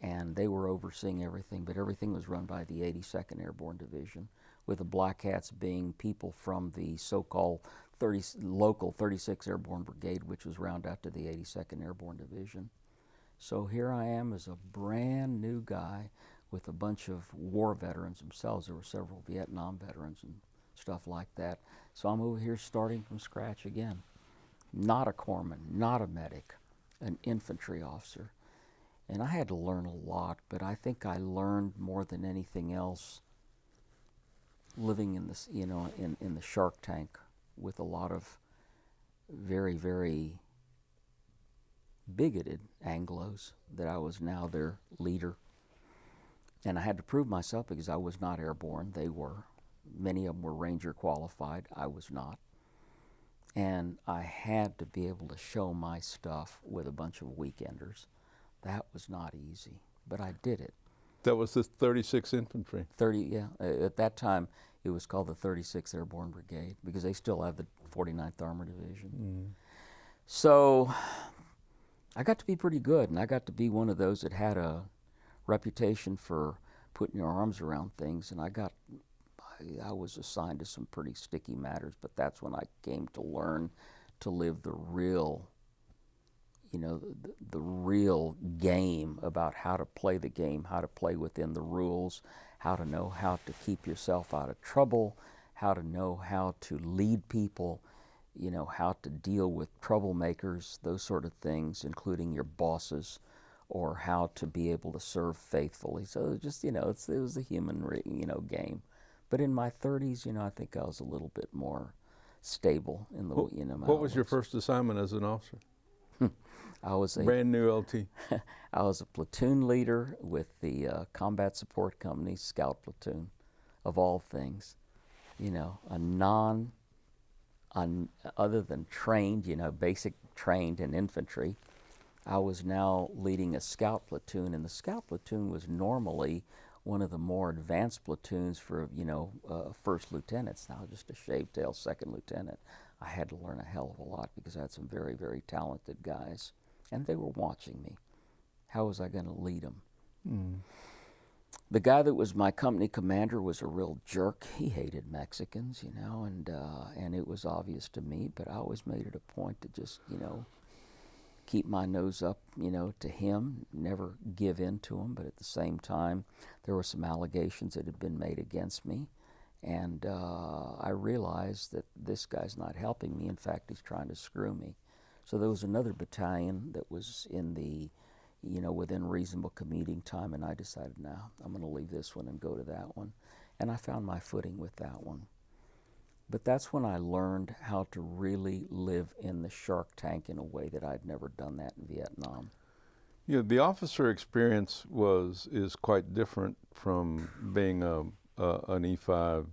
and they were overseeing everything, but everything was run by the 82nd Airborne Division, with the Black Hats being people from the so-called local 36th Airborne Brigade, which was round out to the 82nd Airborne Division. So here I am as a brand new guy with a bunch of war veterans themselves. There were several Vietnam veterans and stuff like that. So I'm over here starting from scratch again. Not a corpsman, not a medic, an infantry officer. And I had to learn a lot, but I think I learned more than anything else living in this, in the shark tank with a lot of very, very bigoted Anglos, that I was now their leader. And I had to prove myself because I was not airborne. They were. Many of them were Ranger qualified. I was not. And I had to be able to show my stuff with a bunch of weekenders. That was not easy, but I did it. That was the 36th Infantry. At that time, It was called the 36th Airborne Brigade because they still have the 49th Armored Division. So I got to be pretty good, and I got to be one of those that had a reputation for putting your arms around things, and I was assigned to some pretty sticky matters, but that's when I came to learn to live the real, the real game about how to play the game, how to play within the rules, how to know how to keep yourself out of trouble, how to know how to lead people, how to deal with troublemakers, those sort of things, including your bosses, or how to be able to serve faithfully. So just, it was a human, game. But in my 30s, I think I was a little bit more stable in the, my What was your outlooks. first assignment as an officer? I was Brand new LT. I was a platoon leader with the Combat Support Company Scout Platoon, of all things. Other than trained, basic trained in infantry, I was now leading a scout platoon, and the scout platoon was normally one of the more advanced platoons for, first lieutenants. Now just a shaved tail second lieutenant. I had to learn a hell of a lot because I had some very, very talented guys, and they were watching me. How was I going to lead them? The guy that was my company commander was a real jerk. He hated Mexicans, and it was obvious to me, but I always made it a point to just, keep my nose up, to him, never give in to him. But at the same time, there were some allegations that had been made against me. And I realized that this guy's not helping me. In fact, he's trying to screw me. So there was another battalion that was in the, within reasonable commuting time, and I decided, now I'm going to leave this one and go to that one. And I found my footing with that one. But that's when I learned how to really live in the shark tank in a way that I'd never done that in Vietnam. The officer experience is quite different from being an E5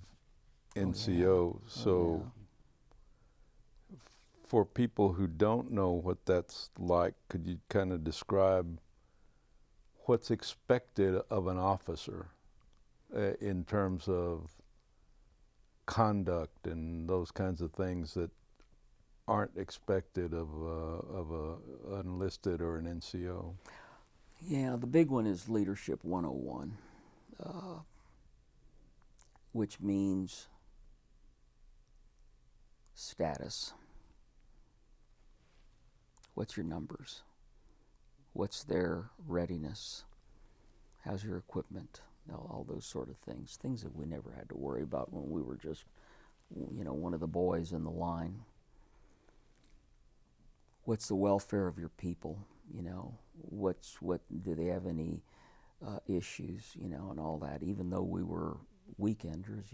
NCO. So for people who don't know what that's like, could you kind of describe what's expected of an officer in terms of conduct and those kinds of things that aren't expected of an enlisted or an NCO? Yeah, the big one is Leadership 101, which means status. What's your numbers? What's their readiness? How's your equipment? All those sort of things that we never had to worry about when we were just, one of the boys in the line. What's the welfare of your people? What do they have any issues? And all that. Even though we were weekenders,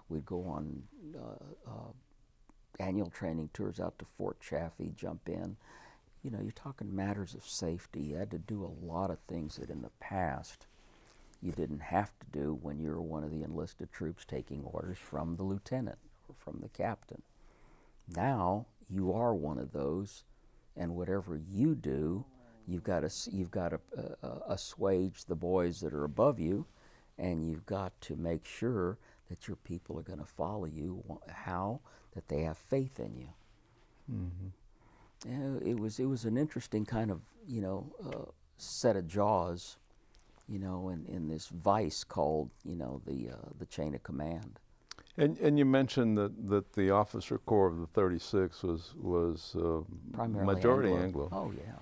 we'd go on annual training tours out to Fort Chaffee, jump in. You're talking matters of safety. You had to do a lot of things that in the past you didn't have to do when you were one of the enlisted troops taking orders from the lieutenant or from the captain. Now you are one of those, and whatever you do, you've got to assuage the boys that are above you, and you've got to make sure that your people are going to follow you. How? That they have faith in you. It was an interesting kind of set of jaws, in this vice called the chain of command. And you mentioned that the officer corps of the 36 was Primarily majority Anglo. Oh yeah.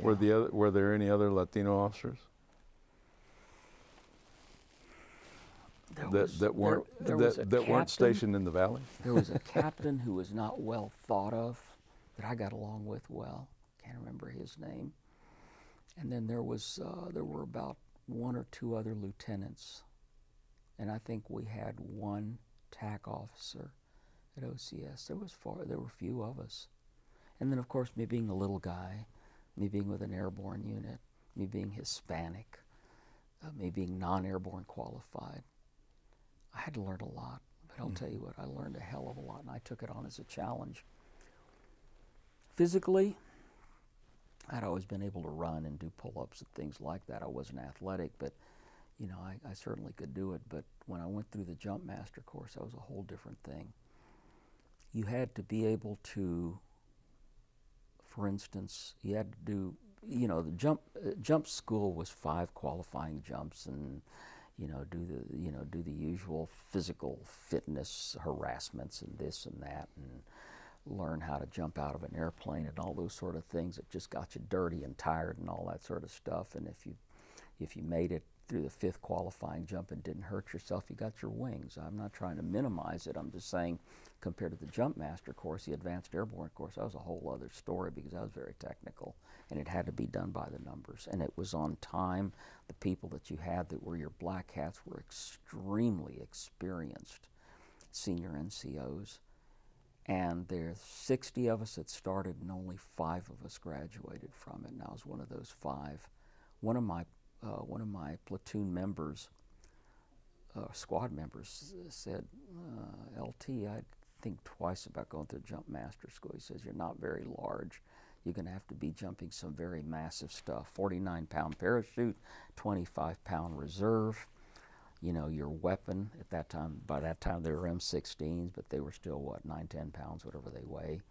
Were there any other Latino officers that weren't stationed in the valley? There was a captain who was not well thought of that I got along with well. Can't remember his name. And then there were about one or two other lieutenants, and I think we had one TAC officer at OCS. There were few of us. And then, of course, me being a little guy, me being with an airborne unit, me being Hispanic, me being non-airborne qualified, I had to learn a lot. But I'll tell you what, I learned a hell of a lot, and I took it on as a challenge. Physically, I'd always been able to run and do pull-ups and things like that. I wasn't athletic, but I certainly could do it, but when I went through the jump master course, that was a whole different thing. You had to be able to, for instance, you had to do, the jump school was 5 qualifying jumps, and do the usual physical fitness harassments and this and that, and learn how to jump out of an airplane and all those sort of things that just got you dirty and tired and all that sort of stuff. And if you made it through the 5th qualifying jump and didn't hurt yourself, you got your wings. I'm not trying to minimize it. I'm just saying, compared to the jump master course, the advanced airborne course, that was a whole other story, because that was very technical, and it had to be done by the numbers, and it was on time. The people that you had that were your black hats were extremely experienced senior NCOs, and there's 60 of us that started, and only 5 of us graduated from it, and I was one of those 5. One of my platoon members, squad members, said, LT, I'd think twice about going to jump master school. He says, you're not very large. You're going to have to be jumping some very massive stuff. 49-pound parachute, 25-pound reserve. Your weapon at that time, by that time they were M16s, but they were still, 9, 10 pounds, whatever they weigh,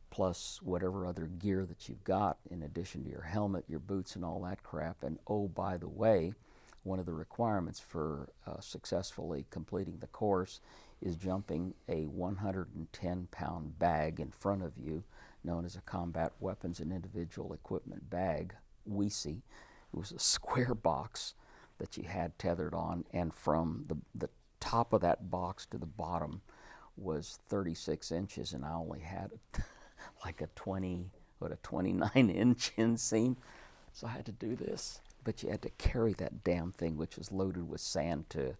plus whatever other gear that you've got in addition to your helmet, your boots, and all that crap. And oh, by the way, one of the requirements for successfully completing the course is jumping a 110-pound bag in front of you, known as a Combat Weapons and Individual Equipment Bag, WESI. It was a square box that you had tethered on, and from the top of that box to the bottom was 36 inches, and I only had like a 29-inch inseam, so I had to do this. But you had to carry that damn thing, which was loaded with sand to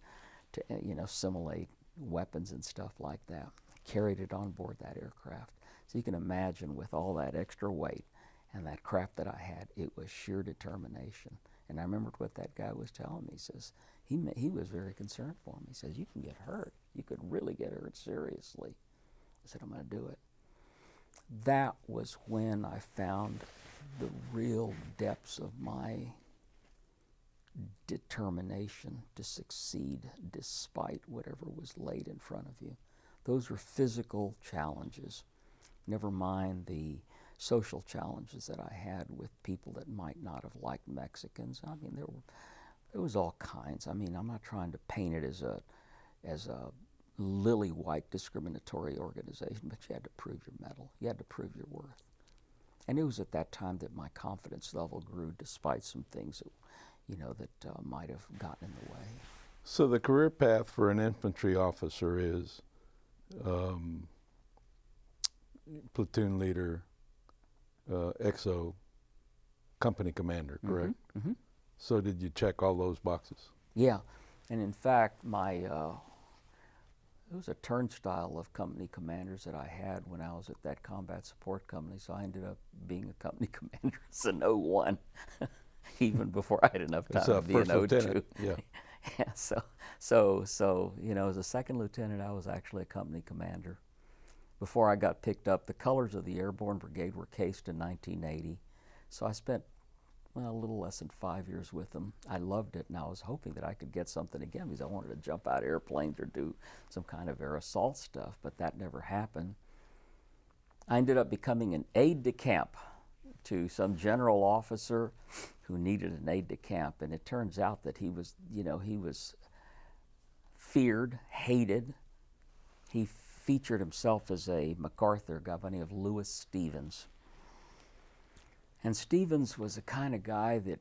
simulate weapons and stuff like that. Carried it on board that aircraft. So you can imagine, with all that extra weight and that crap that I had, it was sheer determination. And I remembered what that guy was telling me. He says, he was very concerned for me. He says, you can get hurt. You could really get hurt seriously. I said, I'm going to do it. That was when I found the real depths of my determination to succeed despite whatever was laid in front of you. Those were physical challenges, never mind the social challenges that I had with people that might not have liked Mexicans. I mean, there was all kinds. I mean, I'm not trying to paint it as a lily white discriminatory organization, but you had to prove your mettle. You had to prove your worth. And it was at that time that my confidence level grew, despite some things that might have gotten in the way. So the career path for an infantry officer is platoon leader, XO, company commander, correct? Mm-hmm. So did you check all those boxes? Yeah, and in fact, it was a turnstile of company commanders that I had when I was at that combat support company, so I ended up being a company commander as an 01, even before I had enough time to be an 02. Lieutenant. Yeah. Yeah, so as a second lieutenant, I was actually a company commander. Before I got picked up, the colors of the Airborne Brigade were cased in 1980, so I spent a little less than 5 years with them. I loved it, and I was hoping that I could get something again, because I wanted to jump out of airplanes or do some kind of air assault stuff, but that never happened. I ended up becoming an aide-de-camp to some general officer who needed an aide-de-camp, and it turns out that he was feared, hated. He featured himself as a MacArthur, a guy by the name of Lewis Stevens. And Stevens was the kind of guy that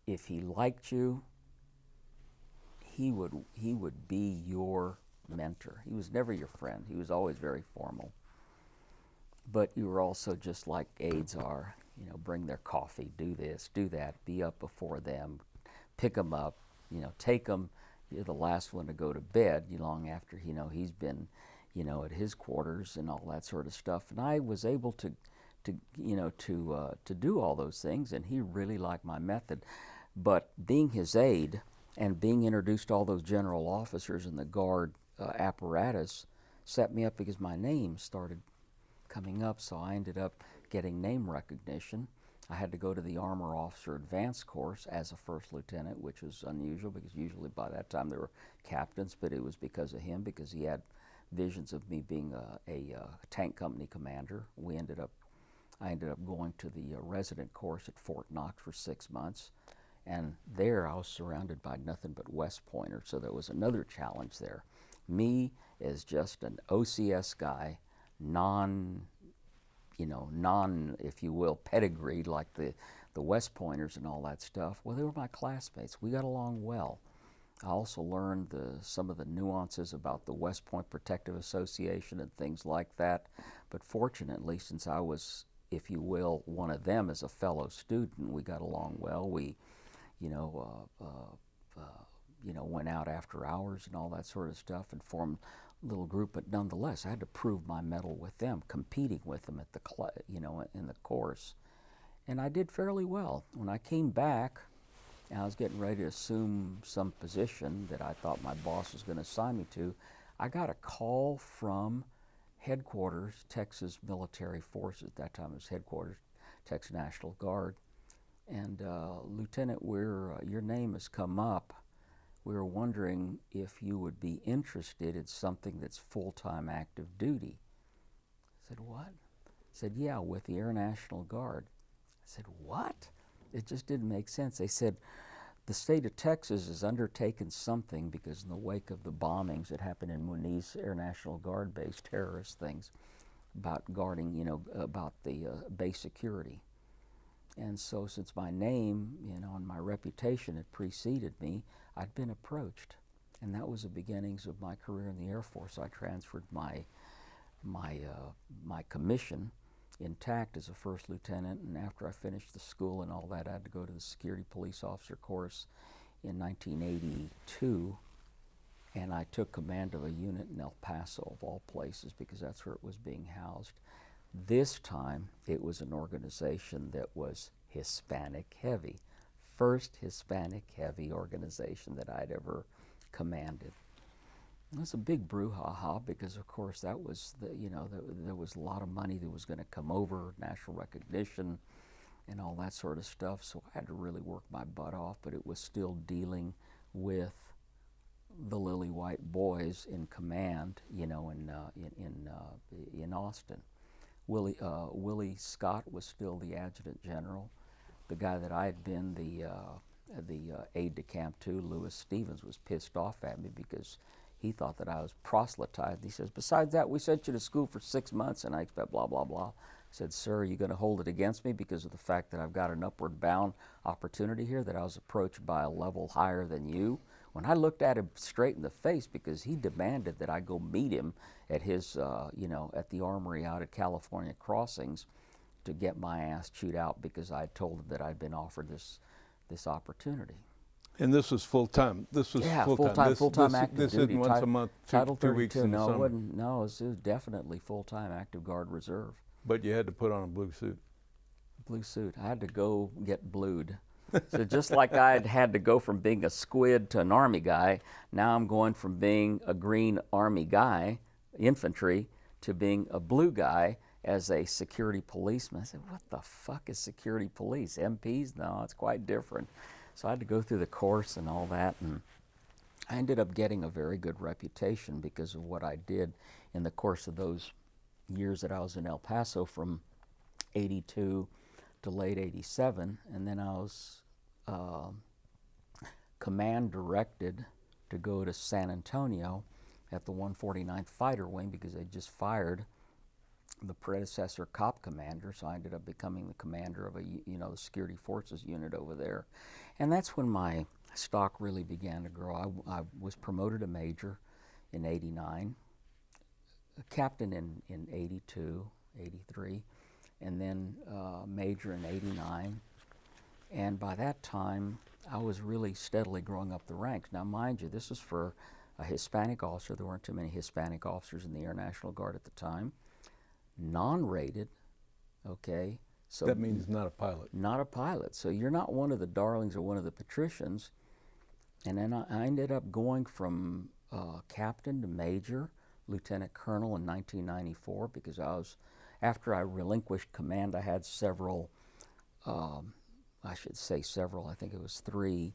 if he liked you, he would be your mentor. He was never your friend. He was always very formal. But you were also just like aides are, bring their coffee, do this, do that, be up before them, pick them up, take them. You're the last one to go to bed long after, he's been, at his quarters and all that sort of stuff. And I was able to do all those things, and he really liked my method. But being his aide and being introduced to all those general officers in the Guard apparatus set me up, because my name started coming up, so I ended up getting name recognition. I had to go to the Armor Officer Advanced course as a first lieutenant, which was unusual because usually by that time there were captains, but it was because of him, because he had visions of me being a tank company commander. I ended up going to the resident course at Fort Knox for 6 months, and there I was surrounded by nothing but West Pointers, so there was another challenge there. Me as just an OCS guy, non, if you will, pedigreed like the West Pointers and all that stuff. Well, they were my classmates. We got along well. I also learned some of the nuances about the West Point Protective Association and things like that. But fortunately, since I was, if you will, one of them as a fellow student, we got along well. We, went out after hours and all that sort of stuff and formed a little group. But nonetheless, I had to prove my mettle with them, competing with them at in the course. And I did fairly well. When I came back, and I was getting ready to assume some position that I thought my boss was going to assign me to, I got a call from headquarters, Texas Military Forces. At that time it was headquarters, Texas National Guard. And Lieutenant, your name has come up. We were wondering if you would be interested in something that's full-time active duty. I said, what? I said, yeah, with the Air National Guard. I said, what? It just didn't make sense. They said, the state of Texas has undertaken something because in the wake of the bombings that happened in Muniz Air National Guard base, terrorist things, about guarding, about the base security. And so since my name, and my reputation had preceded me, I'd been approached. And that was the beginnings of my career in the Air Force. I transferred my commission intact as a first lieutenant, and after I finished the school and all that, I had to go to the security police officer course in 1982, and I took command of a unit in El Paso, of all places, because that's where it was being housed. This time, it was an organization that was Hispanic heavy. First Hispanic heavy organization that I'd ever commanded. It was a big brouhaha because, of course, that was there was a lot of money that was going to come over, national recognition, and all that sort of stuff. So I had to really work my butt off, but it was still dealing with the Lily White boys in command, in Austin. Willie Scott was still the adjutant general. The guy that I had been the aide de camp to, Lewis Stevens, was pissed off at me because he thought that I was proselytized. He says, besides that, we sent you to school for 6 months and I expect blah, blah, blah. I said, sir, are you going to hold it against me because of the fact that I've got an upward bound opportunity here, that I was approached by a level higher than you? When I looked at him straight in the face, because he demanded that I go meet him at his, at the armory out at California Crossings to get my ass chewed out because I told him that I'd been offered this opportunity. And this was full time. This was full time active this duty. Isn't once a month, Title 2 weeks 32. in the No, summer. it wasn't. No, it was definitely full time active guard reserve. But you had to put on a blue suit. Blue suit. I had to go get blued. So just like I had to go from being a squid to an Army guy, now I'm going from being a green Army guy, infantry, to being a blue guy as a security policeman. I said, what the fuck is security police? MPs? No, it's quite different. So I had to go through the course and all that, and I ended up getting a very good reputation because of what I did in the course of those years that I was in El Paso from 82 to late 87, and then I was command directed to go to San Antonio at the 149th Fighter Wing because they just fired the predecessor cop commander, so I ended up becoming the commander of the security forces unit over there. And that's when my stock really began to grow. I was promoted a major in 89, a captain in 82, 83, and then major in 89. And by that time, I was really steadily growing up the ranks. Now, mind you, this was for a Hispanic officer. There weren't too many Hispanic officers in the Air National Guard at the time. Non-rated, okay? So That means not a pilot. Not a pilot. So you're not one of the darlings or one of the patricians. And then I ended up going from captain to major, lieutenant colonel in 1994 because after I relinquished command, I had several I should say several, I think it was 3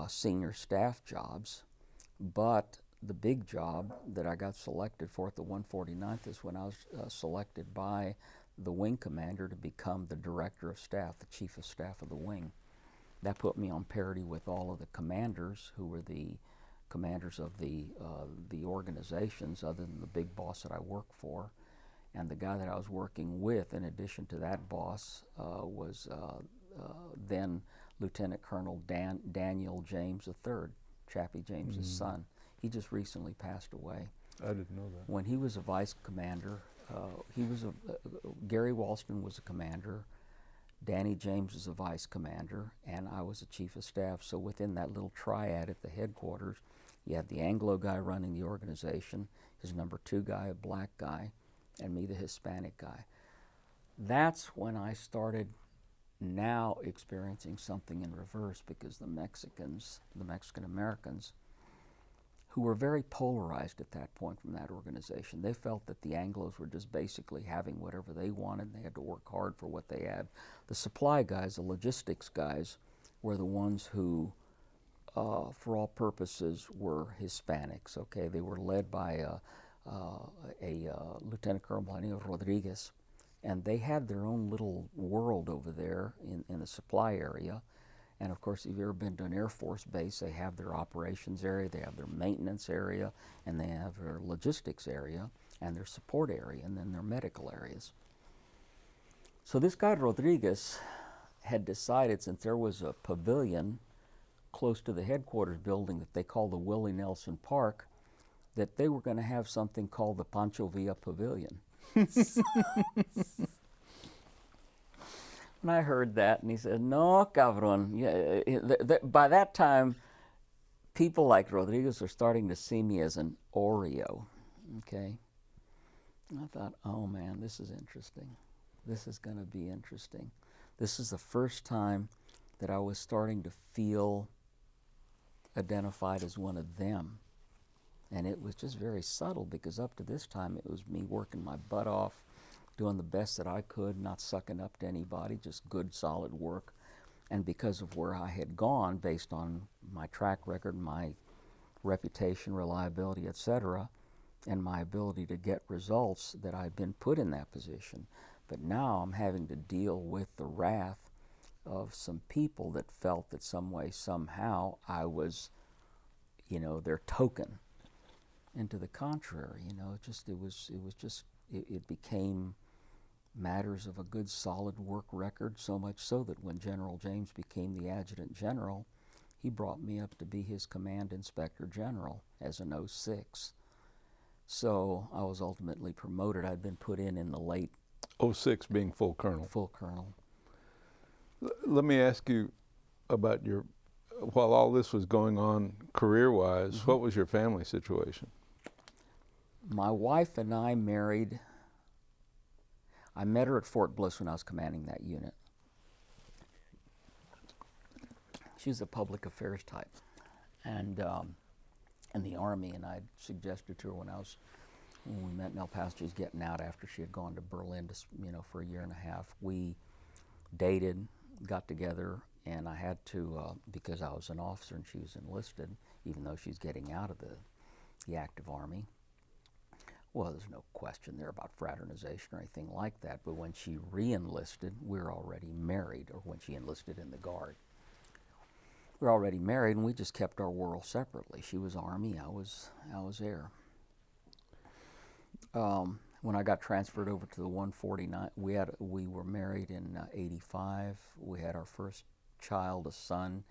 senior staff jobs, but the big job that I got selected for at the 149th is when I was selected by the wing commander to become the director of staff, the chief of staff of the wing. That put me on parity with all of the commanders who were the commanders of the organizations other than the big boss that I worked for. And the guy that I was working with, in addition to that boss, was then Lieutenant Colonel Daniel James III, Chappie James's son. He just recently passed away. I didn't know that. When he was a vice commander, Gary Walston was a commander, Danny James was a vice commander, and I was a chief of staff. So within that little triad at the headquarters, you had the Anglo guy running the organization, his number 2 guy, a black guy, and me, the Hispanic guy. That's when I started now experiencing something in reverse, because the Mexican Americans, who were very polarized at that point from that organization, they felt that the Anglos were just basically having whatever they wanted, and they had to work hard for what they had. The supply guys, the logistics guys, were the ones who, for all purposes, were Hispanics. Okay, they were led by Lieutenant Colonel Juanito Rodriguez, and they had their own little world over there in the supply area. And of course, if you've ever been to an Air Force base, they have their operations area, they have their maintenance area, and they have their logistics area, and their support area, and then their medical areas. So this guy Rodriguez had decided, since there was a pavilion close to the headquarters building that they called the Willie Nelson Park, that they were going to have something called the Pancho Villa Pavilion. And I heard that, and he said, "No, cabrón." Yeah, by that time, people like Rodriguez are starting to see me as an Oreo, okay? And I thought, oh man, this is interesting. This is going to be interesting. This is the first time that I was starting to feel identified as one of them. And it was just very subtle, because up to this time it was me working my butt off, doing the best that I could, not sucking up to anybody, just good, solid work. And because of where I had gone, based on my track record, my reputation, reliability, etc., and my ability to get results, that I'd been put in that position. But now I'm having to deal with the wrath of some people that felt that some way, somehow, I was, their token. And to the contrary, it became matters of a good, solid work record, so much so that when General James became the Adjutant General, he brought me up to be his Command Inspector General as an 06. So I was ultimately promoted. I'd been put in the late... 06 being full colonel. Full colonel. Let me ask you about while all this was going on career-wise, what was your family situation? My wife and I married. I met her at Fort Bliss when I was commanding that unit. She was a public affairs type, and in the Army, and I suggested to her when we met in El Paso, she was getting out after she had gone to Berlin for a year and a half. We dated, got together, and I had to, because I was an officer and she was enlisted, even though she's getting out of the active Army. Well, there's no question there about fraternization or anything like that, but when she re-enlisted, we were already married, or when she enlisted in the Guard. We were already married, and we just kept our world separately. She was Army, I was Air. When I got transferred over to the 149, we were married in 85. We had our first child, a son,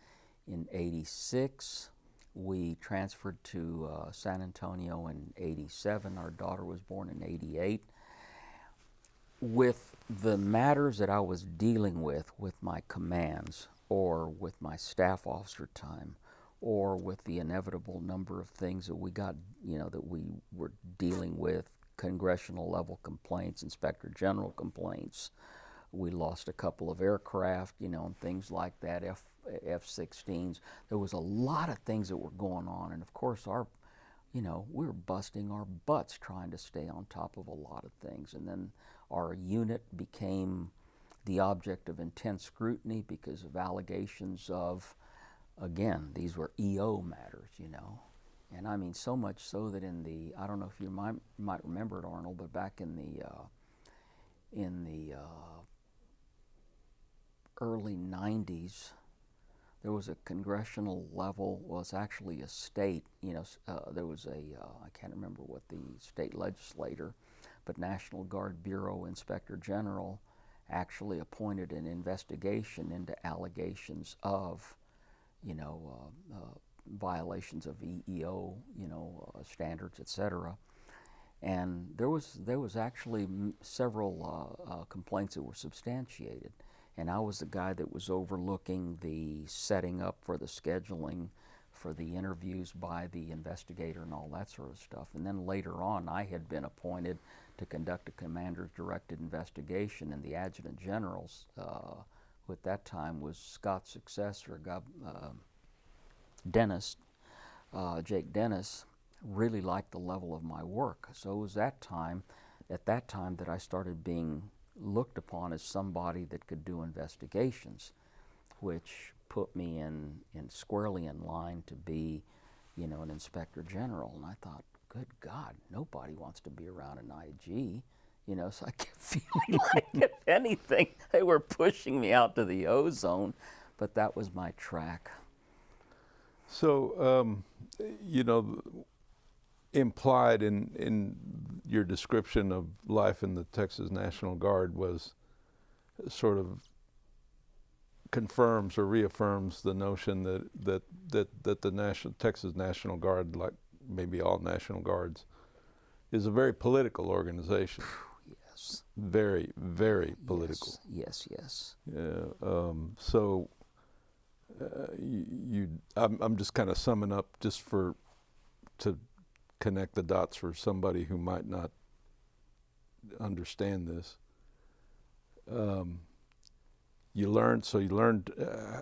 in 86. We transferred to San Antonio in 87. Our daughter was born in 88. With the matters that I was dealing with my commands, or with my staff officer time, or with the inevitable number of things that we got, that we were dealing with, congressional level complaints, inspector general complaints. We lost a couple of aircraft, and things like that, F-16s. There was a lot of things that were going on, and of course we were busting our butts trying to stay on top of a lot of things. And then our unit became the object of intense scrutiny because of allegations of, again, these were EO matters, you know. And I mean, so much so that in the, I don't know if you might remember it, Arnold, but back in the early 90s, there was a congressional level, well, it's actually a state, you know, there was a, I can't remember what the state legislator, but National Guard Bureau Inspector General actually appointed an investigation into allegations of, you know, violations of EEO, you know, standards, etc. And there was actually several complaints that were substantiated. And I was the guy that was overlooking the setting up for the scheduling for the interviews by the investigator and all that sort of stuff. And then later on, I had been appointed to conduct a commander's directed investigation, and the adjutant general's, who at that time was Scott's successor, Dennis, Jake Dennis, really liked the level of my work. So it was at that time that I started being looked upon as somebody that could do investigations, which put me in squarely in line to be, you know, an inspector general. And I thought, good God, nobody wants to be around an IG, you know. So I kept feeling like, if anything, they were pushing me out to the ozone. But that was my track. So, you know, implied in your description of life in the Texas National Guard was sort of confirms or reaffirms the notion that the Texas National Guard, like maybe all National Guards, is a very political organization. Yes. Very, very political. Yes, yes. Yeah. So I'm just kind of summing up just to connect the dots for somebody who might not understand this. You learned,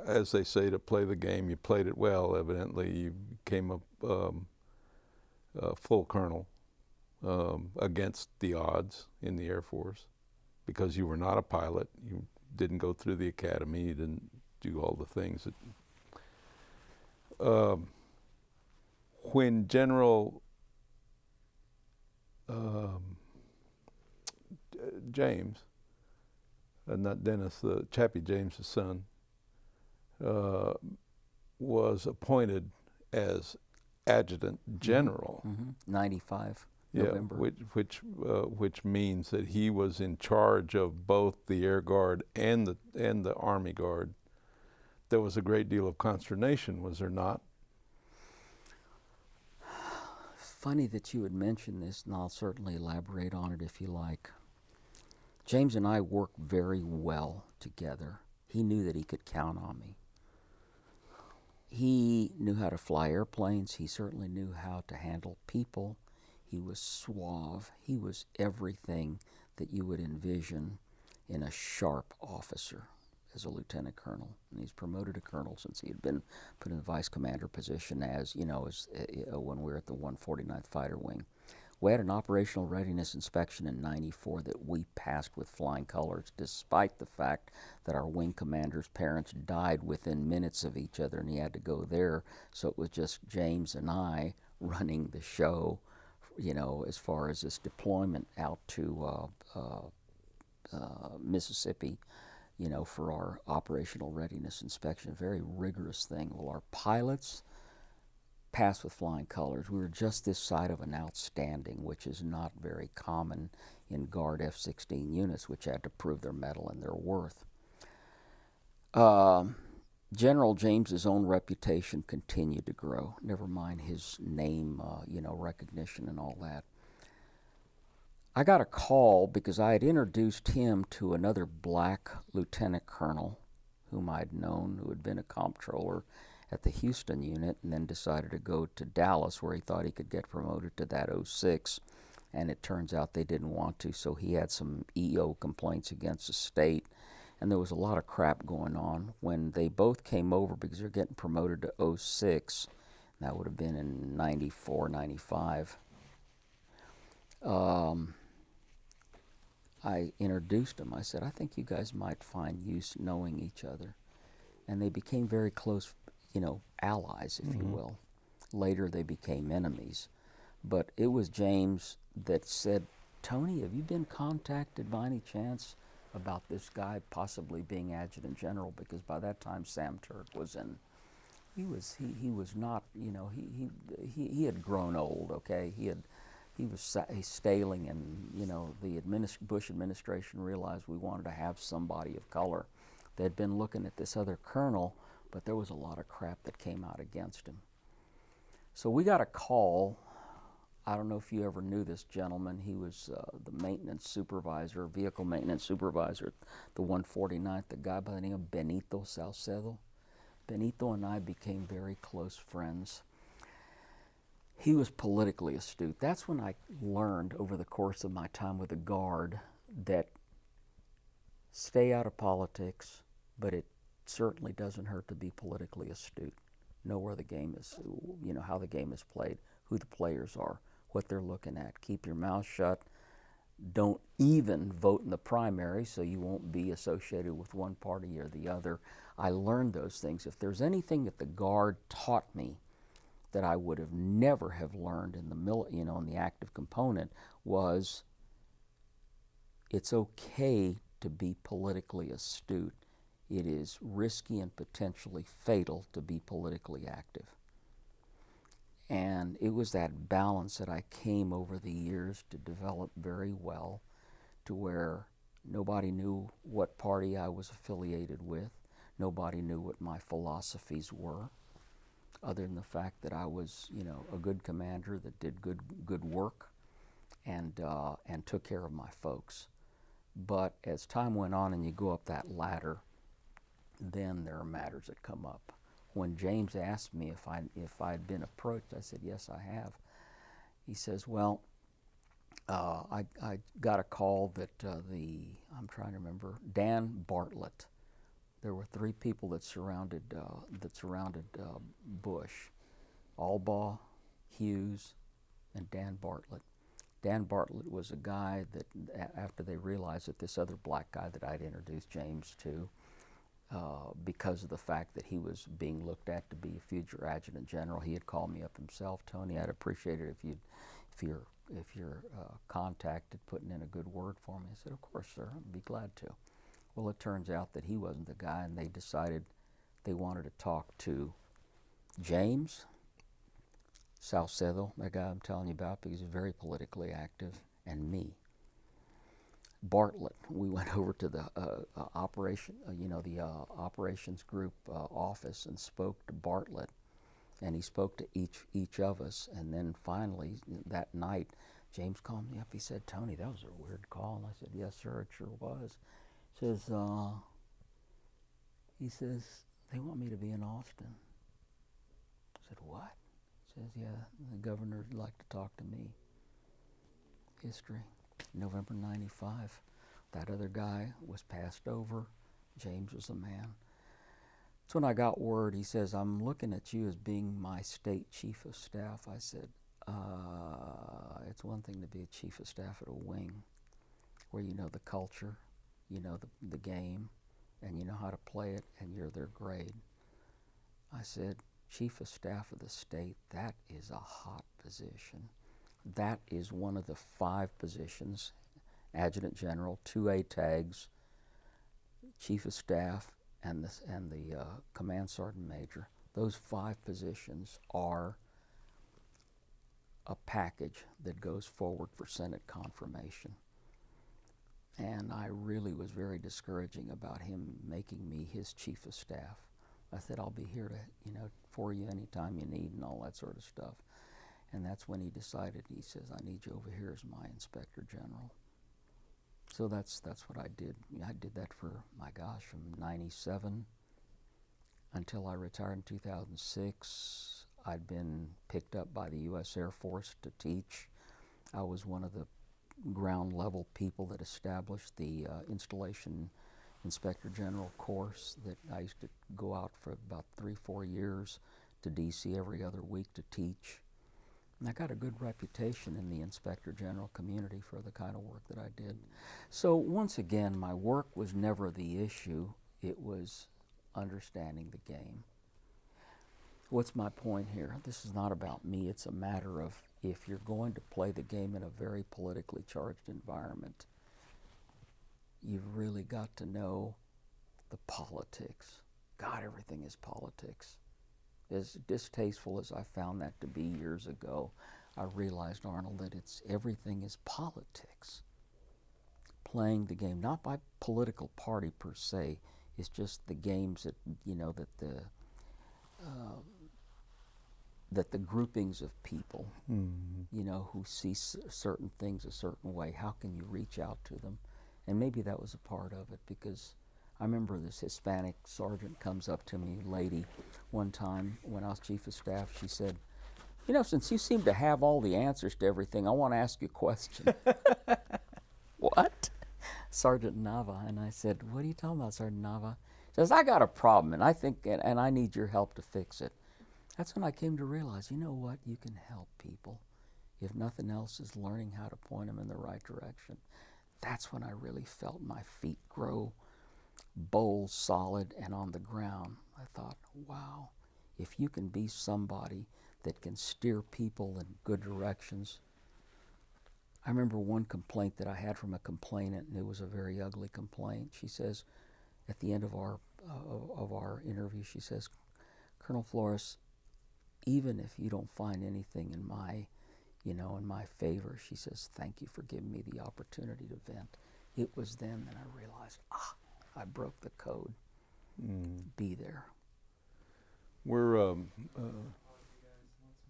as they say, to play the game. You played it well, evidently. You became a full colonel against the odds in the Air Force because you were not a pilot. You didn't go through the academy. You didn't do all the things that... when General James, not Dennis, the Chappie James' son, was appointed as adjutant general. Mm-hmm. 95 Yeah, November. which means that he was in charge of both the Air Guard and the Army Guard. There was a great deal of consternation, was there not? Funny that you would mention this, and I'll certainly elaborate on it if you like. James and I worked very well together. He knew that he could count on me. He knew how to fly airplanes. He certainly knew how to handle people. He was suave. He was everything that you would envision in a sharp officer as a lieutenant colonel. And he's promoted to colonel since he had been put in the vice commander position as, you know, when we were at the 149th Fighter Wing. We had an operational readiness inspection in '94 that we passed with flying colors, despite the fact that our wing commander's parents died within minutes of each other and he had to go there. So it was just James and I running the show, you know, as far as this deployment out to Mississippi, you know, for our operational readiness inspection. A very rigorous thing. Well, our pilots passed with flying colors. We were just this side of an outstanding, which is not very common in Guard F-16 units, which had to prove their mettle and their worth. General James's own reputation continued to grow, never mind his name, you know, recognition and all that. I got a call because I had introduced him to another black lieutenant colonel whom I'd known, who had been a comptroller at the Houston unit, and then decided to go to Dallas where he thought he could get promoted to that 06, and it turns out they didn't want to, so he had some EO complaints against the state, and there was a lot of crap going on. When they both came over, because they're getting promoted to 06, that would have been in 94, 95, I introduced them. I said, I think you guys might find use knowing each other. And they became very close, allies, if you will. Later they became enemies. But it was James that said, Tony, have you been contacted by any chance about this guy possibly being adjutant general? Because by that time Sam Turk was in. He was not, he had grown old. Okay, he was staling, and the Bush administration realized we wanted to have somebody of color. They'd been looking at this other colonel, but there was a lot of crap that came out against him. So we got a call. I don't know if you ever knew this gentleman. He was the maintenance supervisor, vehicle maintenance supervisor at the 149th, the guy by the name of Benito Salcedo. Benito and I became very close friends. He was politically astute. That's when I learned over the course of my time with the Guard that stay out of politics, but it certainly doesn't hurt to be politically astute. Know where the game is, how the game is played, who the players are, what they're looking at. Keep your mouth shut. Don't even vote in the primary so you won't be associated with one party or the other. I learned those things. If there's anything that the Guard taught me that I would have never have learned in in the active component, was it's okay to be politically astute. It is risky and potentially fatal to be politically active. And it was that balance that I came over the years to develop very well, to where nobody knew what party I was affiliated with. Nobody knew what my philosophies were, other than the fact that I was, a good commander that did good work and took care of my folks. But as time went on and you go up that ladder, then there are matters that come up. When James asked me if I'd been approached, I said, yes, I have. He says, well, I got a call that I'm trying to remember, Dan Bartlett. There were three people that surrounded Bush: Albaugh, Hughes, and Dan Bartlett. Dan Bartlett was a guy that, after they realized that this other black guy that I'd introduced James to, because of the fact that he was being looked at to be a future adjutant general, he had called me up himself. Tony, I'd appreciate it if you're contacted, putting in a good word for me. I said, of course, sir, I'd be glad to. Well, it turns out that he wasn't the guy, and they decided they wanted to talk to James Salcedo, that guy I'm telling you about, because he's very politically active, and me. Bartlett, we went over to the operations group office and spoke to Bartlett, and he spoke to each of us. And then finally that night, James called me up. He said, Tony, that was a weird call. And I said, yes, sir, it sure was. He says, they want me to be in Austin. I said, what? He says, yeah, the governor'd like to talk to me. History. November 95. That other guy was passed over. James was the man. That's when I got word. He says, I'm looking at you as being my state chief of staff. I said, it's one thing to be a chief of staff at a wing where you know the culture, you know the game, and you know how to play it, and you're their grade. I said, chief of staff of the state, that is a hot position. That is one of the 5 positions: adjutant general, 2A tags, chief of staff, and the command sergeant major. Those 5 positions are a package that goes forward for Senate confirmation. And I really was very discouraging about him making me his chief of staff. I said, I'll be here to, for you anytime you need, and all that sort of stuff. And that's when he decided. He says, I need you over here as my inspector general. So that's what I did. I did that for, my gosh, from 97 until I retired in 2006. I'd been picked up by the U.S. Air Force to teach. I was one of the ground level people that established the installation inspector general course that I used to go out for about 3-4 years to D.C. every other week to teach. And I got a good reputation in the Inspector General community for the kind of work that I did. So once again, my work was never the issue. It was understanding the game. What's my point here? This is not about me. It's a matter of if you're going to play the game in a very politically charged environment, you've really got to know the politics. God, everything is politics. As distasteful as I found that to be years ago, I realized, Arnold, that everything is politics. Playing the game, not by political party per se, it's just the games that, that the groupings of people, who see certain things a certain way, how can you reach out to them? And maybe that was a part of it, because I remember this Hispanic sergeant comes up to me, lady, one time when I was chief of staff. She said, since you seem to have all the answers to everything, I want to ask you a question. What? Sergeant Nava. And I said, what are you talking about, Sergeant Nava? She says, I got a problem, and I think, and I need your help to fix it. That's when I came to realize, you know what, you can help people. If nothing else, is learning how to point them in the right direction. That's when I really felt my feet grow bold, solid, and on the ground. I thought, wow, if you can be somebody that can steer people in good directions. I remember one complaint that I had from a complainant, and it was a very ugly complaint. She says, at the end of our interview, she says, Colonel Florez, even if you don't find anything in my favor, she says, thank you for giving me the opportunity to vent. It was then that I realized, I broke the code. Be there. We're